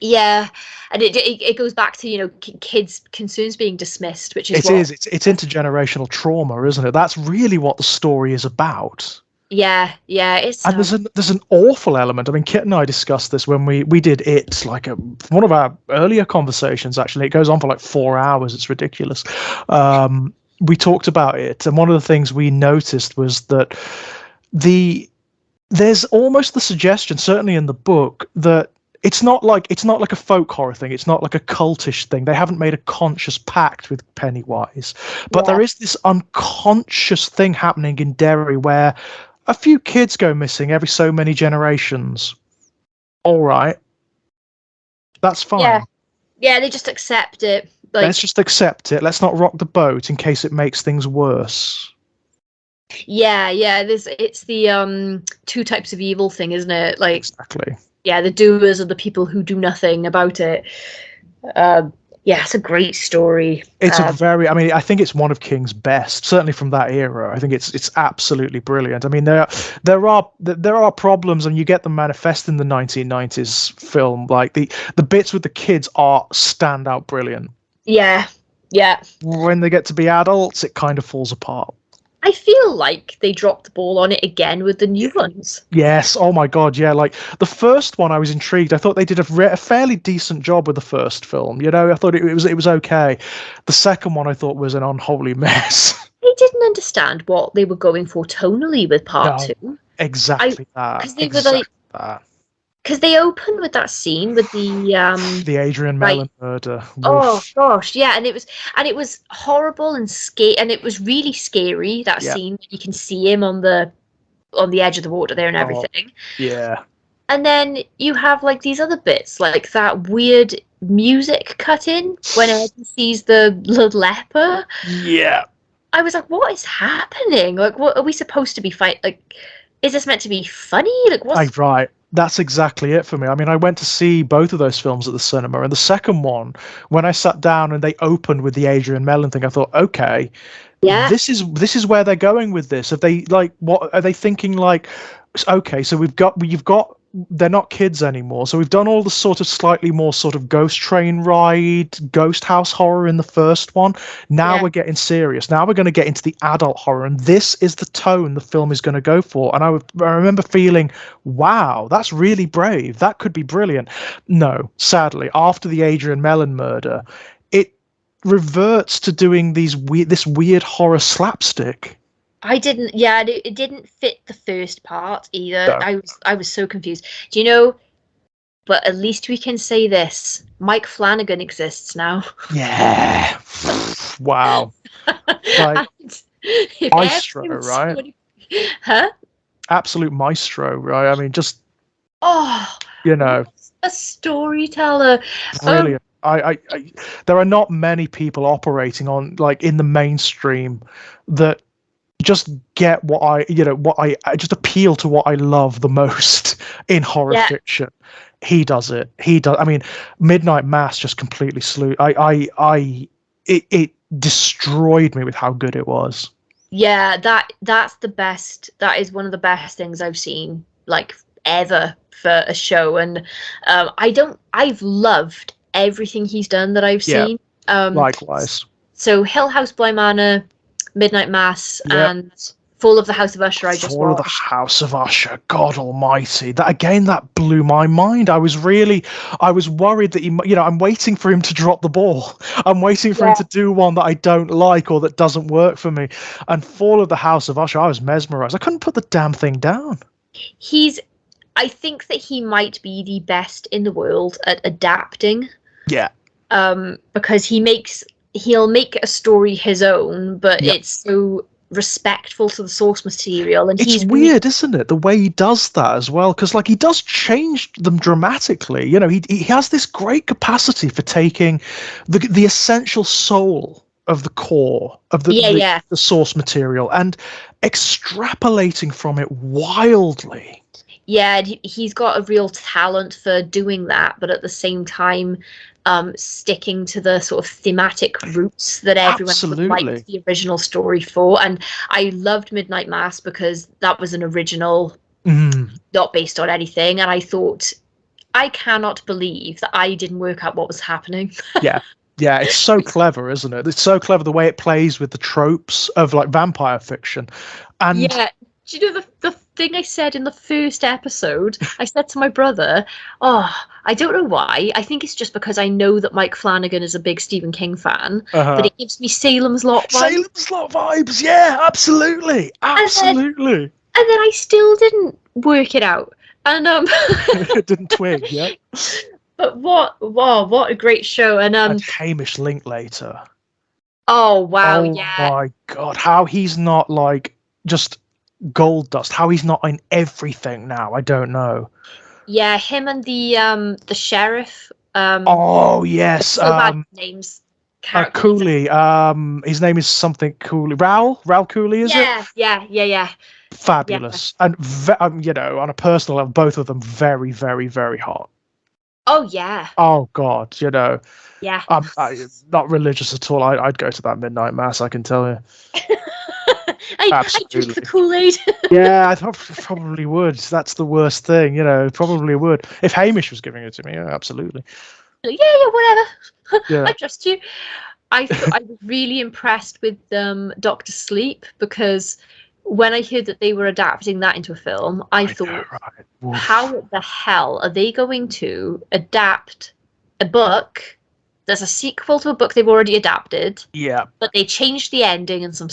Yeah, and it goes back to, you know, kids' concerns being dismissed, which is
it's intergenerational trauma, isn't it? That's really what the story is about.
Yeah, it's
and there's an awful element. I mean, Kit and I discussed this when we did it, like one of our earlier conversations. Actually, it goes on for like 4 hours. It's ridiculous. We talked about it, and one of the things we noticed was that there's almost the suggestion, certainly in the book, that it's not like a folk horror thing. It's not like a cultish thing. They haven't made a conscious pact with Pennywise, but there is this unconscious thing happening in Derry where a few kids go missing every so many generations. All right, that's fine.
Yeah, they just accept it. Like,
let's just accept it. Let's not rock the boat in case it makes things worse.
Yeah. It's the two types of evil thing, isn't it? Like,
exactly.
Yeah, the doers are the people who do nothing about it. It's a great story.
It's I mean, I think it's one of King's best, certainly from that era. I think it's absolutely brilliant. I mean, there are problems, and you get them manifest in the 1990s film. Like the bits with the kids are standout brilliant.
Yeah.
When they get to be adults, it kind of falls apart.
I feel like they dropped the ball on it again with the new ones.
Yes. Oh my God. Yeah. Like the first one, I was intrigued. I thought they did a fairly decent job with the first film. You know, I thought it was okay. The second one, I thought, was an unholy mess.
I didn't understand what they were going for tonally with part two.
Exactly that.
Because they opened with that scene with the
Adrian Mellon murder.
Oh gosh, yeah, and it was horrible and scary, and it was really scary, that scene. You can see him on the edge of the water there and everything.
Yeah.
And then you have like these other bits, like that weird music cut in when Eddie sees the leper.
Yeah.
I was like, what is happening? Like, what are we supposed to be fighting? Like, is this meant to be funny? Like, what's
right? That's exactly it for me. I mean, I went to see both of those films at the cinema, and the second one, when I sat down and they opened with the Adrian Mellon thing, I thought, okay, this is where they're going with this. Have they what are they thinking? Like, okay, so you've got they're not kids anymore. So we've done all the sort of slightly more sort of ghost train ride, ghost house horror in the first one. Now
Yeah.
we're getting serious. Now we're going to get into the adult horror, and this is the tone the film is going to go for. And I remember feeling, wow, that's really brave. That could be brilliant. No, sadly, after the Adrian Mellon murder, it reverts to doing this weird horror slapstick.
I didn't. Yeah, it didn't fit the first part either.
No.
I was so confused. Do you know? But at least we can say this: Mike Flanagan exists now.
Yeah. Wow. Like,
And if
maestro,
everyone's
right?
going- Huh?
Absolute maestro, right? I mean, just,
Oh,
you know,
a storyteller.
brilliant. There are not many people operating on, like, in the mainstream that just get I just appeal to what I love the most in horror
Yeah.
fiction. He does it. He does. I mean, Midnight Mass just completely slew. It destroyed me with how good it was.
Yeah, that's the best. That is one of the best things I've seen, like, ever for a show. And I've loved everything he's done that I've
Yeah.
seen.
Likewise.
So Hill House, Bly Manor, Midnight Mass,
Yep.
and Fall of the House of Usher. I just
Fall of the
watched.
House of Usher. God Almighty! That blew my mind. I was worried that I'm waiting for him to drop the ball. I'm waiting for him to do one that I don't like or that doesn't work for me. And Fall of the House of Usher, I was mesmerized. I couldn't put the damn thing down.
I think that he might be the best in the world at adapting.
Yeah.
Because he'll make a story his own, but
Yep.
it's so respectful to the source material, and
It's weird, isn't it, the way he does that as well? Because, like, he does change them dramatically. You know, he has this great capacity for taking the essential soul of the core of the source material and extrapolating from it wildly.
Yeah, he's got a real talent for doing that, but at the same time, sticking to the sort of thematic roots that everyone would like the original story for. And I loved Midnight Mass because that was an original, not based on anything. And I thought, I cannot believe that I didn't work out what was happening.
Yeah, it's so clever, isn't it? It's so clever the way it plays with the tropes of, like, vampire fiction. And
yeah. Do you know the thing I said in the first episode? I said to my brother, I don't know why. I think it's just because I know that Mike Flanagan is a big Stephen King fan, but it gives me Salem's Lot vibes.
Salem's Lot vibes, yeah, absolutely. Absolutely.
And then I still didn't work it out. And
it didn't twig, yeah.
But what a great show. And
Hamish Linklater.
Oh wow,
oh
yeah.
My God, how he's not, like, just gold dust, how he's not in everything now, I don't know.
Yeah, him and the sheriff.
Oh yes,
names.
Cooley. His name is something Cooley. Raoul Cooley, is it?
Yeah.
Fabulous, and on a personal level, both of them very, very, very hot.
Oh yeah.
Oh God,
Yeah.
I'm not religious at all. I'd go to that Midnight Mass, I can tell you.
I drink the Kool-Aid.
Yeah, I probably would. That's the worst thing, probably would. If Hamish was giving it to me, yeah, absolutely.
Yeah, whatever.
Yeah.
I trust you. I was really impressed with Dr. Sleep, because when I heard that they were adapting that into a film, I thought, how the hell are they going to adapt a book that's a sequel to a book they've already adapted?
Yeah.
But they changed the ending and some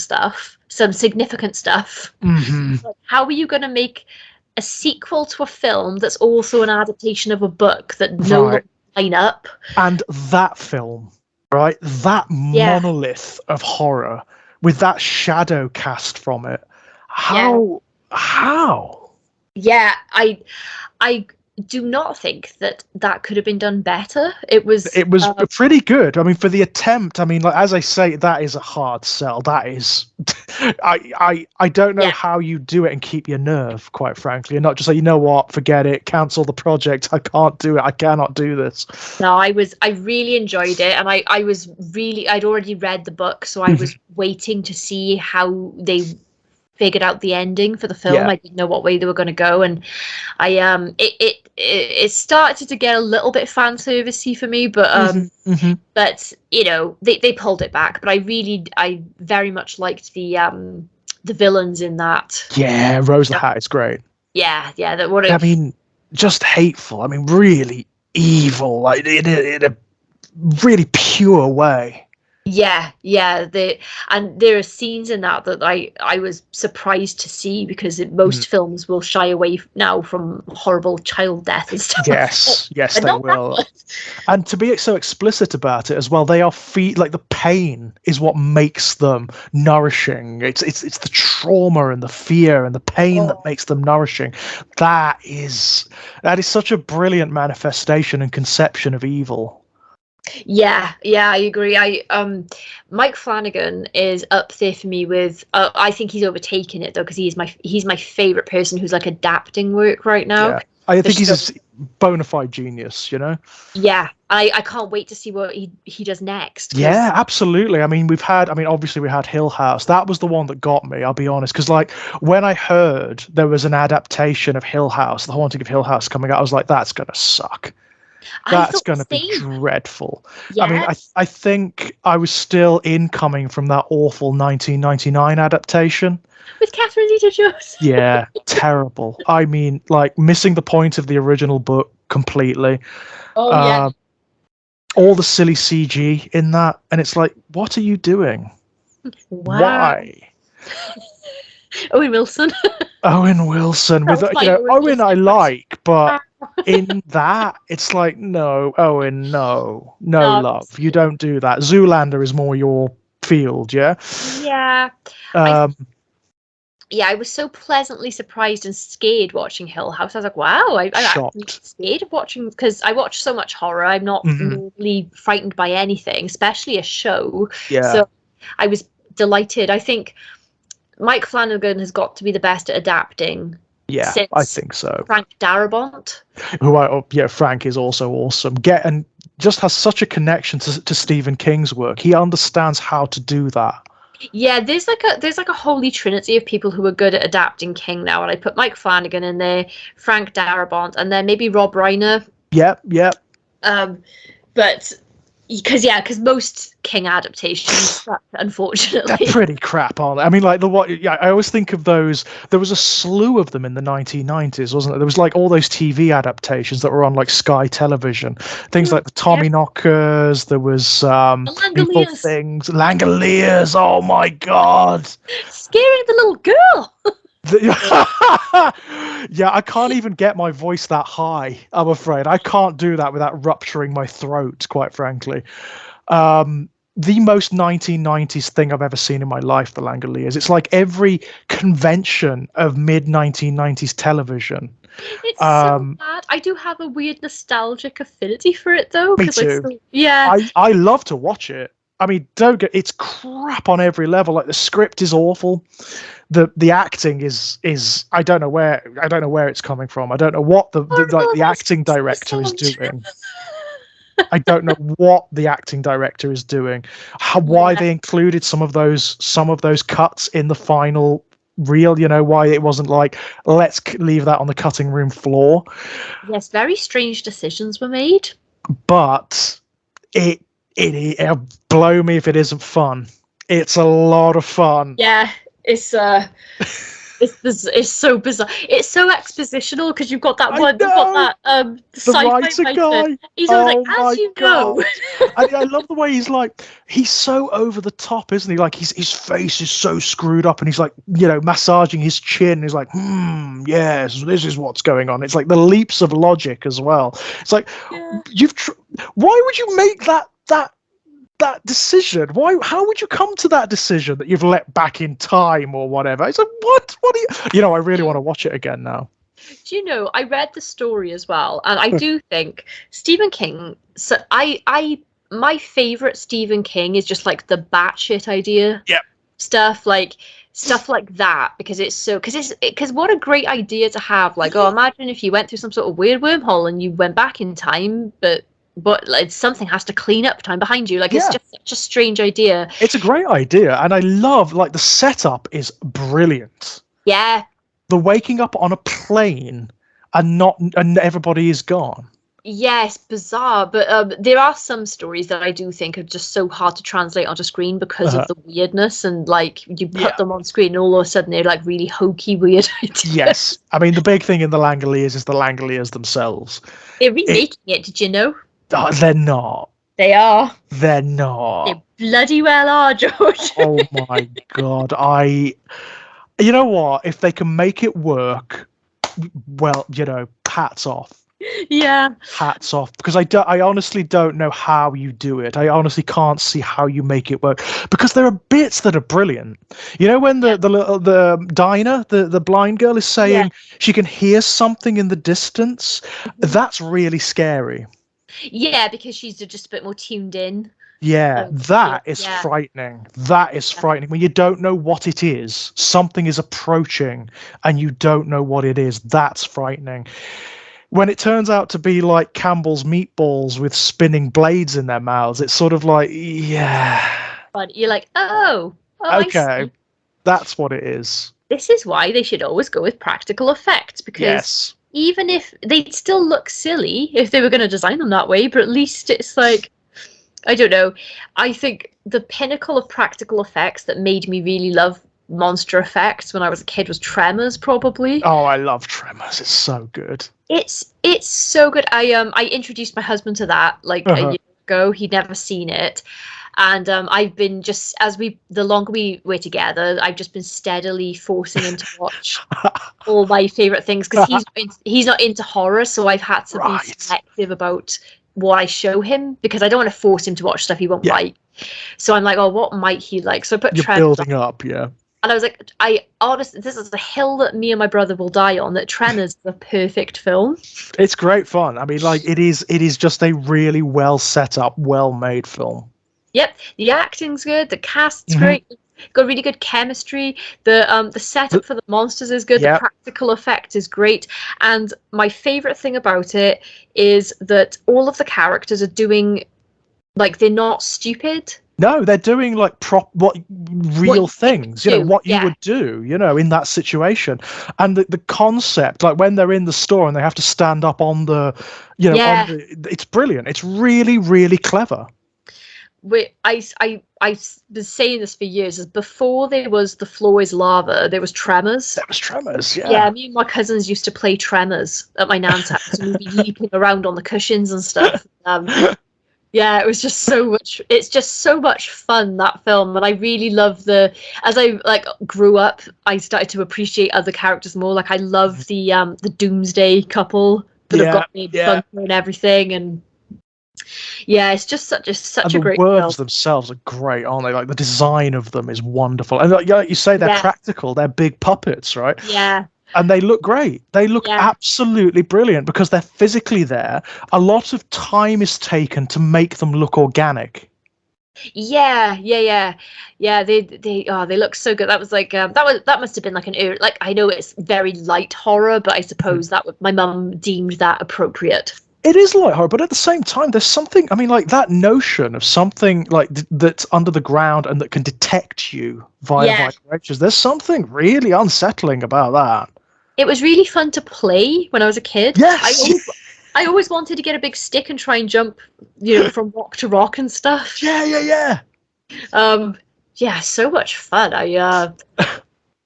significant stuff.
Mm-hmm.
Like, how are you going to make a sequel to a film that's also an adaptation of a book that no longer line up? And
that film, right? That monolith of horror with that shadow cast from it. How? Yeah, I do not think that could have been done better. It was pretty good. I mean, for the attempt, I mean, like, as I say, that is a hard sell. That is, I don't know how you do it and keep your nerve, quite frankly, and not just say, you know what, forget it, cancel the project. I can't do it. I cannot do this. No, I really enjoyed it, and I'd already read the book, so I was waiting to see how they
figured out the ending for the film.
Yeah.
I didn't know what way they were going to go, and it started to get a little bit fan servicey for me, but but you know, they pulled it back. But I very much liked the villains in that.
Yeah, Rose the Hat is great.
Yeah,
I mean, just hateful. I mean, really evil, like in a really pure way.
Yeah. And there are scenes in that I was surprised to see, because most films will shy away now from horrible child death and stuff.
Yes, they will. And to be so explicit about it as well, they are like the pain is what makes them nourishing. It's the trauma and the fear and the pain that makes them nourishing. That is such a brilliant manifestation and conception of evil.
Yeah, I agree. Mike Flanagan is up there for me with. I think he's overtaken it though, because he's my favorite person who's like adapting work right now.
Yeah. I think he's a bona fide genius, you know.
Yeah, I can't wait to see what he does next.
Yeah, absolutely. I mean, obviously we had Hill House. That was the one that got me, I'll be honest, because like when I heard there was an adaptation of Hill House, The Haunting of Hill House coming out, I was like, that's gonna suck. That's going to be dreadful. Yeah. I mean, I think I was still incoming from that awful 1999 adaptation.
With Catherine Zeta-Jones.
Yeah, terrible. I mean, like, missing the point of the original book completely.
Oh, yeah.
All the silly CG in that. And it's like, what are you doing?
Wow.
Why?
Owen Wilson.
Owen Wilson. With, Owen I like, but... in that, it's like, no, Owen, no love. You don't do that. Zoolander is more your field, yeah?
Yeah. I was so pleasantly surprised and scared watching Hill House. I was like, wow, I'm actually scared of watching, because I watch so much horror. I'm not really frightened by anything, especially a show.
Yeah.
So I was delighted. I think Mike Flanagan has got to be the best at adapting.
Yeah, I think so.
Frank Darabont.
Frank is also awesome. And just has such a connection to Stephen King's work. He understands how to do that. Yeah,
there's like a holy trinity of people who are good at adapting King now, and I put Mike Flanagan in there, Frank Darabont, and then maybe Rob Reiner.
Yep.
But because most King adaptations, unfortunately,
they're pretty crap, aren't they? I mean, like I always think of those. There was a slew of them in the 1990s, wasn't there? There was like all those TV adaptations that were on like Sky Television, things like the Tommyknockers. There was People Things, Langoliers. Oh my God,
scaring the little girl.
Yeah, I can't even get my voice that high, I'm afraid. I can't do that without rupturing my throat, quite frankly. The most 1990s thing I've ever seen in my life, the Langoliers. It's like every convention of mid-1990s television.
It's so bad. I do have a weird nostalgic affinity for it, though.
Me too.
Yeah.
I love to watch it. I mean, it's crap on every level. Like, the script is awful. The acting is I don't know where it's coming from. I don't know what the acting director is doing. I don't know what the acting director is doing. Why they included some of those cuts in the final reel. You know, why it wasn't like, let's leave that on the cutting room floor.
Yes, very strange decisions were made.
But it'll blow me if it isn't fun. It's a lot of fun.
Yeah, it's so bizarre. It's so expositional, because you've got that
the
sci-fi
writer guy.
He's always like, as you know.
I love the way he's so over the top, isn't he? Like, his face is so screwed up, and he's like, massaging his chin. He's like, yes, this is what's going on. It's like the leaps of logic as well. It's like, why would you make that decision? How would you come to that decision that you've let back in time or whatever? It's like, what are you I really want to watch it again now.
Do you know, I read the story as well, and I do think Stephen King, so my favorite Stephen King is just like the batshit idea stuff like that, because what a great idea to have. Like, imagine if you went through some sort of weird wormhole and you went back in time, but but like something has to clean up time behind you. Like it's
Yeah.
just such a strange idea.
It's a great idea, and I love, like, the setup is brilliant.
Yeah.
The waking up on a plane and everybody is gone.
Yes, bizarre, but there are some stories that I do think are just so hard to translate onto screen because of the weirdness, and like you put them on screen and all of a sudden they're like really hokey weird ideas.
Yes, I mean the big thing in the Langoliers is the Langoliers themselves.
They're remaking it, did you know?
They're not.
They are.
They're not.
They bloody well are, George.
Oh my god, you know what? If they can make it work, well, you know, hats off.
Yeah.
Hats off, because I honestly don't know how you do it. I honestly can't see how you make it work, because there are bits that are brilliant. You know, when the diner, the blind girl is saying she can hear something in the distance, that's really scary.
Yeah, because she's just a bit more tuned in.
Yeah, that is frightening. That is frightening. When you don't know what it is, something is approaching and you don't know what it is, that's frightening. When it turns out to be like Campbell's meatballs with spinning blades in their mouths, it's sort of like,
But you're like, oh
okay, that's what it is.
This is why they should always go with practical effects, because even if they'd still look silly if they were going to design them that way, but at least it's like, I don't know. I think the pinnacle of practical effects that made me really love monster effects when I was a kid was Tremors, probably.
Oh, I love Tremors. It's so good.
It's so good. I introduced my husband to that like a year ago. He'd never seen it. And I've been just, the longer we were together, I've just been steadily forcing him to watch all my favorite things, because he's not into horror, so I've had to be selective about what I show him, because I don't want to force him to watch stuff he won't like. So I'm like, oh, what might he like? So I put Tremors
building up,
and I was like, honestly, this is a hill that me and my brother will die on, that Tremors is the perfect film.
It's great fun. I mean, like, it is just a really well set up, well made film.
Yep, the acting's good, the cast's great, got really good chemistry, the setup for the monsters is good, the practical effect is great, and my favourite thing about it is that all of the characters are doing, like, they're not stupid.
No, they're doing like real things, you know, what you would do, you know, in that situation. And the concept, like when they're in the store and they have to stand up on the, you know, it's brilliant. It's really, really clever.
I've been saying this for years, is before there was The Floor is Lava, there was Tremors.
There was Tremors,
Yeah, me and my cousins used to play Tremors at my nan's house, and we'd be leaping around on the cushions and stuff. Yeah, it was just so much. It's just so much fun, that film, and I really love as I like grew up, I started to appreciate other characters more. Like I love the Doomsday couple that have got made fun and everything, and it's just such a great film.
The worms themselves are great, aren't they? Like the design of them is wonderful, and like you say, they're practical. They're big puppets, right?
Yeah.
And they look great. They look absolutely brilliant because they're physically there. A lot of time is taken to make them look organic.
Yeah. They look so good. That was like that must have been like like, I know it's very light horror, but I suppose my mum deemed that appropriate.
It is light horror, but at the same time, there's something. I mean, like that notion of something like that's under the ground and that can detect you via vibrations. There's something really unsettling about that.
It was really fun to play when I was a kid.
Yes.
I always wanted to get a big stick and try and jump, you know, from rock to rock and stuff.
Yeah.
So much fun.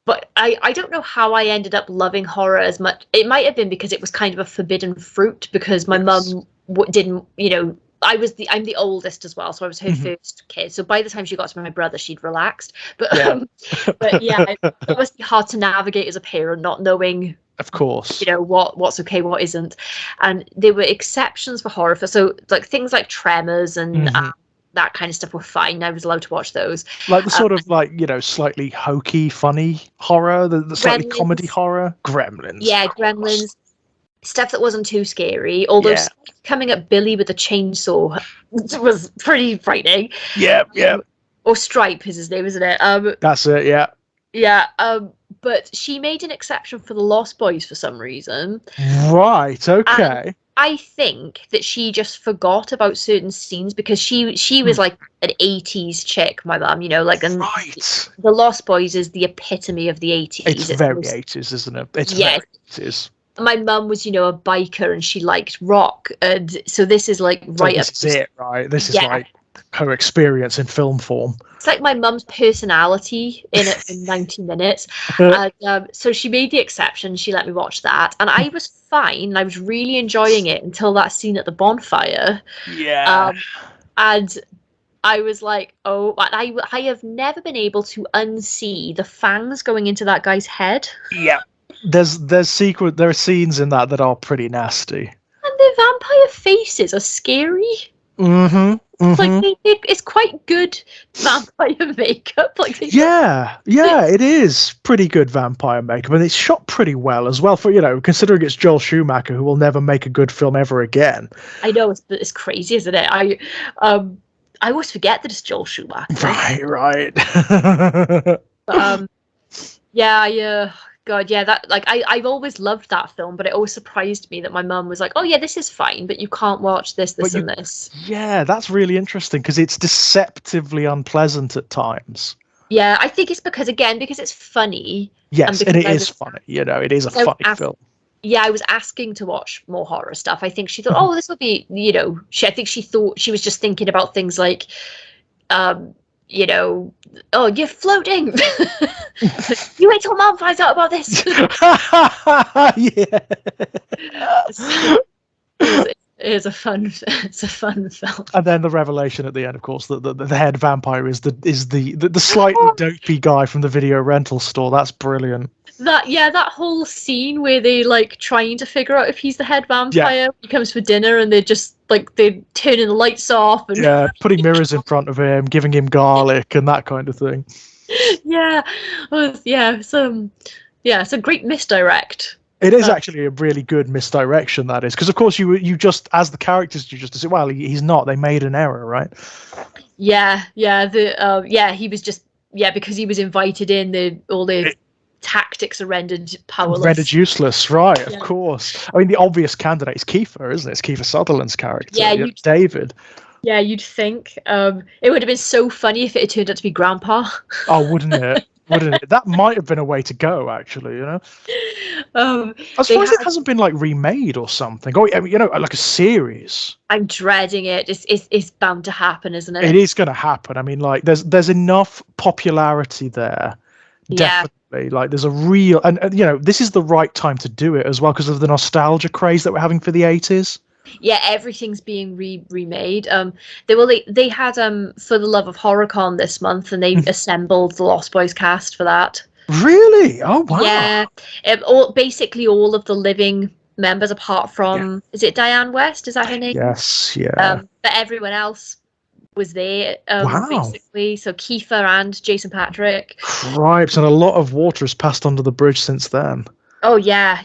But I don't know how I ended up loving horror as much. It might have been because it was kind of a forbidden fruit, because my mum didn't, you know, I'm the oldest as well, so I was her first kid. So by the time she got to my brother, she'd relaxed. But it must be hard to navigate as a parent, not knowing,
of course,
you know, what's okay, what isn't. And there were exceptions for horror. So like things like Tremors and that kind of stuff were fine. I was allowed to watch those.
Like the sort of like, you know, slightly hokey, funny horror, the slightly comedy horror, Gremlins.
Yeah, Gremlins. Stuff that wasn't too scary, although coming at Billy with a chainsaw was pretty frightening.
Yeah.
Or Stripe is his name, isn't it?
That's it, yeah.
Yeah, but she made an exception for the Lost Boys for some reason.
Right, okay.
I think that she just forgot about certain scenes because she was like an 80s chick, my mum, like, and
Right.
The Lost Boys is the epitome of the 80s.
It's very 80s, isn't it? It's
yeah.
very 80s.
My mum was, a biker and she liked rock, and so this is like right up.
This is it, right? This is like her experience in film form.
It's like my mum's personality in it for 90 minutes. And so she made the exception. She let me watch that. And I was fine. I was really enjoying it until that scene at the bonfire.
Yeah.
And I was like, oh, and I have never been able to unsee the fangs going into that guy's head.
Yeah. There are scenes in that are pretty nasty.
And the vampire faces are scary.
Mm-hmm.
Like it's quite good vampire makeup. Like
it is pretty good vampire makeup, and it's shot pretty well as well. For considering it's Joel Schumacher, who will never make a good film ever again.
I know it's crazy, isn't it? I always forget that it's Joel Schumacher.
Right.
God, yeah, that I've always loved that film, but it always surprised me that my mum was like, "Oh yeah, this is fine, but you can't watch this, and this."
Yeah, that's really interesting because it's deceptively unpleasant at times.
Yeah, I think it's because it's funny.
Yes, and it is funny. It is a funny film.
Yeah, I was asking to watch more horror stuff. I think she thought, "Oh, this will be," I think she thought she was just thinking about things like, oh, you're floating. You wait till Mom finds out about this.
Yeah.
It's a fun film.
And then the revelation at the end, of course, that the head vampire is the slightly dopey guy from the video rental store. That's brilliant.
That whole scene where they like trying to figure out if he's the head vampire. Yeah. He comes for dinner and they're just like they're turning the lights off and
putting mirrors in front of him, giving him garlic and that kind of thing.
It's a great misdirect.
It is actually a really good misdirection, that is, because of course you just, as the characters, you just say, well, he's not. They made an error, right?
He was just because he was invited in. All the tactics are rendered powerless.
Rendered useless, right? Of course. I mean, the obvious candidate is Kiefer, isn't it? It's Kiefer Sutherland's character.
Yeah,
David.
Yeah, you'd think. It would have been so funny if it had turned out to be Grandpa.
Oh, wouldn't it? Wouldn't it? That might have been a way to go, actually. I'm surprised it hasn't been like remade or something. Or like a series.
I'm dreading it. It's bound to happen, isn't it?
It is going to happen. I mean, like there's enough popularity there. Definitely. Like there's a real and this is the right time to do it as well because of the nostalgia craze that we're having for the 80s.
Yeah, everything's being remade. They had For the Love of HorrorCon this month, and they assembled the Lost Boys cast for that.
Really? Oh wow!
Yeah, basically all of the living members, apart from is it Diane West? Is that her name?
Yes, yeah.
But everyone else was there.
Wow.
Basically, so Kiefer and Jason Patric.
Cripes, and a lot of water has passed under the bridge since then.
Oh yeah.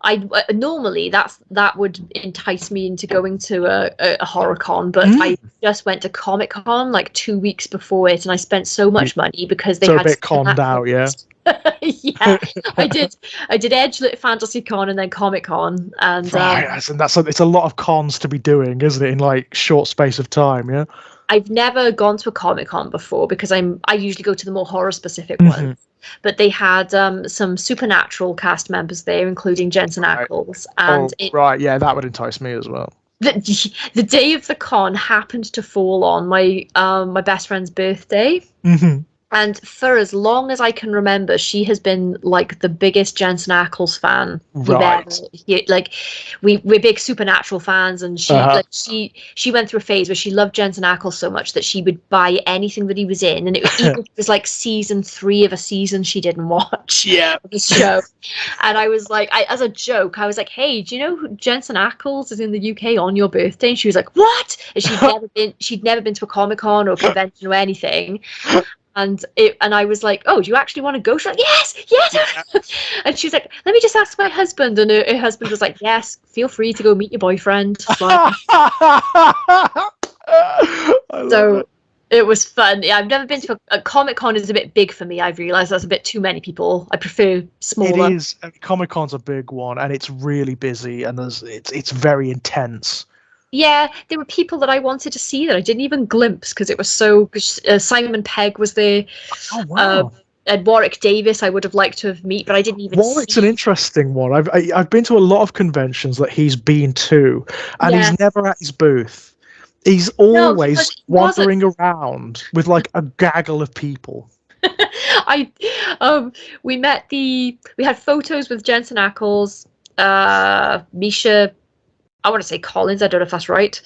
I normally that would entice me into going to a HorrorCon, but I just went to Comic-Con like 2 weeks before it, and I spent so much money because they had
a bit conned out, yeah.
Yeah, I did Edgelit Fantasy Con and then Comic-Con, and
it's a lot of cons to be doing, isn't it, in like short space of time, yeah.
I've never gone to a Comic-Con before because I usually go to the more horror specific ones. But they had some Supernatural cast members there, including Jensen Ackles. And
that would entice me as well.
The day of the con happened to fall on my best friend's birthday.
Mm-hmm.
And for as long as I can remember, she has been like the biggest Jensen Ackles fan.
Right.
We're big Supernatural fans, and she went through a phase where she loved Jensen Ackles so much that she would buy anything that he was in, and it was like season 3 of a season she didn't watch.
Yeah.
Of the show. And I was like, as a joke, I was like, hey, do you know who Jensen Ackles is in the UK on your birthday? And she was like, what? And she'd never been to a Comic-Con or convention or anything. And I was like, oh, do you actually want to go? She's like, yes. And she's like, let me just ask my husband. And her husband was like, yes, feel free to go meet your boyfriend. So It was fun. Yeah, I've never been to a Comic-Con is a bit big for me. I've realised that's a bit too many people. I prefer smaller.
It is. Comic-Con's a big one, and it's really busy, and it's very intense.
Yeah, there were people that I wanted to see that I didn't even glimpse because it was so. Simon Pegg was there.
Oh wow!
And Warwick Davis, I would have liked to have met, but I didn't even.
Warwick's an interesting one. I've been to a lot of conventions that he's been to, and he's never at his booth. He's always wandering around with like a gaggle of people.
We had photos with Jensen Ackles, Misha. I want to say Collins. I don't know if that's right,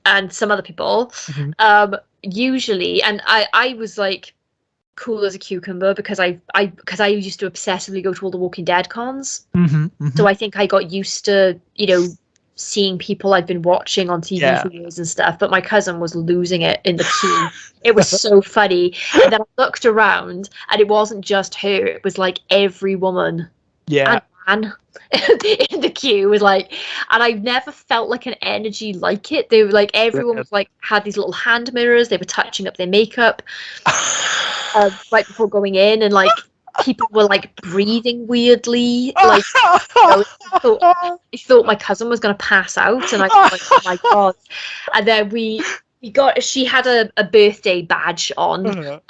and some other people.
Mm-hmm.
Usually, and I was like cool as a cucumber because I used to obsessively go to all the Walking Dead cons.
Mm-hmm, mm-hmm.
So I think I got used to seeing people I've been watching on TV for years and stuff. But my cousin was losing it in the queue. It was so funny. And then I looked around, and it wasn't just her. It was like every woman.
Yeah.
And man in the queue was like, and I've never felt like an energy like it. They were like, everyone was like, had these little hand mirrors. They were touching up their makeup right before going in, and like people were like breathing weirdly. Like, I thought my cousin was going to pass out, and I was like, oh my god. And then she had a birthday badge on.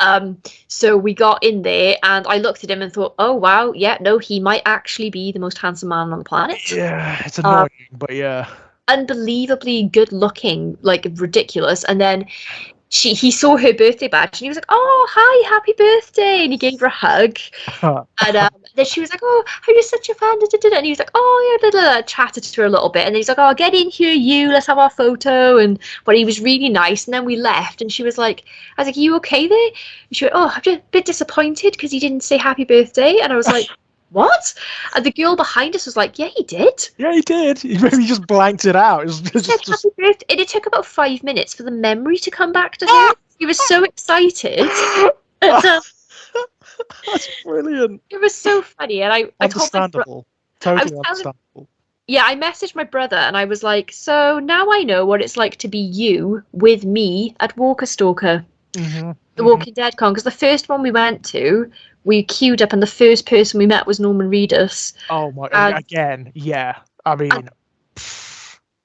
So we got in there, and I looked at him and thought, oh wow, yeah, no, he might actually be the most handsome man on the planet.
Yeah, it's annoying, but yeah.
Unbelievably good looking, like ridiculous. And then he saw her birthday badge, and he was like, oh, hi, happy birthday, and he gave her a hug. And then she was like, oh, you're such a fan, and he was like, oh yeah, chatted to her a little bit, and then he's like, oh, get in here, let's have our photo. And but he was really nice. And then we left, and she was like, I was like, are you okay there? And she went, oh, I'm just a bit disappointed because he didn't say happy birthday. And I was like, what? And the girl behind us was like, yeah, he did.
Yeah, he did. He maybe just blanked it out. It was
just... Happy birthday. And it took about 5 minutes for the memory to come back to her. He was so excited.
That's brilliant.
It was so funny. And I
understandable. Totally understandable.
Yeah, I messaged my brother, and I was like, so now I know what it's like to be you with me at Walker Stalker. The Walking Dead con, because the first one we went to, we queued up, and the first person we met was Norman Reedus.
Oh my! Again, yeah. I mean,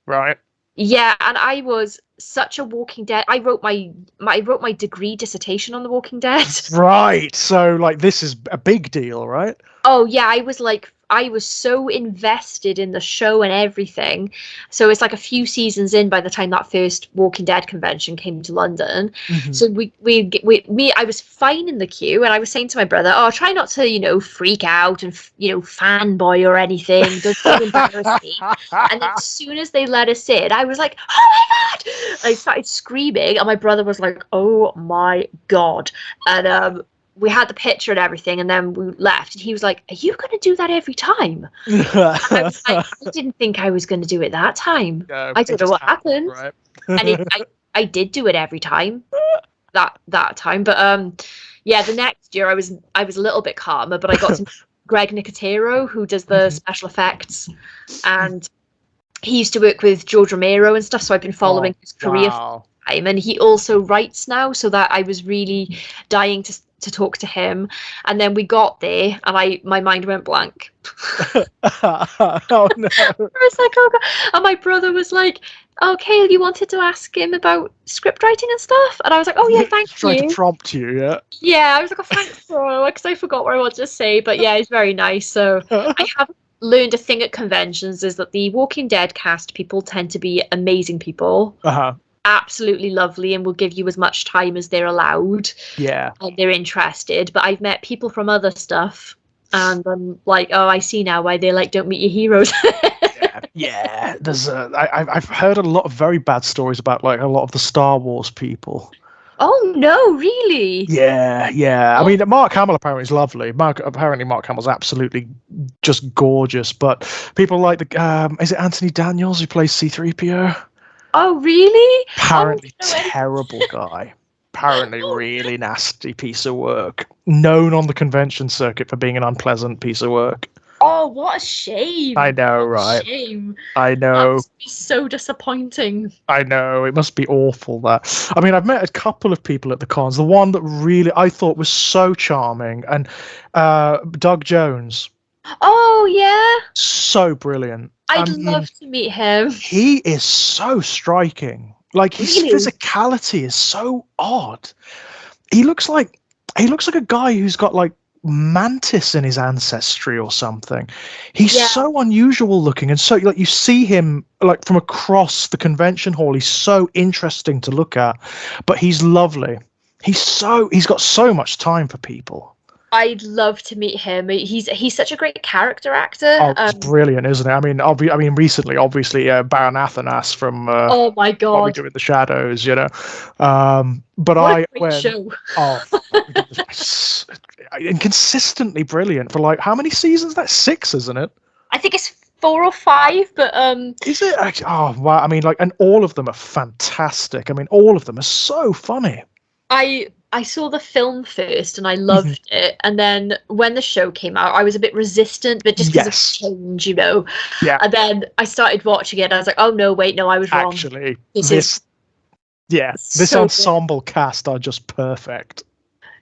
right?
Yeah, and I was such a Walking Dead. I wrote my degree dissertation on the Walking Dead.
Right. So like, this is a big deal, right?
Oh yeah, I was so invested in the show and everything. So it's like a few seasons in by the time that first Walking Dead convention came to London. So I was fine in the queue, and I was saying to my brother, oh, try not to, freak out and, fanboy or anything. Don't embarrass me. And then as soon as they let us in, I was like, oh my God! I started screaming, and my brother was like, oh my God. And, we had the picture and everything, and then we left, and he was like, are you going to do that every time? I was like, I didn't think I was going to do it that time.
No,
I don't know what happened.
Right?
And I did do it every time that time. But yeah, the next year I was a little bit calmer, but I got to Greg Nicotero, who does the special effects, and he used to work with George Romero and stuff, so I've been following his career for time. And he also writes now, so that I was really dying to talk to him. And then we got there, and my mind went blank.
Oh no.
I was like, oh God. And my brother was like, okay, you wanted to ask him about script writing and stuff? And I was like, oh yeah, thank you.
Trying to prompt you, yeah?
Yeah, I was like, oh, thanks, bro, because I forgot what I wanted to say. But yeah, he's very nice. So I have learned a thing at conventions is that the Walking Dead cast people tend to be amazing people. Absolutely lovely, and will give you as much time as they're allowed. Yeah, and they're interested. But I've met people from other stuff, and I'm like, oh, I see now why they like don't meet your heroes.
Yeah. There's I've heard a lot of very bad stories about like a lot of the Star Wars people.
Oh no, really?
Yeah. I mean, Mark Hamill apparently is lovely. Mark Hamill's absolutely just gorgeous. But people like is it Anthony Daniels who plays C-3PO?
Oh, really?
Apparently terrible guy. Apparently really nasty piece of work. Known on the convention circuit for being an unpleasant piece of work.
Oh, what a shame!
I know,
What a
right?
shame.
I
That
know.
must be so disappointing.
I know. It must be awful. That I mean, I've met a couple of people at the cons. The one that really I thought was so charming, and Doug Jones,
Oh yeah,
so brilliant. I
I'd
mean,
love to meet him.
he is so striking. Like his
Really?
physicality is so odd. He looks like he looks like a guy who's got like mantis in his ancestry or something. He's
Yeah.
so unusual looking, and so like you see him like from across the convention hall. He's so interesting to look at, but he's lovely. He's got so much time for people.
I'd love to meet him. He's such a great character actor.
Oh, it's brilliant, isn't it? I mean, recently, obviously, Baron Athanas from
Oh my
What We
god,
Do in the Shadows, you know. But
what a great show!
oh, my goodness, and consistently brilliant for like how many seasons? That's 6, isn't it?
I think it's 4 or 5, but
Is it actually? Oh, wow. I mean, like, and all of them are fantastic. I mean, all of them are so funny.
I saw the film first and I loved it, and then when the show came out, I was a bit resistant, but just because of
Yes.
change, you know.
Yeah.
And then I started watching it, and I was like, oh no, wait, no, I was wrong.
Actually,
This
this
so good.
ensemble cast are just perfect.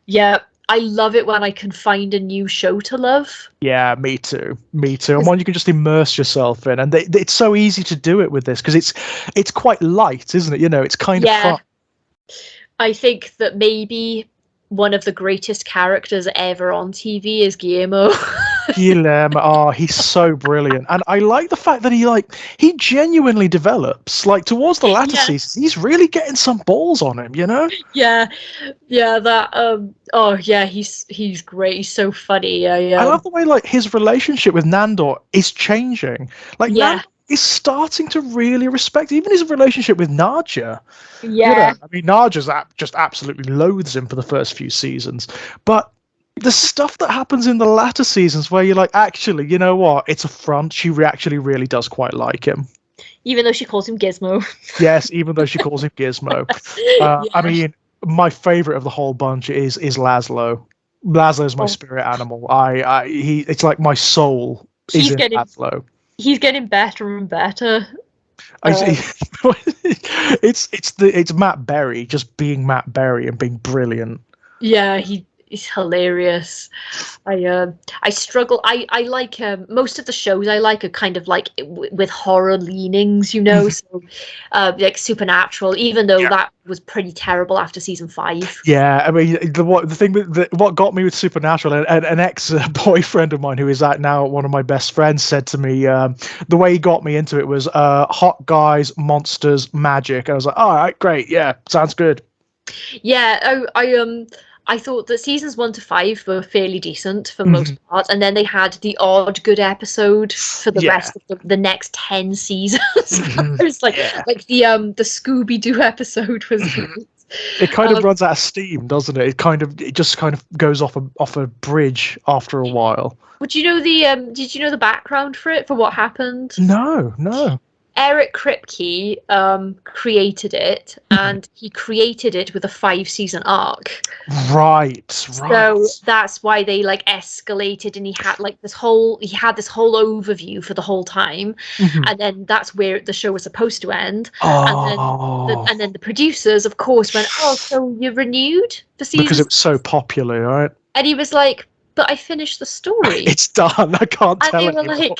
Yeah, I love it when I can find a new show to love.
Yeah, me too. Me too. And one you can just immerse yourself in, and it's so easy to do it with this because it's quite light, isn't it? You know, it's kind of fun.
I think that maybe one of the greatest characters ever on TV is Guillermo.
Guillermo, oh, he's so brilliant, and I like the fact that he genuinely develops. Like towards the latter seasons, he's really getting some balls on him, you know?
Yeah, that oh yeah, he's great. He's so funny.
I love the way like his relationship with Nandor is changing. Like Nandor is starting to really respect even his relationship with Nadja.
Yeah.
You know, I mean, Nadja's just absolutely loathes him for the first few seasons, but the stuff that happens in the latter seasons where you're like, actually, you know what? It's a front. She actually really does quite like him.
Even though she calls him Gizmo.
Yes, even though she calls him Gizmo. I mean, my favorite of the whole bunch is Laszlo. Laszlo's my spirit animal. It's like my soul is in Laszlo.
He's getting better and better.
It's Matt Berry just being Matt Berry and being brilliant.
Yeah, he's hilarious. I struggle. I like most of the shows I like are kind of like with horror leanings, you know. So like Supernatural, even though that was pretty terrible after season 5.
Yeah, I mean what got me with Supernatural, and an ex-boyfriend of mine who is now one of my best friends said to me, the way he got me into it was hot guys, monsters, magic. I was like, all right, great, yeah, sounds good.
Yeah, I thought that seasons 1 to 5 were fairly decent for most part, and then they had the odd good episode for the rest of the next 10 seasons. It was like the Scooby-Doo episode was good.
It kind of runs out of steam, doesn't it? It just kind of goes off a bridge after a while.
Would you know did you know the background for it, for what happened?
No.
Eric Kripke created it, and he created it with a 5-season arc.
Right.
So that's why they like escalated, and he had this whole overview for the whole time, and then that's where the show was supposed to end. And then the producers, of course, went, "Oh, so you renewed the season?"
Because it was so popular, right?
And he was like, "But I finished the story.
It's done. I can't tell it."
And they were like,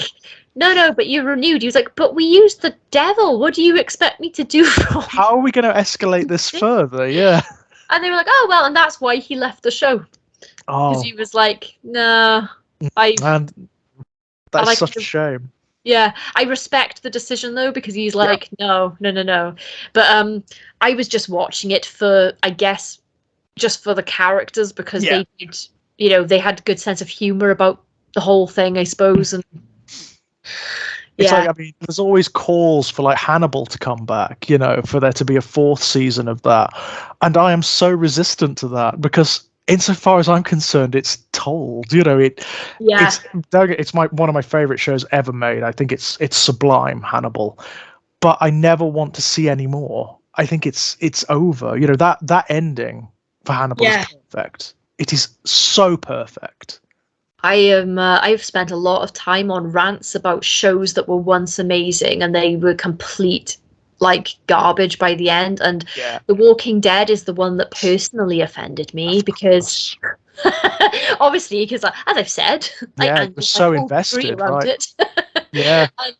no, but you renewed. He was like, but we used the devil. What do you expect me to do?
How are we going to escalate this further? Yeah.
And they were like, oh, well, and that's why he left the show. Because he was like, nah.
Man, that's such a shame.
Yeah, I respect the decision, though, because he's like, no. But I was just watching it for, I guess, just for the characters, because they did, they had a good sense of humor about the whole thing, I suppose, and
it's like, I mean, there's always calls for like Hannibal to come back, for there to be a 4th season of that. And I am so resistant to that because insofar as I'm concerned, it's told, it's one of my favorite shows ever made. I think it's sublime, Hannibal, but I never want to see any more. I think it's over. That ending for Hannibal is perfect. It is so perfect.
I've spent a lot of time on rants about shows that were once amazing and they were complete like garbage by the end. And
Yeah.
The Walking Dead is the one that personally offended me because obviously, because as I've said,
Yeah, it was so
I
invested,
around
right?
it.
Yeah.
And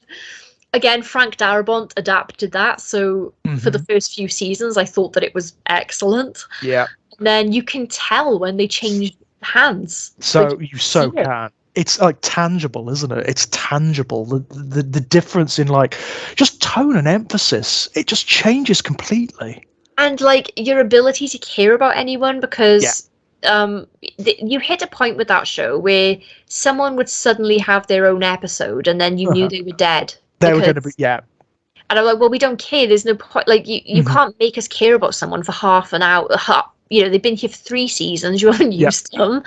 again, Frank Darabont adapted that. So for the first few seasons, I thought that it was excellent.
Yeah.
And then you can tell when they changed hands.
So
Like,
you so
see it.
can. It's like tangible, isn't it? It's tangible. The difference in like just tone and emphasis, it just changes completely.
And like your ability to care about anyone,
Yeah.
because you hit a point with that show where someone would suddenly have their own episode and then you knew they were dead.
They were going to be, yeah.
And I'm like, well, we don't care. There's no point. Like, you can't make us care about someone for half an hour. You know, they've been here for 3 seasons. You haven't used them.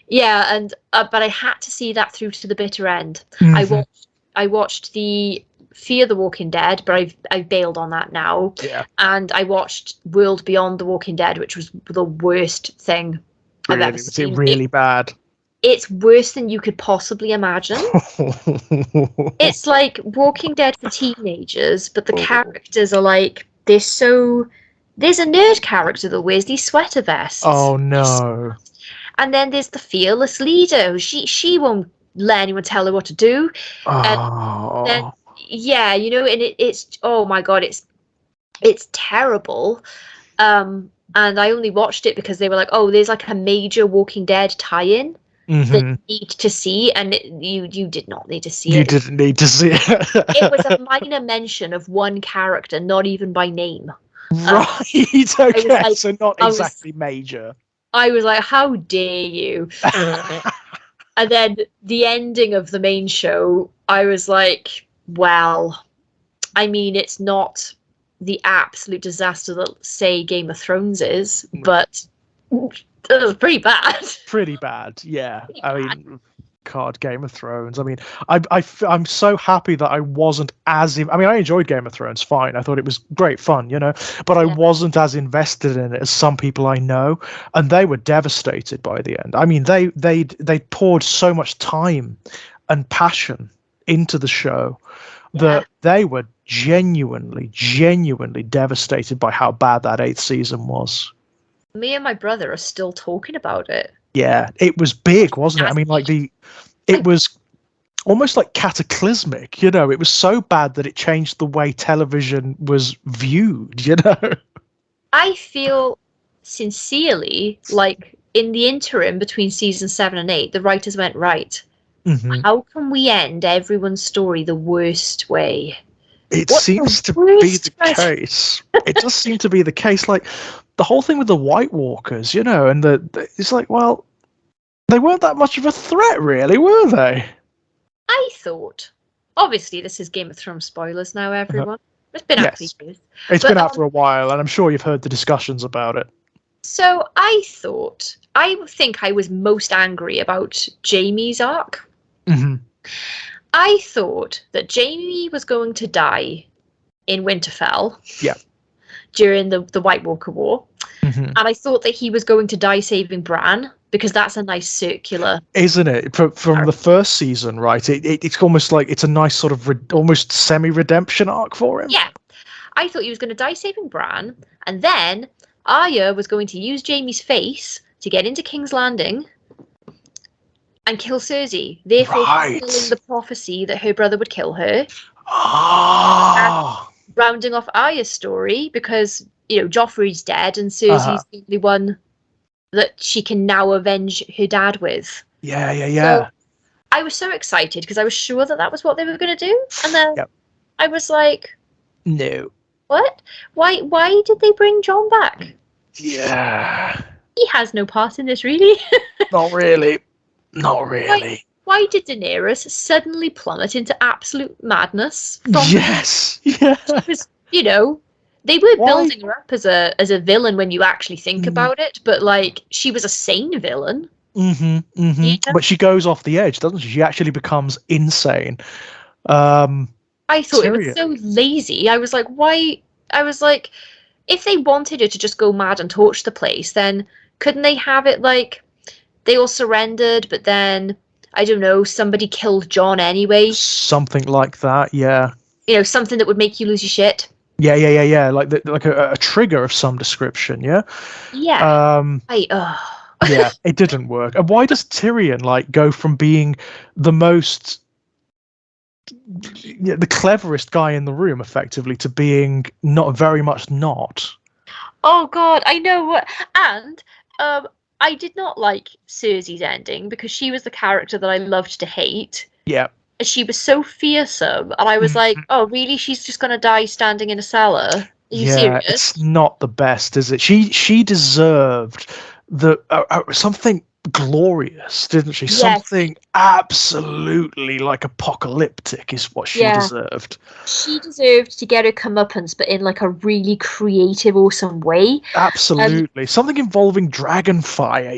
Yeah, and but I had to see that through to the bitter end. I watched the Fear the Walking Dead, but I've bailed on that now.
Yeah.
And I watched World Beyond the Walking Dead, which was the worst thing I've ever seen.
Was it really bad?
It's worse than you could possibly imagine. It's like Walking Dead for teenagers, but the characters are like, there's a nerd character that wears these sweater vests.
Oh no.
And then there's the fearless leader. She won't let anyone tell her what to do.
Oh.
And then, yeah, you know, and it's oh my god, it's terrible. And I only watched it because they were like, oh, there's like a major Walking Dead tie-in that you need to see, and you did not need to see it.
You didn't need to see it.
It was a minor mention of one character, not even by name.
Right, okay,
like,
so not exactly major.
I was like, how dare you? And then the ending of the main show, I was like, well, I mean, it's not the absolute disaster that, say, Game of Thrones is, but it was pretty bad.
Pretty bad, yeah. I mean, God, Game of Thrones. I mean, I'm so happy that I wasn't as... I mean, I enjoyed Game of Thrones, fine. I thought it was great fun, you know, but I wasn't as invested in it as some people I know, and they were devastated by the end. I mean, they poured so much time and passion into the show that they were genuinely devastated by how bad that 8th season was.
Me and my brother are still talking about it.
Yeah, it was big, wasn't it? I mean, like it was almost like cataclysmic, you know. It was so bad that it changed the way television was viewed, you know.
I feel sincerely like in the interim between season 7 and 8, the writers went, right, how can we end everyone's story the worst way?
It seems to be the case. It does seem to be the case. Like the whole thing with the White Walkers, you know, and it's like, well, they weren't that much of a threat, really, were they?
I thought. Obviously, this is Game of Thrones spoilers now, everyone. It's been out for years.
It's been out for a while, and I'm sure you've heard the discussions about it.
So I think I was most angry about Jaime's arc. I thought that Jaime was going to die in Winterfell. Yeah. During the White Walker War. And I thought that he was going to die saving Bran, because that's a nice circular...
Isn't it? From the first season, right? It's almost like it's a nice sort of almost semi-redemption arc for him.
Yeah. I thought he was going to die saving Bran, and then Arya was going to use Jaime's face to get into King's Landing and kill Cersei, therefore fulfilling the prophecy that her brother would kill her. And rounding off Arya's story, because, you know, Joffrey's dead and Cersei's the only one that she can now avenge her dad with.
Yeah.
So I was so excited because I was sure that was what they were going to do. And then I was like,
no.
What? Why did they bring Jon back?
Yeah.
He has no part in this, really.
Not really. Not really.
Why did Daenerys suddenly plummet into absolute madness?
Yes. Yeah.
Because, you know, they were building her up as a villain when you actually think about it, but like she was a sane villain.
But she goes off the edge, doesn't she? She actually becomes insane.
I thought it was so lazy. I was like, why? I was like, if they wanted her to just go mad and torch the place, then couldn't they have it like they all surrendered, but then I don't know, somebody killed John anyway.
Something like that. Yeah.
Something that would make you lose your shit.
Yeah. Like a trigger of some description. Yeah.
Yeah.
Um.
I
Yeah. It didn't work. And why does Tyrion like go from being the most the cleverest guy in the room effectively to being not very much not?
Oh God, I know what. And I did not like Cersei's ending because she was the character that I loved to hate.
Yeah.
She was so fearsome, and I was like, "Oh, really? She's just gonna die standing in a cellar? Are you
Yeah,
serious?"
it's not the best, is it? She deserved the something glorious, didn't she?
Yes.
Something absolutely like apocalyptic is what she
Yeah.
deserved.
She deserved to get her comeuppance, but in like a really creative, awesome way.
Absolutely. Something involving dragon fire,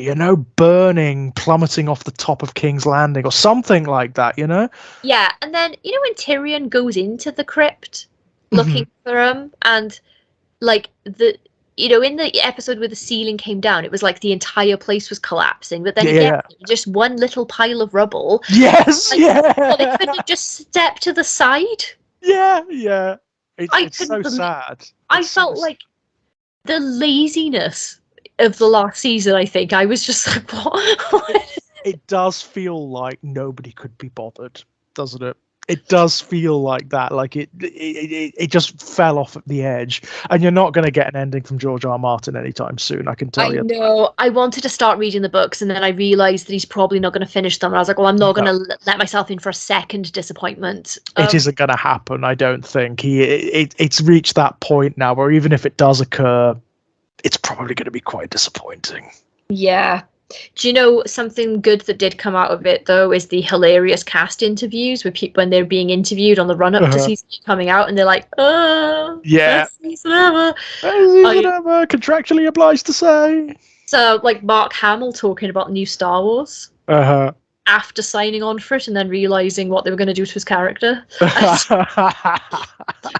burning, plummeting off the top of King's Landing or something like that,
Yeah, and then when Tyrion goes into the crypt looking for him, and like in the episode where the ceiling came down, it was like the entire place was collapsing. But then
Yeah.
just one little pile of rubble.
Yes,
Like,
yeah.
well, they couldn't have just stepped to the side.
Yeah.
I
It's
couldn't
so
believe.
sad.
I felt like the laziness of the last season. I think I was just like, what?
It does feel like nobody could be bothered, doesn't it? It does feel like that. Like it just fell off at the edge, and you're not going to get an ending from George R. R. Martin anytime soon. I can tell
I
you.
know. I wanted to start reading the books, and then I realized that he's probably not going to finish them. And I was like, well, I'm not going to let myself in for a second disappointment.
It isn't going to happen. I don't think it's reached that point now where even if it does occur, it's probably going to be quite disappointing.
Yeah. Do you know something good that did come out of it though? Is the hilarious cast interviews with people when they're being interviewed on the run up to season coming out, and they're like, "Oh,
yeah,
season ever."
Contractually obliged to say.
So, like Mark Hamill talking about new Star Wars after signing on for it, and then realizing what they were going to do to his character.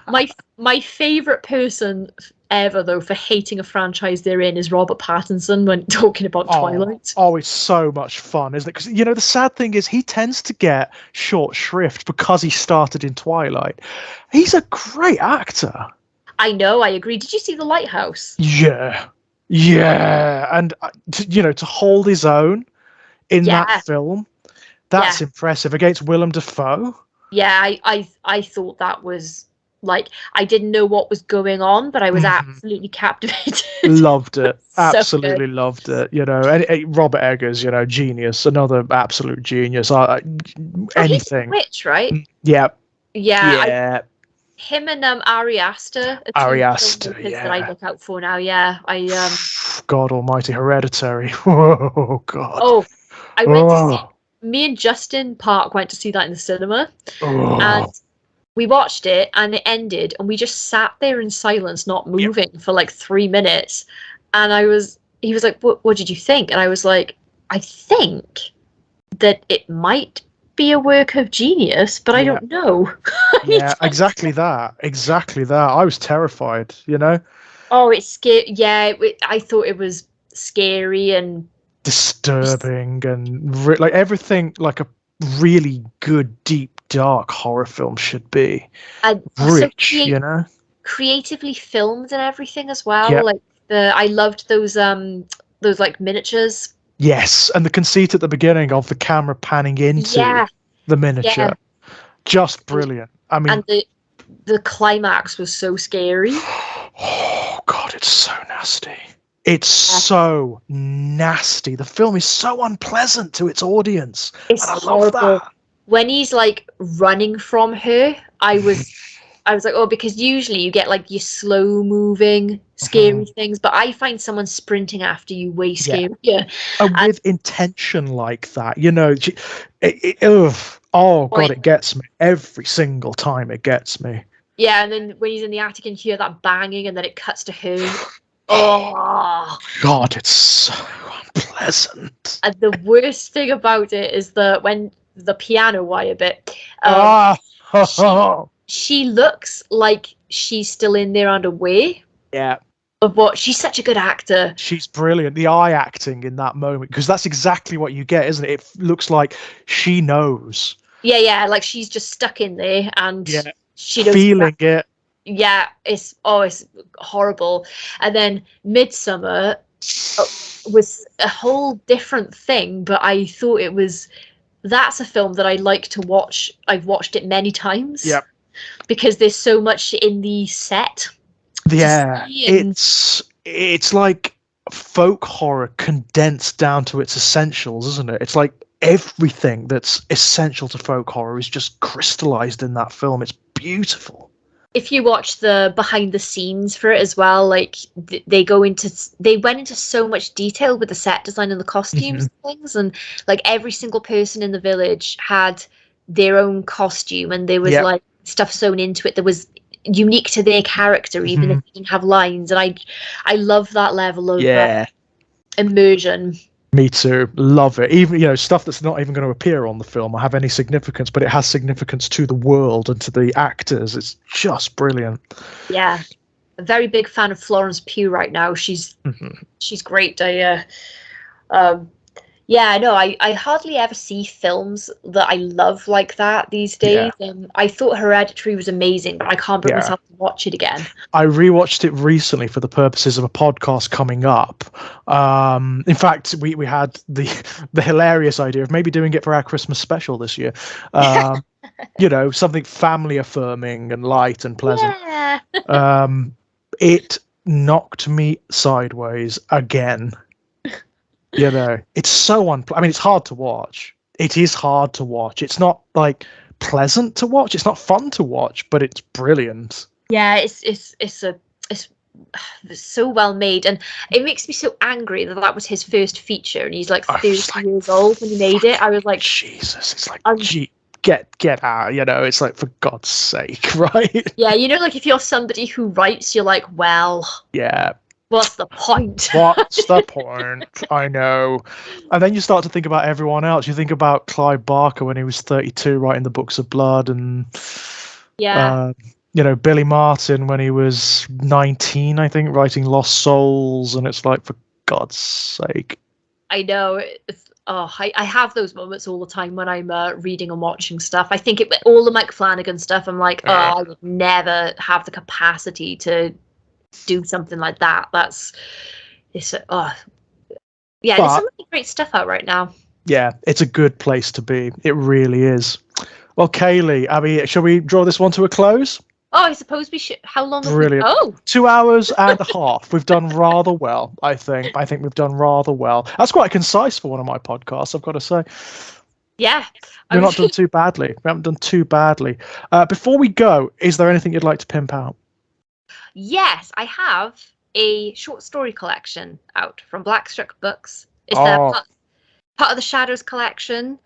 My favorite person ever though for hating a franchise they're in is Robert Pattinson when talking about Twilight.
Oh, it's so much fun, isn't it? Because the sad thing is he tends to get short shrift because he started in Twilight. He's a great actor.
I know, I agree. Did you see The Lighthouse?
Yeah, and to hold his own in that film, that's impressive against Willem Dafoe.
Yeah, I thought that was like, I didn't know what was going on, but I was absolutely captivated.
Loved it.
Absolutely
loved it. And Robert Eggers, genius, another absolute genius. Anything.
He's Witch, right?
Yeah.
Him and Ari Aster.
Ari Aster, yeah.
That I look out for now. Yeah,
God Almighty, Hereditary. Oh God.
Oh, I went to see. Me and Justin Park went to see that in the cinema, and we watched it, and it ended, and we just sat there in silence, not moving for like 3 minutes. And he was like, "What did you think?" And I was like, "I think that it might be a work of genius, but I don't know."
Yeah, exactly that. I was terrified.
Oh, it's scary. Yeah, I thought it was scary and
disturbing and like everything like a really good, deep, dark horror film should be. Rich,
creatively filmed and everything as well. Yep. Like I loved those like miniatures.
Yes, and the conceit at the beginning of the camera panning into the miniature, just brilliant. I mean,
and the climax was so scary.
Oh God, it's so nasty. It's so nasty. The film is so unpleasant to its audience.
It's
horrible. Love that.
When he's like running from her, I was like, oh, because usually you get like your slow moving scary things, but I find someone sprinting after you way scarier.
Yeah. With intention like that, oh God, it gets me every single time. It gets me.
Yeah, and then when he's in the attic and you hear that banging, and then it cuts to her. Oh
God, it's so unpleasant.
And the worst thing about it is that when the piano wire bit, she looks like she's still in there and away.
Yeah.
of what she's such a good actor.
She's brilliant. The eye acting in that moment, because that's exactly what you get, isn't it? It looks like she knows.
Yeah, like she's just stuck in there and she knows
feeling it.
Yeah, it's horrible. And then Midsummer was a whole different thing, but I thought that's a film that I like to watch. I've watched it many times.
Yeah.
Because there's so much in the set.
Yeah, it's like folk horror condensed down to its essentials, isn't it? It's like everything that's essential to folk horror is just crystallized in that film. It's beautiful.
If you watch the behind the scenes for it as well, like they went into so much detail with the set design and the costumes and things, and like every single person in the village had their own costume, and there was like stuff sewn into it that was unique to their character, even if they didn't have lines. And I love that level of immersion.
Me too. Love it. Even stuff that's not even going to appear on the film or have any significance, but it has significance to the world and to the actors. It's just brilliant.
Yeah, a very big fan of Florence Pugh right now. She's great. I hardly ever see films that I love like that these days. I thought Hereditary was amazing, but I can't bring myself to watch it again.
I rewatched it recently for the purposes of a podcast coming up. In fact, we had the hilarious idea of maybe doing it for our Christmas special this year. Something family affirming and light and pleasant.
Yeah.
It knocked me sideways again. It's so it's hard to watch. It is hard to watch. It's not like pleasant to watch. It's not fun to watch, but it's brilliant.
Yeah, it's so well made, and it makes me so angry that was his first feature, and he's like 30 years old when he made it. I was like,
Jesus, it's like, get out. It's like, for God's sake, right?
Yeah, like if you're somebody who writes, you're like, well,
yeah.
What's the point?
What's the point? I know. And then you start to think about everyone else. You think about Clive Barker when he was 32 writing the Books of Blood, and Billy Martin when he was 19, I think, writing Lost Souls, and it's like, for God's sake.
I know. I have those moments all the time when I'm reading and watching stuff. I think all the Mike Flanagan stuff, I'm like, I would never have the capacity to do something like that. There's some really great stuff out right now. Yeah,
it's a good place to be. It really is. Well, Kayleigh, shall we draw this one to a close?
Oh, I suppose we should. How long?
Brilliant. 2 hours and a half. We've done rather well, I think. I think we've done rather well. That's quite concise for one of my podcasts, I've got to say.
Yeah.
We've not done too badly. We haven't done too badly. Before we go, is there anything you'd like to pimp out?
Yes, I have a short story collection out from Blackstruck Books. It's part of the Shadows collection,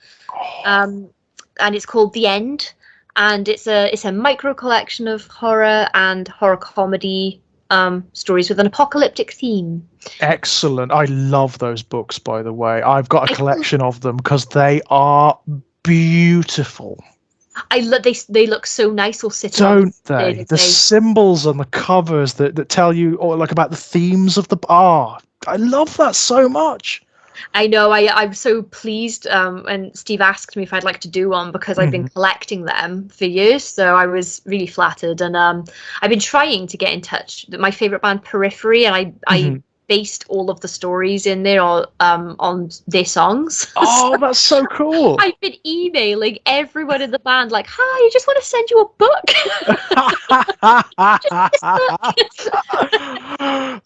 and it's called The End. And it's a micro collection of horror and horror comedy stories with an apocalyptic theme.
Excellent. I love those books, by the way. I've got a collection of them because they are beautiful.
They look so nice all sitting.
Don't they? The symbols on the covers that tell you about the themes of the I love that so much.
I know. I'm so pleased when Steve asked me if I'd like to do one, because I've been collecting them for years. So I was really flattered, and I've been trying to get in touch with my favorite band, Periphery, and I based all of the stories in there on their songs.
Oh, that's so cool.
I've been emailing everyone in the band like, hi, I just want to send you a book.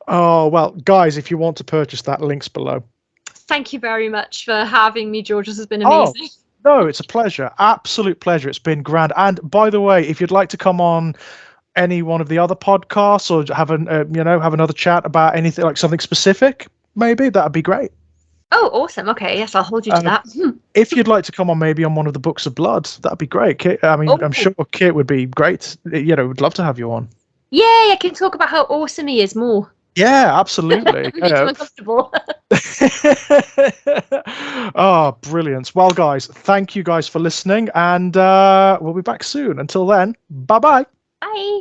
Oh, well, guys, if you want to purchase that, links below.
Thank you very much for having me, George. This has been amazing.
No, it's a pleasure. Absolute pleasure. It's been grand. And by the way, if you'd like to come on any one of the other podcasts or have another chat about anything, like something specific, maybe that'd be great.
Oh, awesome. Okay, yes, I'll hold you to that.
If you'd like to come on maybe on one of the Books of Blood, that'd be great. I'm sure Kit would be great. Would love to have you on.
Yeah, I can talk about how awesome he is more.
Yeah, absolutely.
I'm uncomfortable.
Oh, brilliant. Well, guys, thank you guys for listening, and we'll be back soon. Until then, bye-bye.
Bye.